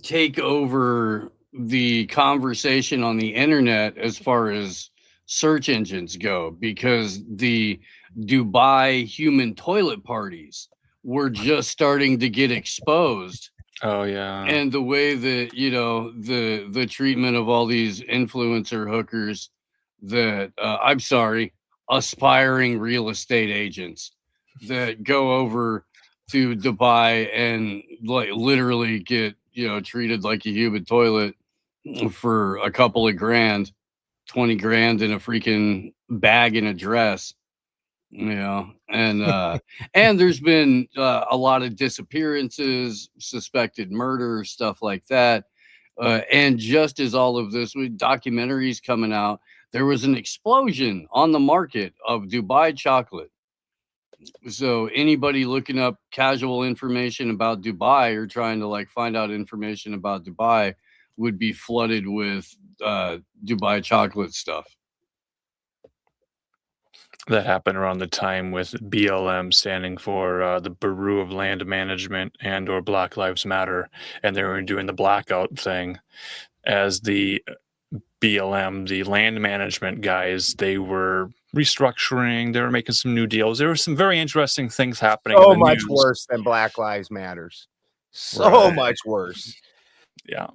take over the conversation on the internet as far as search engines go, because the Dubai human toilet parties were just starting to get exposed. Oh yeah. And the way that, you know, the treatment of all these influencer hookers that I'm sorry, aspiring real estate agents that go over to Dubai and like literally get, you know, treated like a human toilet for a couple of grand, 20 grand in a freaking bag and a dress, you know. And and there's been a lot of disappearances, suspected murder, stuff like that. And just as all of this with documentaries coming out, there was an explosion on the market of Dubai chocolate. So anybody looking up casual information about Dubai or trying to like find out information about Dubai would be flooded with Dubai chocolate stuff. That happened around the time with BLM, standing for the Bureau of Land Management and or Black Lives Matter, and they were doing the blackout thing. As the BLM, the land management guys, they were restructuring, they were making some new deals. There were some very interesting things happening. So in the much news. worse than Black Lives Matters. So Right. much worse. Yeah.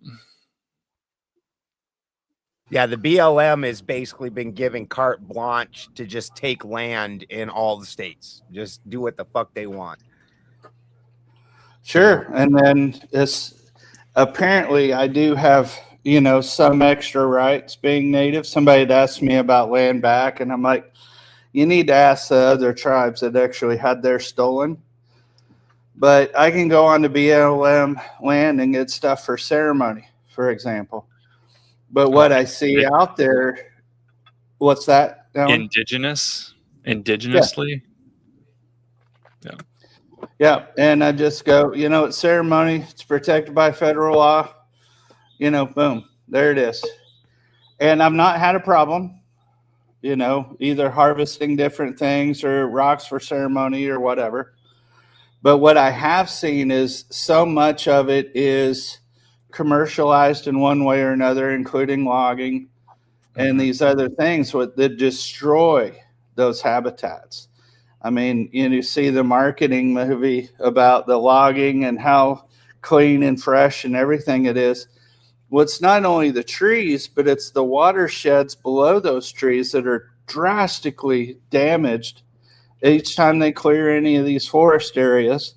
Yeah, the BLM has basically been given carte blanche to just take land in all the states. Just do what the fuck they want. Sure. And then this apparently I do have some extra rights being native. Somebody had asked me about land back, and I'm like, you need to ask the other tribes that actually had theirs stolen. But I can go on to BLM land and get stuff for ceremony, for example. But what I see out there, what's that? Alan? Indigenously? Yeah, and I just go, it's ceremony. It's protected by federal law. Boom, there it is. And I've not had a problem, either harvesting different things or rocks for ceremony or whatever. But what I have seen is so much of it is commercialized in one way or another, including logging and these other things that destroy those habitats. I mean, you see the marketing movie about the logging and how clean and fresh and everything it is. Well, it's not only the trees, but it's the watersheds below those trees that are drastically damaged each time they clear any of these forest areas.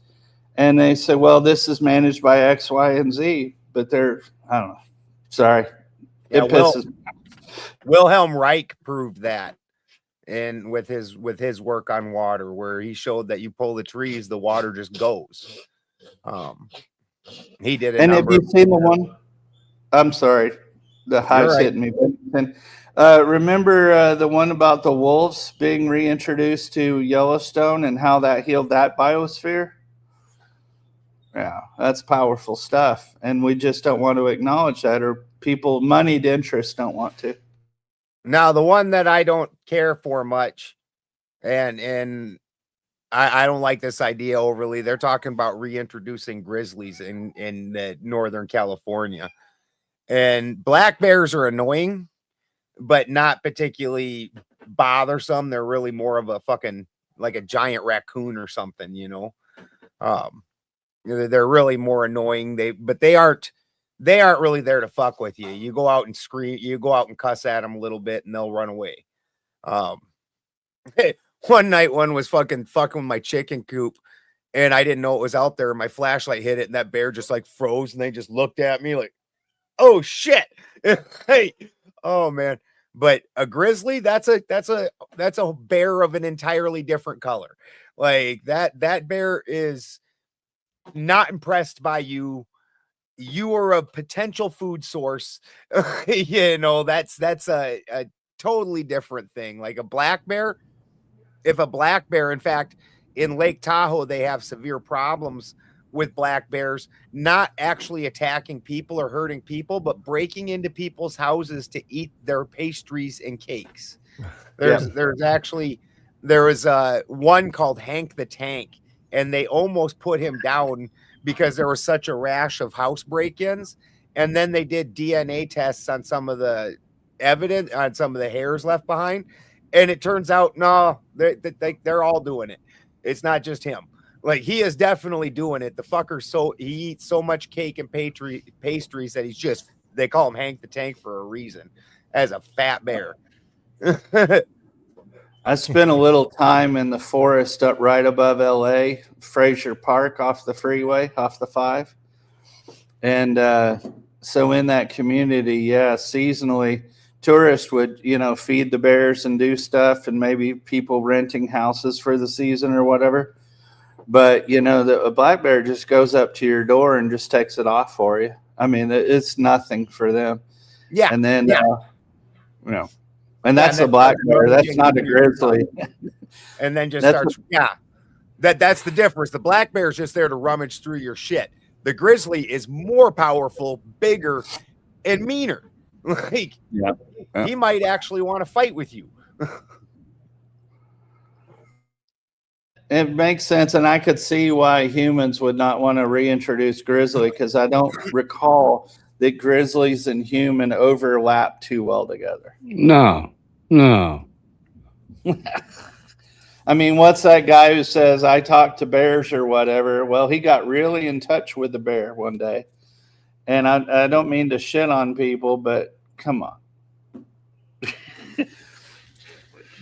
And they say, well, this is managed by X, Y, and Z. But I don't know. Sorry. Yeah, It pisses me. Wilhelm Reich proved that. And with his work on water, where he showed that you pull the trees, the water just goes. He did it. And have you seen the one? I'm sorry, the high's hitting me. Remember the one about the wolves being reintroduced to Yellowstone and how that healed that biosphere? Yeah, that's powerful stuff. And we just don't want to acknowledge that, or people, moneyed interests don't want to. Now, the one that I don't care for much, and I don't like this idea overly. They're talking about reintroducing grizzlies in Northern California. And black bears are annoying, but not particularly bothersome. They're really more of a fucking, like a giant raccoon or something, They're really more annoying. They aren't really there to fuck with you. You go out and scream, you go out and cuss at them a little bit and they'll run away. One night, one was fucking with my chicken coop and I didn't know it was out there. My flashlight hit it and that bear just like froze and they just looked at me like, oh shit. Hey, oh man. But a grizzly, that's a bear of an entirely different color. Like that bear is not impressed by you. You are a potential food source. That's a totally different thing. Like a black bear, in fact, in Lake Tahoe, they have severe problems with black bears, not actually attacking people or hurting people, but breaking into people's houses to eat their pastries and cakes. There was one called Hank the Tank, and they almost put him down because there was such a rash of house break-ins. And then they did DNA tests on some of the evidence, on some of the hairs left behind. And it turns out, no, they're all doing it. It's not just him. Like, he is definitely doing it. The fucker, he eats so much cake and pastries that they call him Hank the Tank for a reason, as a fat bear. I spent a little time in the forest up right above LA, Frazier Park, off the freeway, off the 5. And so in that community, seasonally, tourists would, feed the bears and do stuff, and maybe people renting houses for the season or whatever. But, a black bear just goes up to your door and just takes it off for you. I mean, it's nothing for them. Yeah. And then, and that's a black bear. That's not a grizzly. And then just starts, that's the difference. The black bear is just there to rummage through your shit. The grizzly is more powerful, bigger, and meaner. Like, he might actually want to fight with you. It makes sense, and I could see why humans would not want to reintroduce grizzly, because I don't recall that grizzlies and human overlap too well together. No. I mean, what's that guy who says, I talk to bears or whatever? Well, he got really in touch with the bear one day. And I don't mean to shit on people, but come on.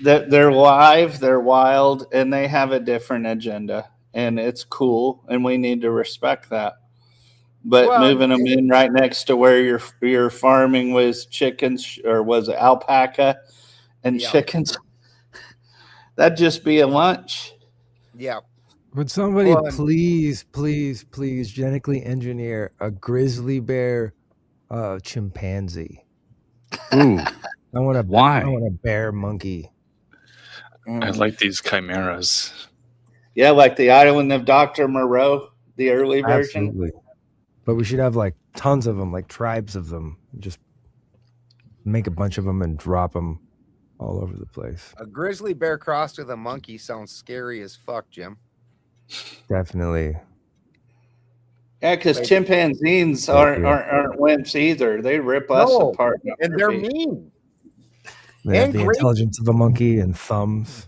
They're live, they're wild, and they have a different agenda. And it's cool, and we need to respect that. but Well, moving them in right next to where your farming was chickens or was it alpaca and Yeah. chickens, that'd just be a lunch. yeah. Would somebody Well, and- please genetically engineer a grizzly bear chimpanzee? Ooh, I want why? a bear monkey. I like these chimeras. Yeah, like the Island of Dr. Moreau, the early version. Absolutely. But we should have like tons of them, like tribes of them. Just make a bunch of them and drop them all over the place. A grizzly bear crossed with a monkey sounds scary as fuck, Jim. Definitely. Yeah, because Like- chimpanzees aren't wimps either. They rip us No, apart. and they're mean. They have And the great- intelligence of a monkey and thumbs.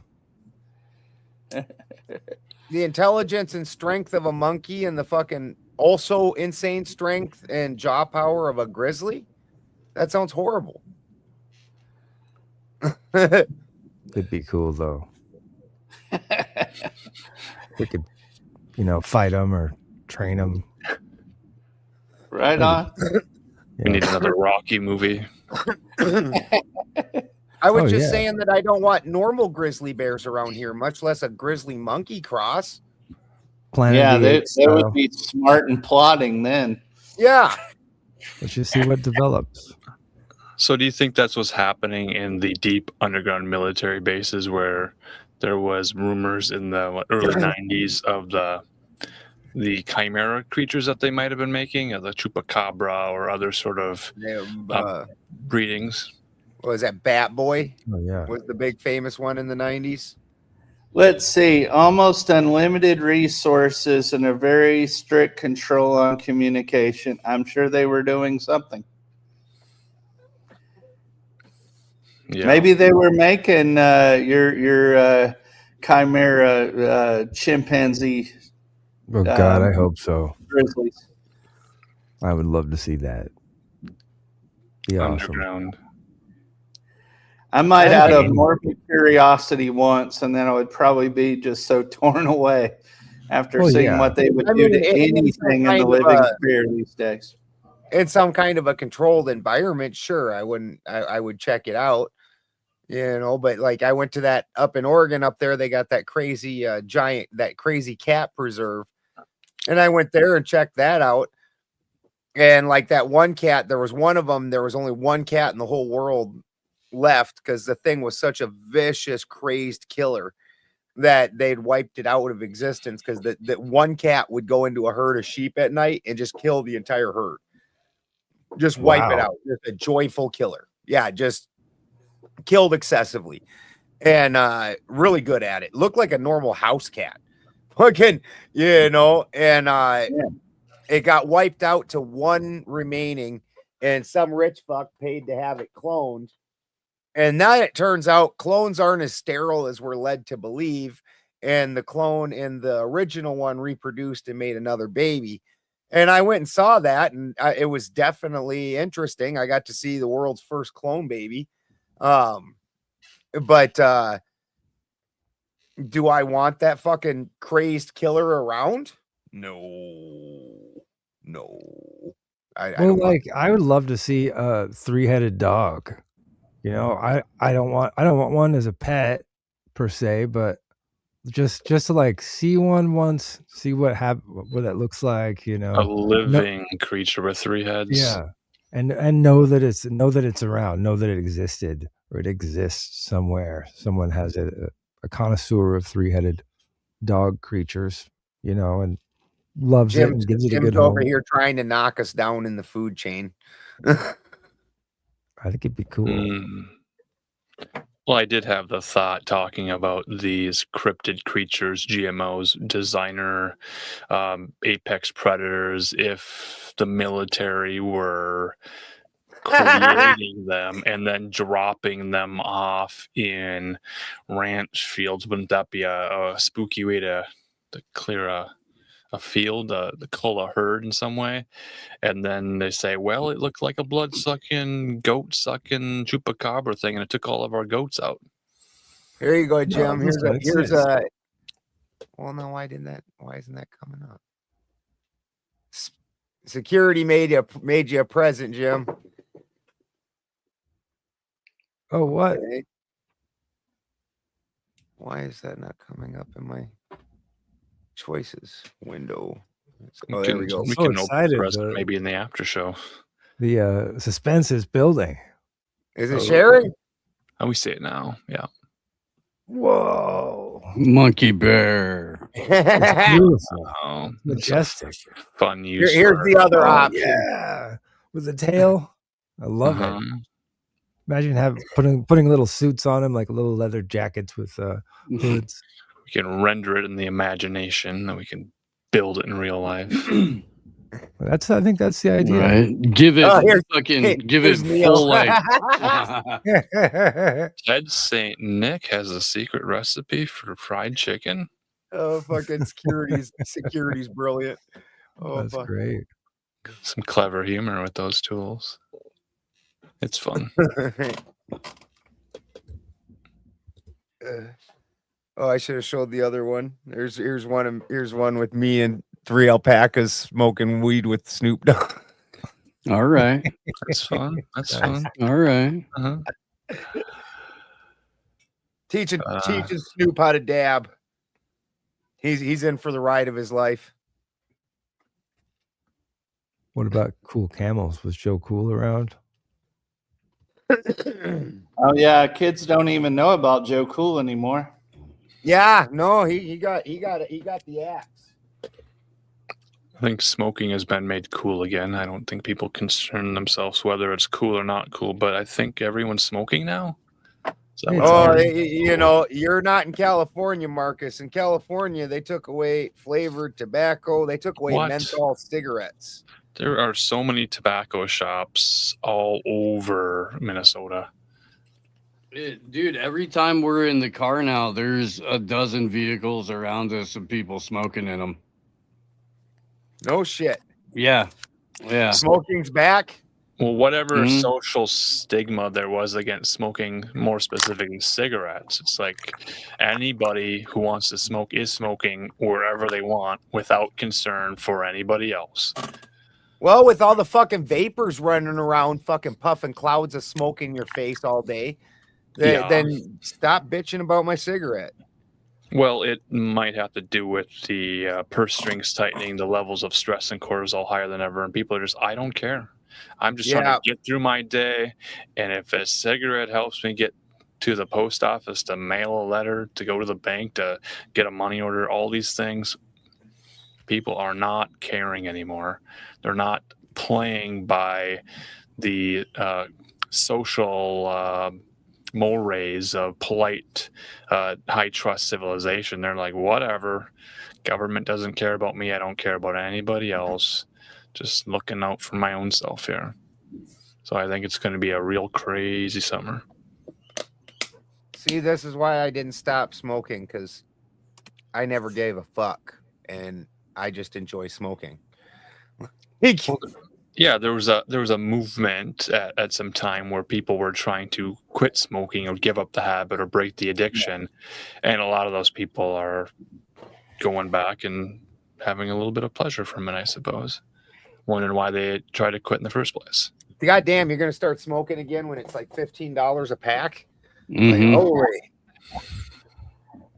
The intelligence and strength of a monkey and the fucking also insane strength and jaw power of a grizzly. That sounds horrible. It'd be cool though. We could, fight them or train them. Right on. We need another Rocky movie. I was Oh, just yeah. saying that I don't want normal grizzly bears around here, much less a grizzly monkey cross. Planet Yeah, of the they Apes would style. be smart and plotting then. Yeah. Let's just see what develops. So do you think that's what's happening in the deep underground military bases where there was rumors in the early 90s of the chimera creatures that they might have been making, the chupacabra or other sort of breedings? What was that? Bat Boy Oh yeah. was the big famous one in the 90s. Let's see. Almost unlimited resources and a very strict control on communication. I'm sure they were doing something. Yeah. Maybe they were making your chimera chimpanzee Oh God, I hope so. grizzlies. I would love to see that. Be awesome. Underground. I might I out of mean- morbid curiosity once, and then I would probably be just so torn away after Oh, seeing yeah. what they would I do mean, to it- anything in kind the of, living sphere these days. In some kind of a controlled environment, sure, I would check it out, but like I went to that up in Oregon up there, they got that crazy that crazy cat preserve, and I went there and checked that out. And like that one cat, there was only one cat in the whole world left because the thing was such a vicious, crazed killer that they'd wiped it out of existence because that one cat would go into a herd of sheep at night and just kill the entire herd. Just wipe it Wow. out. Just a joyful killer. Yeah, just killed excessively. And really good at it. Looked like a normal house cat. Fucking, and it got wiped out to one remaining, and some rich fuck paid to have it cloned. And now it turns out clones aren't as sterile as we're led to believe. And the clone in the original one reproduced and made another baby. And I went and saw that, and it was definitely interesting. I got to see the world's first clone baby. But do I want that fucking crazed killer around? No. I Well, don't want- like I would love to see a three-headed dog. I don't want one as a pet per se, but just to like see one once, see what that looks like. A living creature with three heads. Yeah, and know that it's around, know that it existed or it exists somewhere. Someone has a connoisseur of three-headed dog creatures, and loves it and gives it a Jim's good over home. here trying to knock us down in the food chain. I think it'd be cool. Well, I did have the thought talking about these cryptid creatures, GMOs, designer apex predators, if the military were creating them and then dropping them off in ranch fields. Wouldn't that be a spooky way to clear a field, to cull a herd in some way? And then they say, well, it looked like a blood-sucking, goat-sucking chupacabra thing, and it took all of our goats out. Here you go, Jim. No, here's that a makes here's sense. a. Well, no, why isn't that coming up? Security made you a present, Jim. Oh, what? Okay. Why is that not coming up in my choices window? Oh, there we go. We So can open excited, the present the- maybe in the after show. The suspense is building. Is it sharing? Oh, we see it now. Yeah. Whoa. Monkey bear. It's beautiful. Oh, Majestic. Fun use. Here's for the other Oh, option. yeah. With the tail. I love Uh-huh. it. Imagine putting little suits on him, like little leather jackets with hoods. We can render it in the imagination, and we can build it in real life. I think that's the idea. Right. Give it give it here's Neil. full life. Ted St. Nick has a secret recipe for fried chicken. Oh, fucking security's brilliant. Oh, That's fuck. great. Some clever humor with those tools. It's fun. Oh, I should have showed the other one. Here's one with me and 3 alpacas smoking weed with Snoop Dogg. All right. That's fun. That's fun. All right. Uh-huh. Teaching Snoop how to dab. He's in for the ride of his life. What about Cool Camels? Was Joe Cool around? Oh yeah, kids don't even know about Joe Cool anymore. Yeah, no, he got the axe. I think smoking has been made cool again. I don't think people concern themselves whether it's cool or not cool, but I think everyone's smoking now. Is that what's Oh, happening? you know, you're not in California, Marcus. In California, they took away flavored tobacco. They took away What? menthol cigarettes. There are so many tobacco shops all over Minnesota. Dude, every time we're in the car now, there's a dozen vehicles around us and people smoking in them. No shit. Yeah. Yeah. Smoking's back. Well, whatever Mhm. social stigma there was against smoking, more specifically cigarettes, it's like anybody who wants to smoke is smoking wherever they want without concern for anybody else. Well, with all the fucking vapors running around, fucking puffing clouds of smoke in your face all day, Yeah. then stop bitching about my cigarette. Well, it might have to do with the purse strings tightening, the levels of stress and cortisol higher than ever, and people are just, I don't care. I'm just trying Yeah. to get through my day, and if a cigarette helps me get to the post office, to mail a letter, to go to the bank, to get a money order, all these things, people are not caring anymore. They're not playing by the social mores of polite, high trust civilization. They're like, whatever, government doesn't care about me. I don't care about anybody else. Just looking out for my own self here. So I think it's going to be a real crazy summer. See, this is why I didn't stop smoking, because I never gave a fuck, and I just enjoy smoking. Yeah, there was a movement at some time where people were trying to quit smoking or give up the habit or break the addiction, and a lot of those people are going back and having a little bit of pleasure from it, I suppose. Wondering why they tried to quit in the first place. Goddamn, you're gonna start smoking again when it's like $15 a pack? Mhm. Like, holy.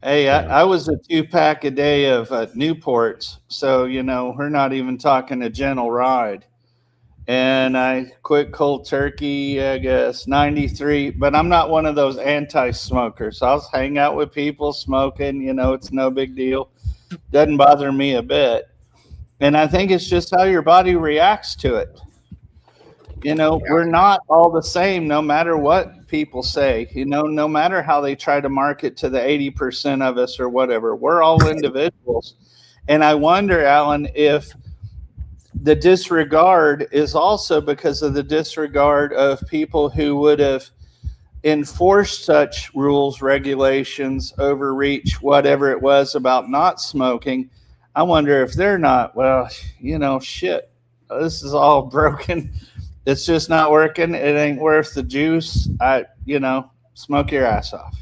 Hey, I was a 2-pack a day of Newports, so we're not even talking a gentle ride. And I quit cold turkey, I guess, 93. But I'm not one of those anti-smokers. I'll hang out with people smoking. It's no big deal. Doesn't bother me a bit. And I think it's just how your body reacts to it. We're not all the same, no matter what people say. No matter how they try to market to the 80% of us or whatever. We're all individuals. And I wonder, Alan, if the disregard is also because of the disregard of people who would have enforced such rules, regulations, overreach, whatever it was about not smoking. I wonder if they're not, well, shit, this is all broken. It's just not working. It ain't worth the juice. Smoke your ass off.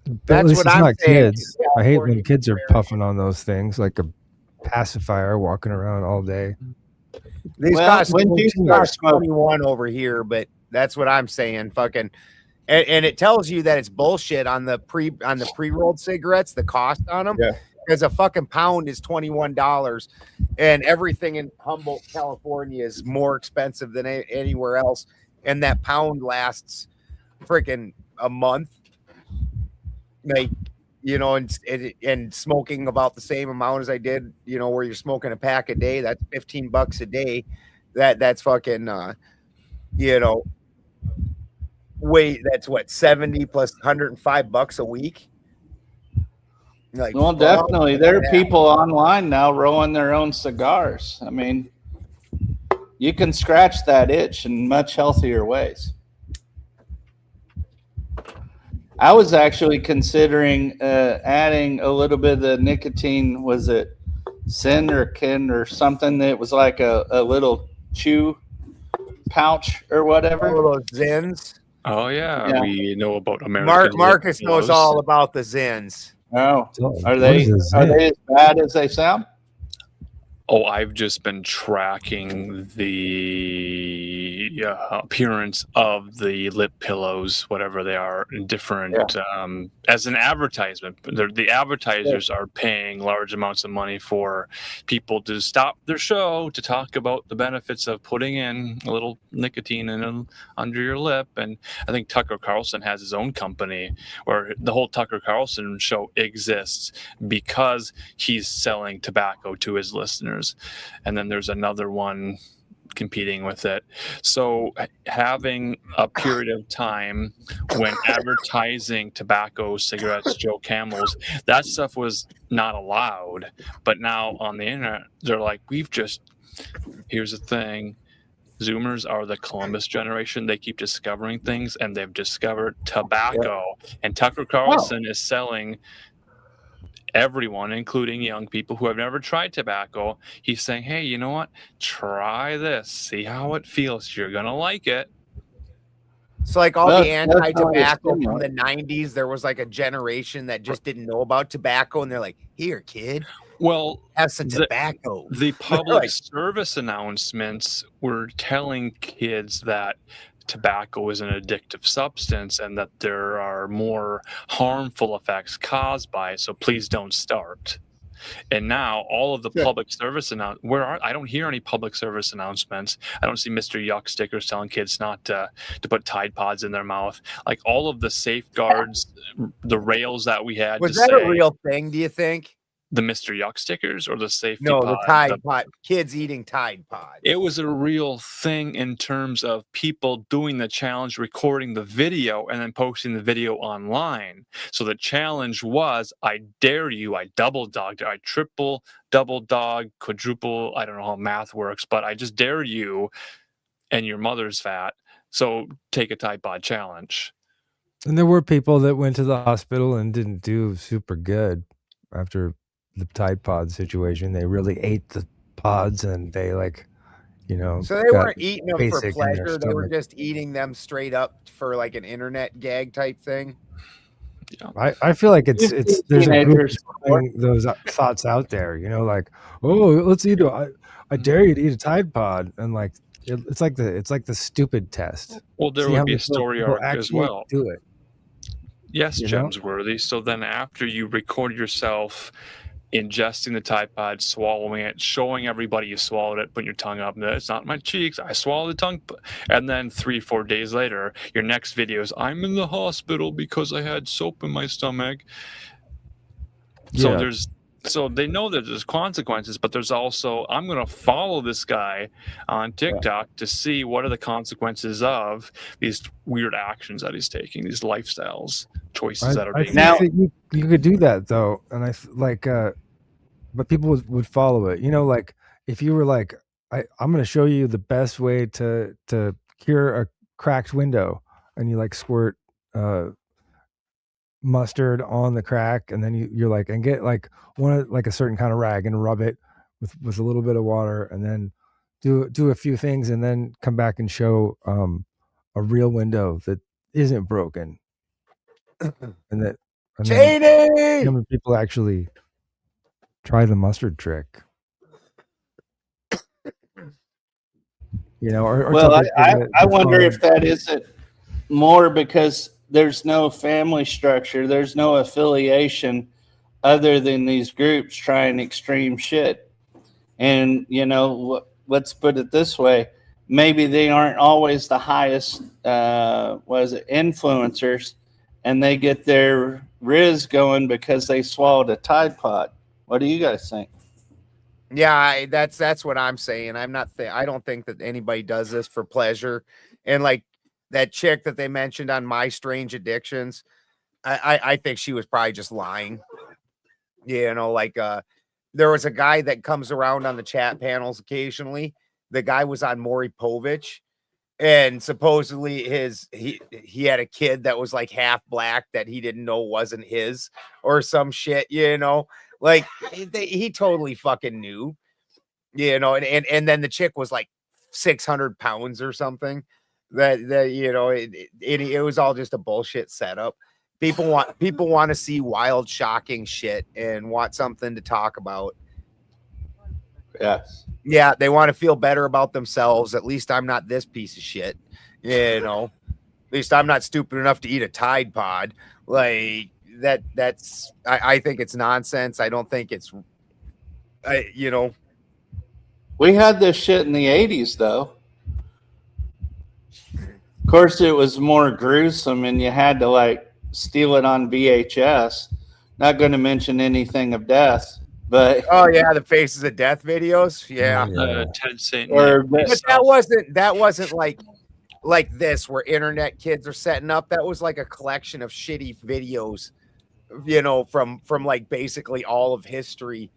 But at That's least what it's I'm not saying. kids. I hate when kids are puffing on those things like a pacifier walking around all day. These Well, cost, when you these start cost smoking, 21 over here, but that's what I'm saying. Fucking, and it tells you that it's bullshit on the pre-rolled cigarettes, the cost on them. Yeah. Because a fucking pound is $21, and everything in Humboldt, California is more expensive than anywhere else. And that pound lasts freaking a month. Like, you know, and smoking about the same amount as I did, you know, where you're smoking a pack a day, that's $15 a day. That's fucking you know, that's what, 70 plus $105 a week. Like, well, definitely. There are people online now rolling their own cigars. I mean, you can scratch that itch in much healthier ways. I was actually considering adding a little bit of the nicotine. Was it Sin or Kin or something that was like a little chew pouch or whatever? All those Zins. Oh yeah, Yeah. we know about American. Marcus knows Lipinos. all about the Zins. Oh, What are they is a are Zin? they as bad as they sound? Oh, I've just been tracking the appearance of the lip pillows, whatever they are, in different as an advertisement. The advertisers are paying large amounts of money for people to stop their show to talk about the benefits of putting in a little nicotine under your lip. And I think Tucker Carlson has his own company where the whole Tucker Carlson show exists because he's selling tobacco to his listeners. And then there's another one competing with it. So having a period of time when advertising tobacco, cigarettes, Joe Camels, that stuff was not allowed. But now on the internet, they're like, here's the thing. Zoomers are the Columbus generation. They keep discovering things, and they've discovered tobacco. And Tucker Carlson is selling everyone, including young people who have never tried tobacco. He's saying, hey, you know what? Try this. See how it feels. You're going to like it. It's like all Well, the that's not anti-tobacco a from the 90s. There was like a generation that just didn't know about tobacco, and they're like, here, kid, Well, have some tobacco. The public service announcements were telling kids that tobacco is an addictive substance and that there are more harmful effects caused by it. So please don't start. And now all of the public service I don't hear any public service announcements. I don't see Mr. Yuck stickers telling kids not to put Tide Pods in their mouth. Like all of the safeguards, the rails that we had. Was that a real thing, do you think? The Mr. Yuck stickers or the safety No, pod? the Tide Pod. Kids eating Tide Pod. It was a real thing in terms of people doing the challenge, recording the video, and then posting the video online. So the challenge was, I dare you, I double dogged, I triple, double dog, quadruple, I don't know how math works, but I just dare you, and your mother's fat, so take a Tide Pod challenge. And there were people that went to the hospital and didn't do super good after the Tide Pod situation. They really ate the pods and they So they weren't eating them for pleasure. They were just eating them straight up for like an internet gag type thing. I feel like there's a group putting those thoughts out there, like, oh, let's eat I dare you to eat a Tide Pod, and like it's like the stupid test. Well, there See would how be a many story people arc as actually well. do it. Yes, You know? Gemsworthy. So then after you record yourself ingesting the Tide Pod, swallowing it, showing everybody you swallowed it, putting your tongue up, it's not my cheeks, I swallowed the tongue. And then 3-4 days later, your next video is, I'm in the hospital because I had soap in my stomach. So Yeah. so they know that there's consequences, but there's also, I'm going to follow this guy on TikTok to see what are the consequences of these weird actions that he's taking, these lifestyles, choices that are I being think made. that you could do that though, and but people would follow it. Like if you were like, I'm going to show you the best way to cure a cracked window, and you like squirt mustard on the crack, and then you're like, and get like a certain kind of rag and rub it with a little bit of water, and then do a few things, and then come back and show a real window that isn't broken, and Cheney! how many people actually try the mustard trick. You know, or Well, tell people I to wonder find- if that isn't more because there's no family structure, there's no affiliation other than these groups trying extreme shit. And, you know, let's put it this way. Maybe they aren't always the highest, influencers, and they get their Riz going because they swallowed a Tide Pod. What do you guys think? Yeah, that's what I'm saying. I don't think that anybody does this for pleasure. And like that chick that they mentioned on My Strange Addictions, I think she was probably just lying. You know, like there was a guy that comes around on the chat panels occasionally. The guy was on Maury Povich, and supposedly he had a kid that was like half black that he didn't know wasn't his or some shit, you know. Like he totally fucking knew, you know, and then the chick was like 600 pounds or something. That you know, it was all just a bullshit setup. People want to see wild, shocking shit and want something to talk about. Yes. Yeah, they want to feel better about themselves. At least I'm not this piece of shit, you know. At least I'm not stupid enough to eat a Tide Pod. Like I think it's nonsense. I don't think it's you know. We had this shit in the 80s, though. Of course, it was more gruesome, and you had to like steal it on VHS. Not going to mention anything of death, but oh yeah, the Faces of Death videos. Yeah, Ted St. but that wasn't like this where internet kids are setting up. That was like a collection of shitty videos, you know, from like basically all of history,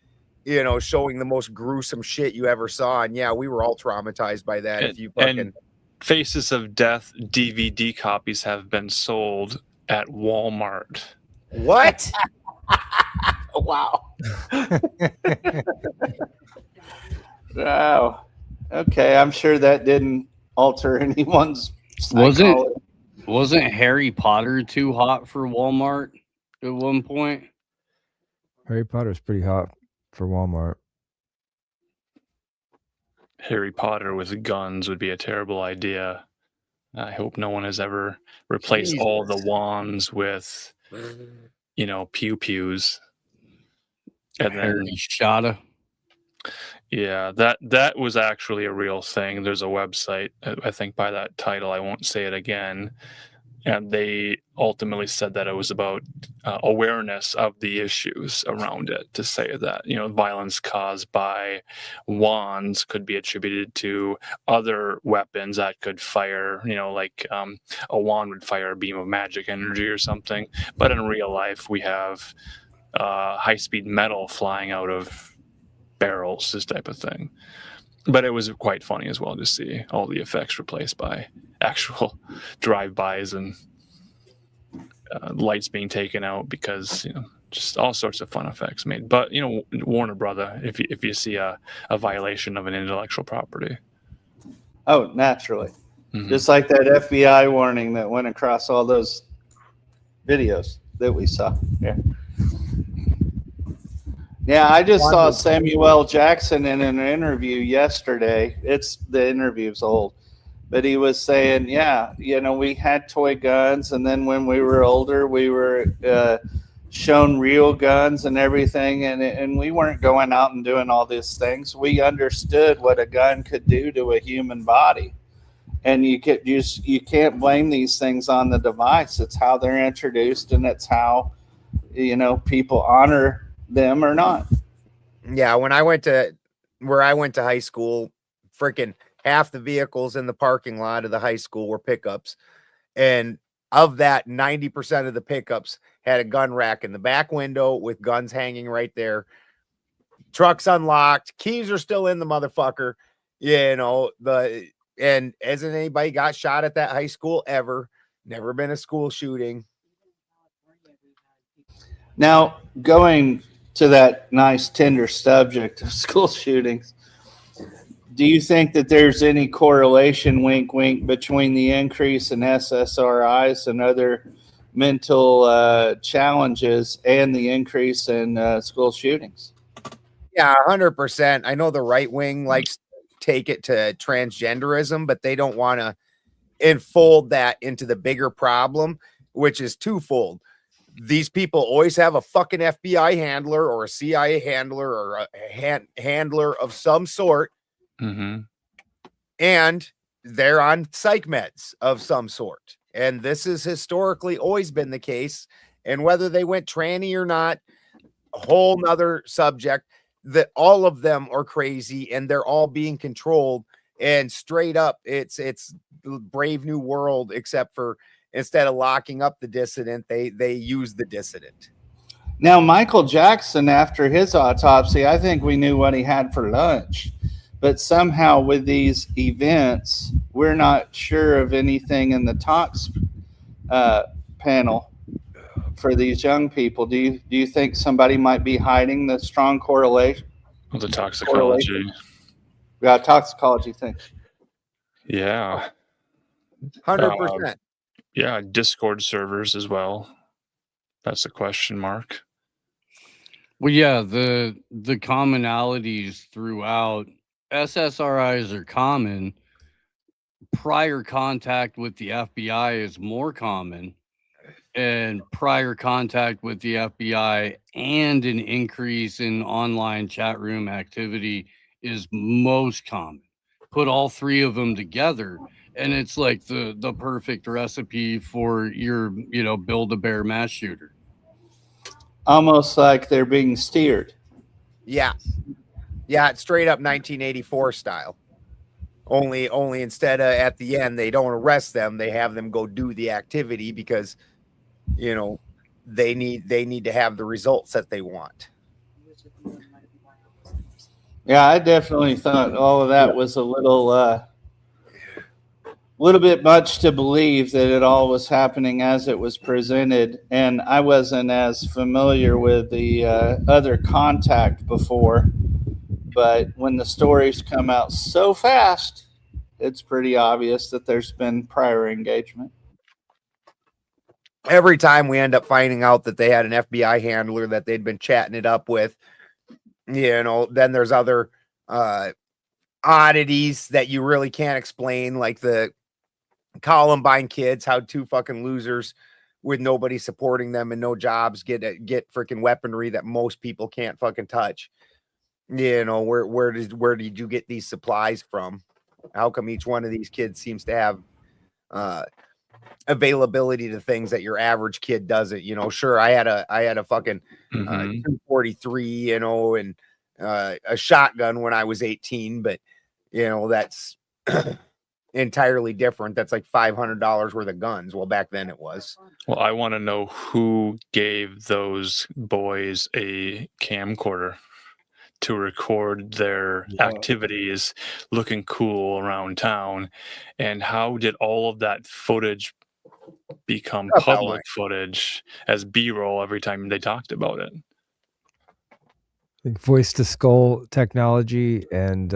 you know, showing the most gruesome shit you ever saw. And yeah, we were all traumatized by that. If you fucking And Faces of Death DVD copies have been sold at Walmart. What? Wow. Wow. Okay, I'm sure that didn't alter anyone's psychology. Wasn't Harry Potter too hot for Walmart at one point? Harry Potter's pretty hot for Walmart. Harry Potter with guns would be a terrible idea. I hope no one has ever replaced all the wands with, you know, pew-pews. And then Shada. Yeah, that was actually a real thing. There's a website, I think by that title, I won't say it again. And they ultimately said that it was about awareness of the issues around it, to say that, you know, violence caused by wands could be attributed to other weapons that could fire, you know, like a wand would fire a beam of magic energy or something. But in real life, we have high-speed metal flying out of barrels, this type of thing. But it was quite funny as well to see all the effects replaced by actual drive-bys and lights being taken out, because, you know, just all sorts of fun effects made. But, you know, Warner Brother, if you see a violation of an intellectual property. Oh, naturally. Mhm. Just like that FBI warning that went across all those videos that we saw. Yeah. Yeah, I just saw Samuel L. Jackson in an interview yesterday. The interview's old, but he was saying, yeah, you know, we had toy guns, and then when we were older, we were shown real guns and everything, and we weren't going out and doing all these things. We understood what a gun could do to a human body, and you can't blame these things on the device. It's how they're introduced, and it's how, you know, people honor them or not. Yeah, when I went to high school, freaking half the vehicles in the parking lot of the high school were pickups, and of that, 90% of the pickups had a gun rack in the back window with guns hanging right there. Trucks unlocked, keys are still in the motherfucker. You know, and hasn't anybody got shot at that high school ever? Never been a school shooting. Now, going to that nice tender subject of school shootings, do you think that there's any correlation, wink, wink, between the increase in SSRIs and other mental challenges and the increase in school shootings? Yeah, 100%. I know the right wing likes take it to transgenderism, but they don't want to enfold that into the bigger problem, which is twofold. These people always have a fucking FBI handler or a CIA handler or a handler of some sort, and they're on psych meds of some sort. And this has historically always been the case. And whether they went tranny or not, a whole nother subject. That all of them are crazy and they're all being controlled. And straight up, it's Brave New World, except for instead of locking up the dissident, they use the dissident. Now, Michael Jackson, after his autopsy, I think we knew what he had for lunch. But somehow with these events, we're not sure of anything in the tox panel for these young people. Do you think somebody might be hiding the strong correlation? Well, the toxicology. Yeah, toxicology thing. Yeah. 100%. Yeah, Discord servers as well. That's a question mark. Well, yeah, the commonalities throughout SSRIs are common. Prior contact with the FBI is more common, and prior contact with the FBI and an increase in online chat room activity is most common. Put all three of them together, and it's like the perfect recipe for your, Build-A-Bear mass shooter. Almost like they're being steered. Yeah. Yeah, it's straight up 1984 style. Only instead of at the end, they don't arrest them. They have them go do the activity because, they need to have the results that they want. Yeah, I definitely thought all of that was a little bit much to believe that it all was happening as it was presented. And I wasn't as familiar with the other contact before. But when the stories come out so fast, it's pretty obvious that there's been prior engagement. Every time we end up finding out that they had an FBI handler that they'd been chatting it up with, then there's other oddities that you really can't explain, like the Columbine kids, how two fucking losers with nobody supporting them and no jobs get freaking weaponry that most people can't fucking touch. Where did you get these supplies from? How come each one of these kids seems to have availability to things that your average kid doesn't? Sure, I had a fucking 243, and a shotgun when I was 18, but that's entirely different. That's like $500 worth of guns. Well, back then it was. Well, I want to know who gave those boys a camcorder to record their activities looking cool around town, and how did all of that footage become public footage as B-roll every time they talked about it? Voice to skull technology and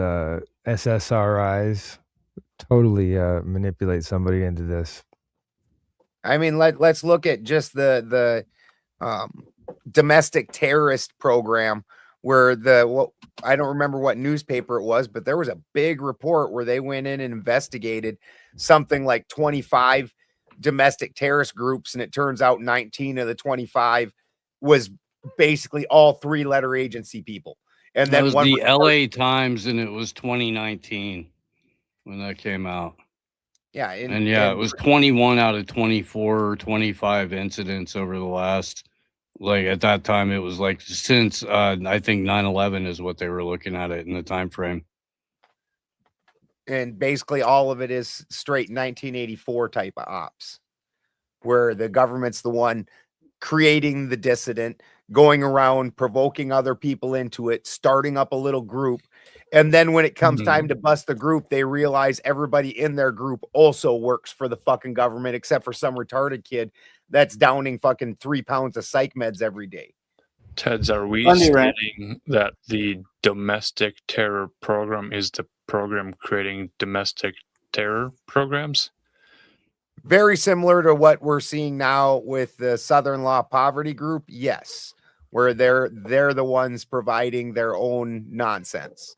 SSRIs totally manipulate somebody into this. I mean, let's look at just the domestic terrorist program, where I don't remember what newspaper it was, but there was a big report where they went in and investigated something like 25 domestic terrorist groups, and it turns out 19 of the 25 was basically all three-letter agency people. And then it was the LA Times, and it was 2019 when that came out. Yeah, it was 21 out of 24 or 25 incidents over the last, like at that time, it was like since I think 9/11 is what they were looking at it in the time frame. And basically all of it is straight 1984 type of ops, where the government's the one creating the dissident, going around provoking other people into it, starting up a little group. And then when it comes time to bust the group, they realize everybody in their group also works for the fucking government, except for some retarded kid that's downing fucking 3 pounds of psych meds every day. Teds, are we stating that the domestic terror program is the program creating domestic terror programs? Very similar to what we're seeing now with the Southern Law Poverty Group. Yes, where they're the ones providing their own nonsense.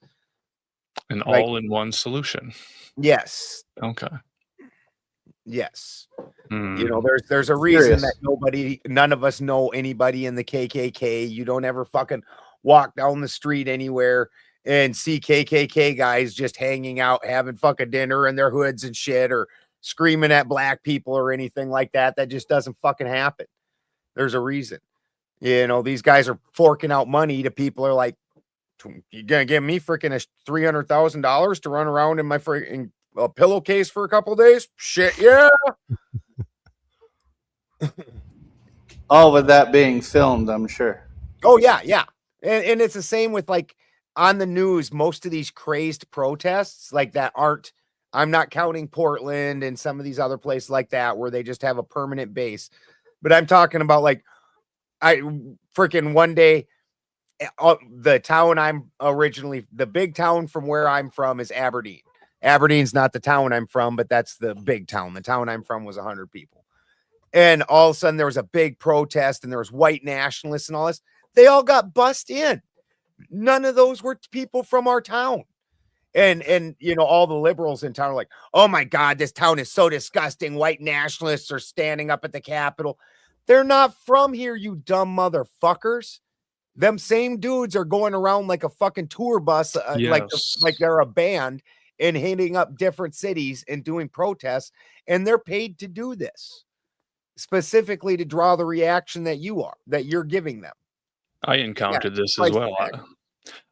An Like- all-in-one solution. Yes. Okay. Yes. Hmm. You know, there's a reason Curious. that none of us know anybody in the KKK. You don't ever fucking walk down the street anywhere and see KKK guys just hanging out, having fucking dinner in their hoods and shit, or screaming at black people or anything like that. That just doesn't fucking happen. There's a reason. You know, these guys are forking out money to people who are like, you gonna give me freaking $300,000 to run around in my freaking pillowcase for a couple days? Shit, yeah. All of that being filmed, I'm sure. Oh yeah, yeah. And it's the same with like on the news, most of these crazed protests like that aren't, I'm not counting Portland and some of these other places like that where they just have a permanent base. But I'm talking about like I freaking one day the town I'm originally, the big town from where I'm from is Aberdeen. Aberdeen's not the town I'm from, but that's the big town. The town I'm from was 100 people. And all of a sudden there was a big protest and there was white nationalists and all this. They all got bussed in. None of those were people from our town. And you know, all the liberals in town are like, oh my God, this town is so disgusting. White nationalists are standing up at the Capitol. They're not from here, you dumb motherfuckers. Them same dudes are going around like a fucking tour bus, Yes. like they're a band and hitting up different cities and doing protests. And they're paid to do this specifically to draw the reaction that you're giving them. I encountered this as well.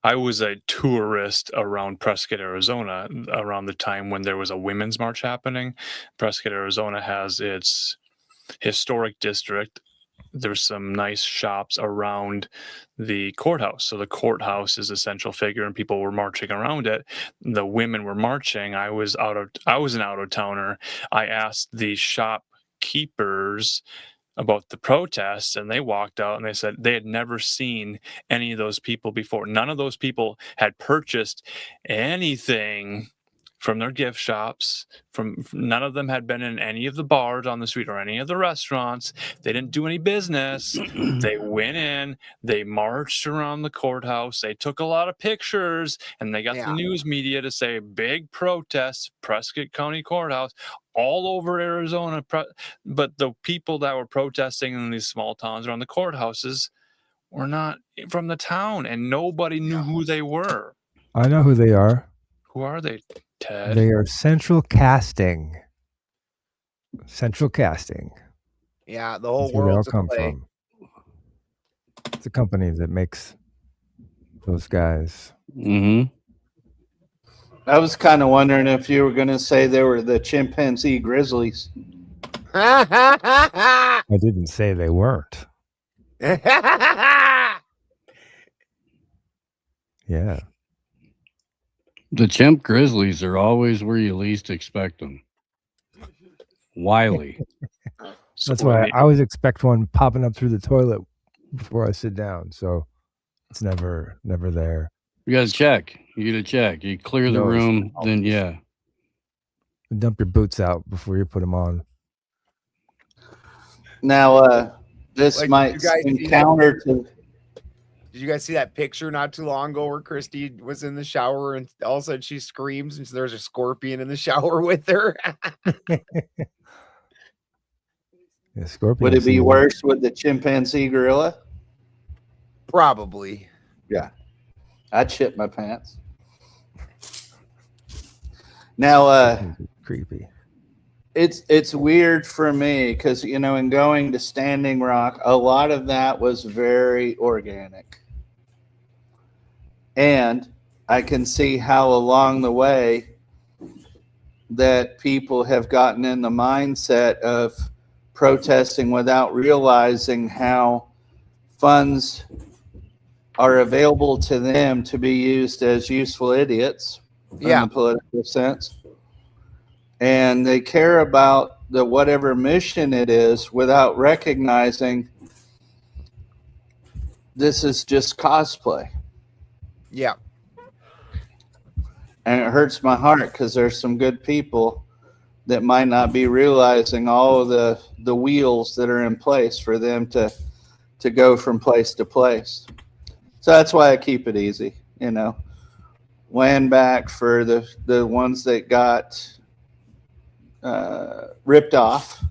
I was a tourist around Prescott, Arizona, around the time when there was a women's march happening. Prescott, Arizona has its historic district. There's some nice shops around the courthouse. So the courthouse is a central figure and people were marching around it. The women were marching. I was an out-of-towner. I asked the shopkeepers about the protests and they walked out and they said they had never seen any of those people before. None of those people had purchased anything from their gift shops. None of them had been in any of the bars on the street or any of the restaurants. They didn't do any business. They went in, they marched around the courthouse, they took a lot of pictures, and they got the news media to say big protests, Prescott County Courthouse, all over Arizona. But the people that were protesting in these small towns around the courthouses were not from the town, and nobody knew who they were. I know who they are. Who are they, Ted? They are Central Casting. Central Casting. Yeah, the whole That's where they all world's a come play. from. It's a company that makes those guys. Mm-hmm. I was kind of wondering if you were going to say they were the chimpanzee grizzlies. I didn't say they weren't. Yeah. The chimp grizzlies are always where you least expect them. Wily. That's why I always expect one popping up through the toilet before I sit down. So it's never there. You gotta check. You clear the No, it's room, then yeah. Dump your boots out before you put them on. Now, this Like, might you guys see encounter to. Did you guys see that picture not too long ago where Christy was in the shower and all of a sudden she screams and there's a scorpion in the shower with her? Yeah, scorpion. Would it be worse with the chimpanzee gorilla? Probably. Yeah. I'd shit my pants. Now, creepy. It's weird for me because, you know, in going to Standing Rock, a lot of that was very organic. And I can see how along the way that people have gotten in the mindset of protesting without realizing how funds are available to them to be used as useful idiots in the political sense. And they care about the whatever mission it is without recognizing this is just cosplay. Yeah. And it hurts my heart because there's some good people that might not be realizing all of the wheels that are in place for them to go from place to place. So that's why I keep it easy, you know. land back for the ones that got ripped off.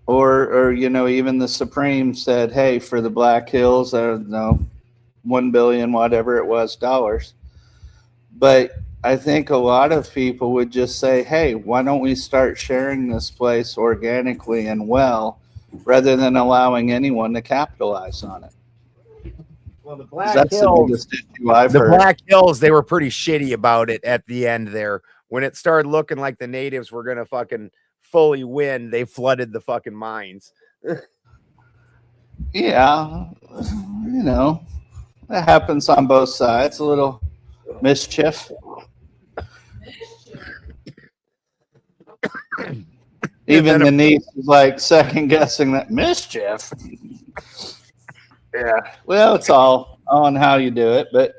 Or even the Supreme said, hey, for the Black Hills, I don't know, 1 billion, whatever it was, dollars. But I think a lot of people would just say, hey, why don't we start sharing this place organically and well, rather than allowing anyone to capitalize on it? Well, the Black That's the Hills, biggest issue I've the heard. Black Hills, they were pretty shitty about it at the end there. When it started looking like the natives were going to fucking fully win, they flooded the fucking mines. Yeah, that happens on both sides. A little mischief. Even the niece is like second guessing that mischief. Yeah. Well, it's all on how you do it, but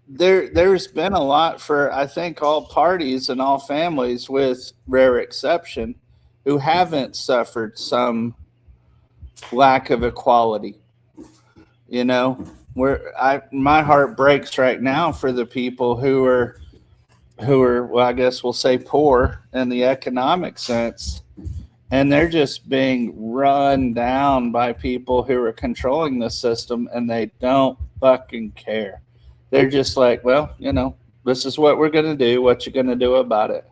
there's been a lot for, I think, all parties and all families, with rare exception, who haven't suffered some lack of equality. My heart breaks right now for the people who are, well, I guess we'll say poor in the economic sense, and they're just being run down by people who are controlling the system, and they don't fucking care. They're just like, well, this is what we're going to do. What you going to do about it?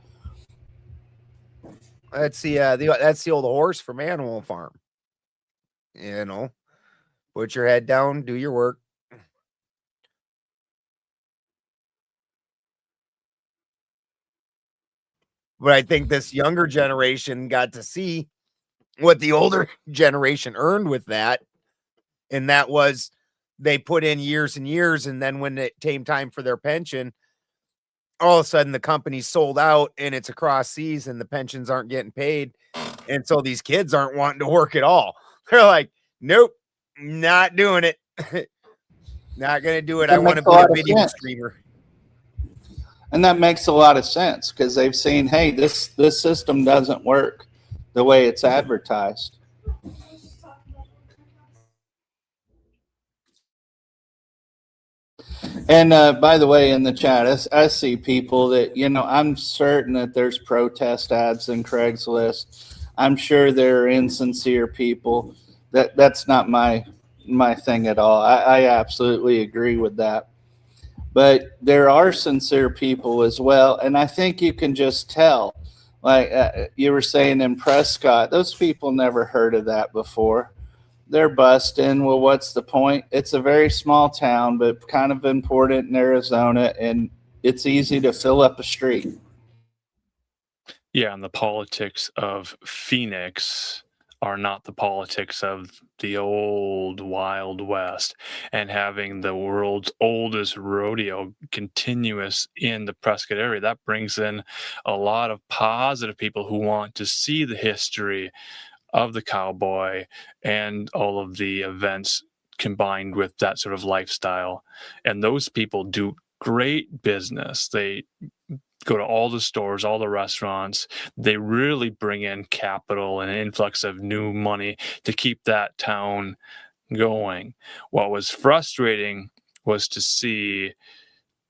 That's the old horse from Animal Farm. Put your head down, do your work. But I think this younger generation got to see what the older generation earned with that. And that was, they put in years and years, and then when it came time for their pension, all of a sudden the company sold out and it's across seas and the pensions aren't getting paid. And so these kids aren't wanting to work at all. They're like, nope, not doing it. Not going to do it. I want to be a video streamer. And that makes a lot of sense, because they've seen, hey, this system doesn't work the way it's advertised. And by the way, in the chat, I see people that, I'm certain that there's protest ads in Craigslist. I'm sure there are insincere people. That's not my thing at all. I absolutely agree with that. But there are sincere people as well. And I think you can just tell, like you were saying in Prescott, those people never heard of that before. They're busting. Well, what's the point? It's a very small town, but kind of important in Arizona, and it's easy to fill up a street. Yeah, and the politics of Phoenix are not the politics of the old Wild West, and having the world's oldest rodeo continuous in the Prescott area, that brings in a lot of positive people who want to see the history of the cowboy and all of the events combined with that sort of lifestyle. And those people do great business. They go to all the stores, all the restaurants. They really bring in capital and an influx of new money to keep that town going. What was frustrating was to see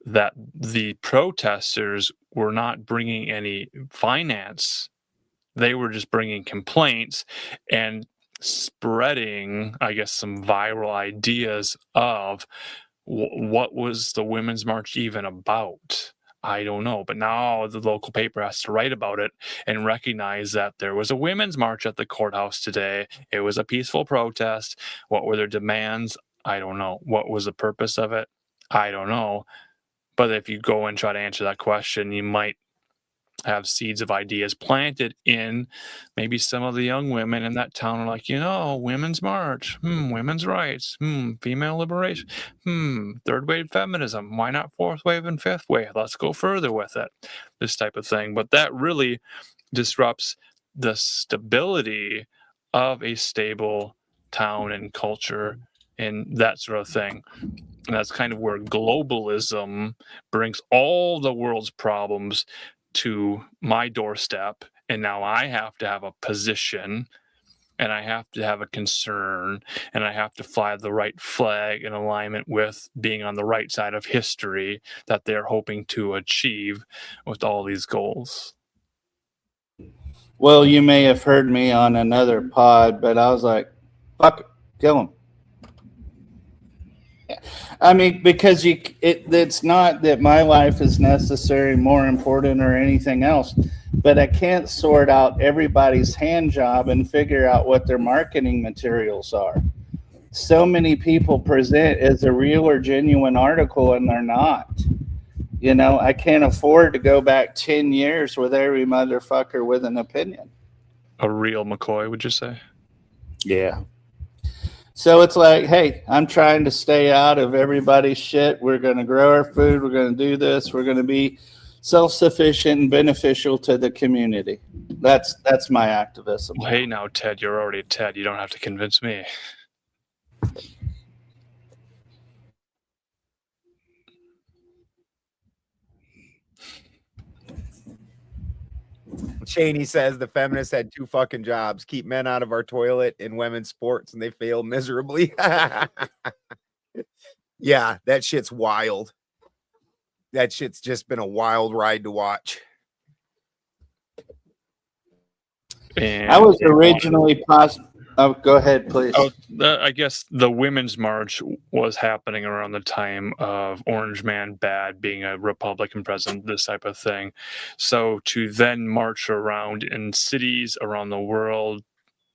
that the protesters were not bringing any finance. They were just bringing complaints and spreading, I guess, some viral ideas of what was the Women's March even about. I don't know, but now the local paper has to write about it and recognize that there was a women's march at the courthouse today. It was a peaceful protest. What were their demands? I don't know. What was the purpose of it? I don't know. But if you go and try to answer that question, you might have seeds of ideas planted in maybe some of the young women in that town are like, women's march, women's rights, female liberation, third wave feminism, why not fourth wave and fifth wave? Let's go further with it, this type of thing. But that really disrupts the stability of a stable town and culture and that sort of thing. And that's kind of where globalism brings all the world's problems to my doorstep, and now I have to have a position and I have to have a concern, and I have to fly the right flag in alignment with being on the right side of history that they're hoping to achieve with all these goals. Well, you may have heard me on another pod, but I was like, fuck it, kill him. I mean, because it's not that my life is necessary, more important, or anything else, but I can't sort out everybody's hand job and figure out what their marketing materials are. So many people present as a real or genuine article, and they're not. You know, I can't afford to go back 10 years with every motherfucker with an opinion. A real McCoy, would you say? Yeah. So it's like, hey, I'm trying to stay out of everybody's shit. We're going to grow our food. We're going to do this. We're going to be self-sufficient and beneficial to the community. That's my activism. Well, hey, now, Ted, you're already Ted. You don't have to convince me. Cheney says the feminists had 2 fucking jobs: keep men out of our toilet in women's sports, and they failed miserably. Yeah, that shit's wild. That shit's just been a wild ride to watch. And I was originally Oh, go ahead, please. I guess the Women's March was happening around the time of Orange Man Bad being a Republican president, this type of thing. So to then march around in cities around the world,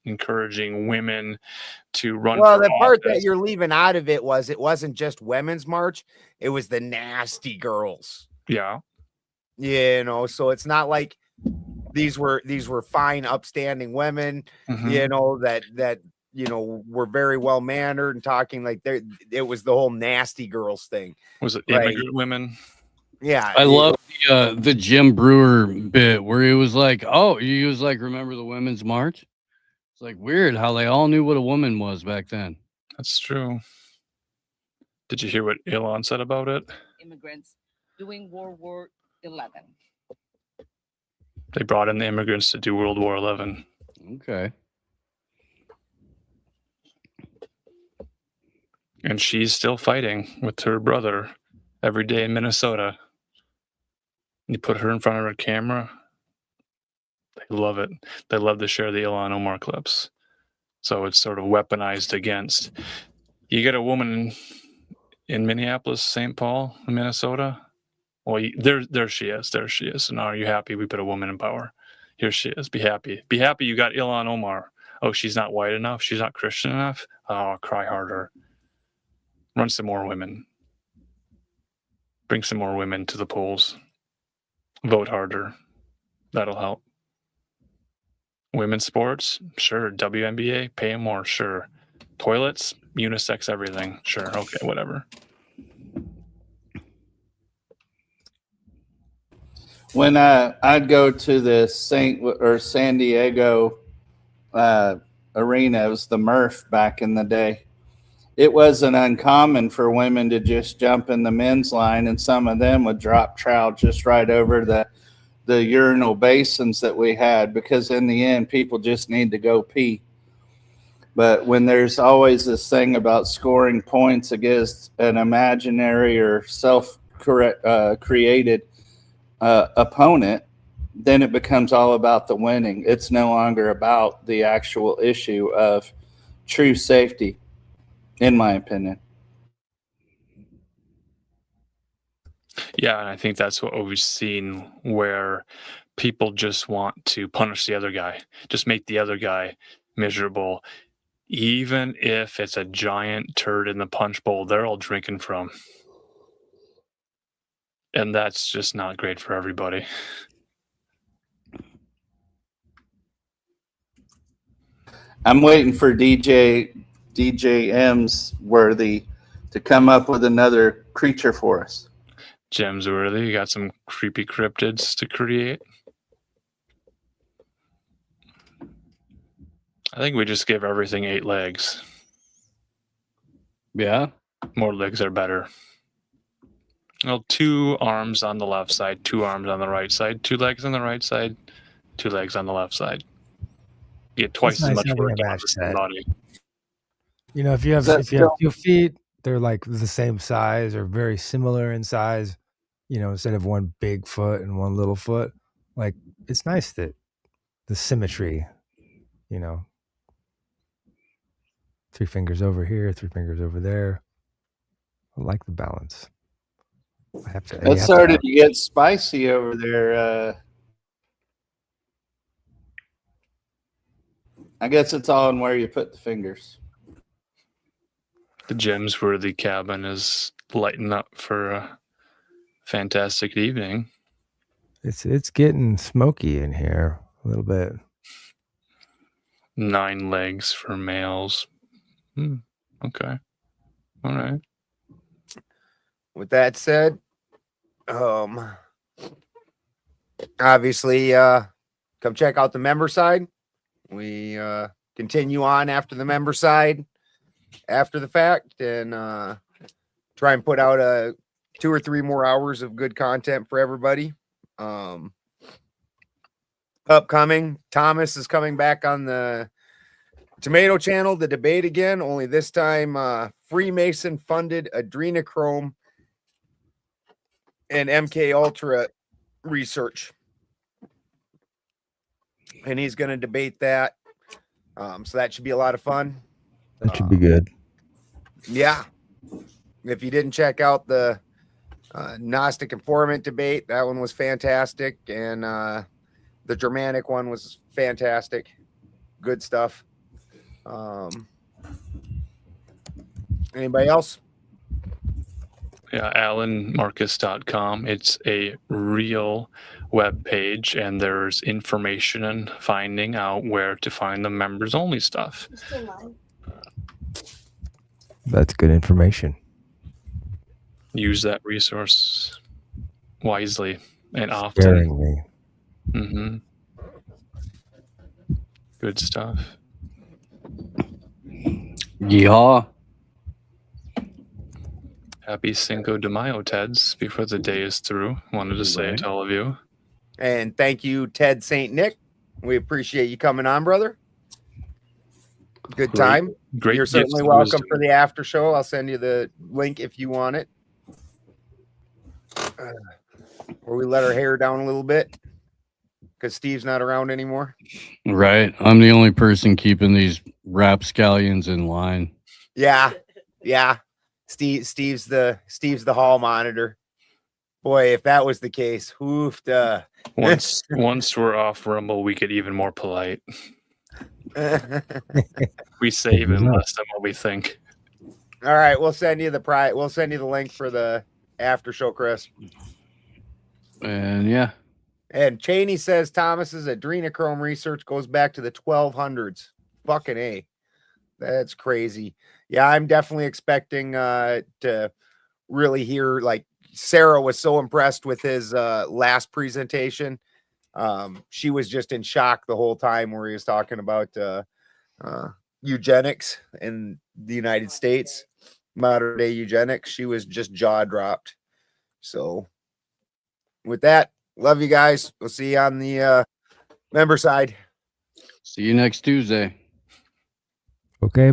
encouraging women to run. Well, for the part office. that you're leaving out of it wasn't just Women's March; it was the nasty girls. Yeah. You know, so it's not like these were fine, upstanding women, you know, that you know were very well mannered and talking like it was the whole nasty girls thing. Was it immigrant women? Yeah, I love the Jim Brewer bit where he was like, remember the Women's March? It's like weird how they all knew what a woman was back then. That's true. Did you hear what Elon said about it? Immigrants doing World War XI. They brought in the immigrants to do World War XI. Okay. And she's still fighting with her brother every day in Minnesota. You put her in front of a camera, they love it. They love to share the Ilhan Omar clips. So it's sort of weaponized against. You get a woman in Minneapolis, St. Paul, Minnesota. Well, there she is. There she is. And are you happy we put a woman in power? Here she is. Be happy. Be happy you got Ilhan Omar. Oh, she's not white enough. She's not Christian enough. Oh, cry harder. Run some more women. Bring some more women to the polls. Vote harder. That'll help. Women's sports? Sure. WNBA? Pay them more? Sure. Toilets? Unisex everything? Sure. Okay, whatever. When I'd go to the San Diego arena, it was the Murph back in the day. It wasn't uncommon for women to just jump in the men's line, and some of them would drop trout just right over the urinal basins that we had, because in the end, people just need to go pee. But when there's always this thing about scoring points against an imaginary or self-created opponent, then it becomes all about the winning. It's no longer about the actual issue of true safety, in my opinion. Yeah, and I think that's what we've seen, where people just want to punish the other guy, just make the other guy miserable, even if it's a giant turd in the punch bowl they're all drinking from. And that's just not great for everybody. I'm waiting for DJ M's Worthy to come up with another creature for us. Gems Worthy, you got some creepy cryptids to create? I think we just give everything 8 legs. Yeah? More legs are better. Well, 2 arms on the left side, 2 arms on the right side, 2 legs on the right side, 2 legs on the left side. Get twice as nice much having a work out match of set. somebody. You know, if you have Is that if you have still- 2 feet, they're like the same size or very similar in size. You know, instead of one big foot and one little foot, like it's nice that the symmetry. You know, 3 fingers over here, 3 fingers over there. I like the balance. I have to. you It have started to get spicy over there. I guess it's all in where you put the fingers. The Gemsworthy cabin is lighting up for a fantastic evening. It's getting smoky in here a little bit. 9 legs for males. Okay. All right. With that said, obviously, come check out the member side. We continue on after the member side, after the fact, and try and put out 2 or 3 more hours of good content for everybody. Upcoming, Thomas is coming back on the Tomato channel to debate again, only this time Freemason funded adrenochrome and MK Ultra research. And he's going to debate that. So that should be a lot of fun. That should be good. Yeah. If you didn't check out the Gnostic informant debate, that one was fantastic. And the Germanic one was fantastic. Good stuff. Anybody else? Yeah, alanmarcus.com. It's a real web page, and there's information and finding out where to find the members only stuff. That's good information. Use that resource wisely and often. Sparingly. Mm-hmm. Good stuff. Yeehaw. Happy Cinco de Mayo, Teds, before the day is through. Wanted to say it to all of you. And thank you, Ted St. Nick. We appreciate you coming on, brother. Good time. Great You're gifts certainly of welcome wisdom. for the after show. I'll send you the link if you want it. Or we let our hair down a little bit because Steve's not around anymore. Right. I'm the only person keeping these rapscallions in line. Yeah, yeah. Steve's the hall monitor. Boy, if that was the case, oofed. Once we're off Rumble, we get even more polite. We say even less than what we think. All right, we'll send you the We'll send you the link for the after show, Chris. And yeah. And Cheney says Thomas's adrenochrome research goes back to the 1200s. Fucking A. That's crazy. Yeah, I'm definitely expecting to really hear, like, Sarah was so impressed with his last presentation. She was just in shock the whole time where he was talking about eugenics in the United States, modern day eugenics. She was just jaw dropped. So with that, love you guys. We'll see you on the member side. See you next Tuesday. Okay.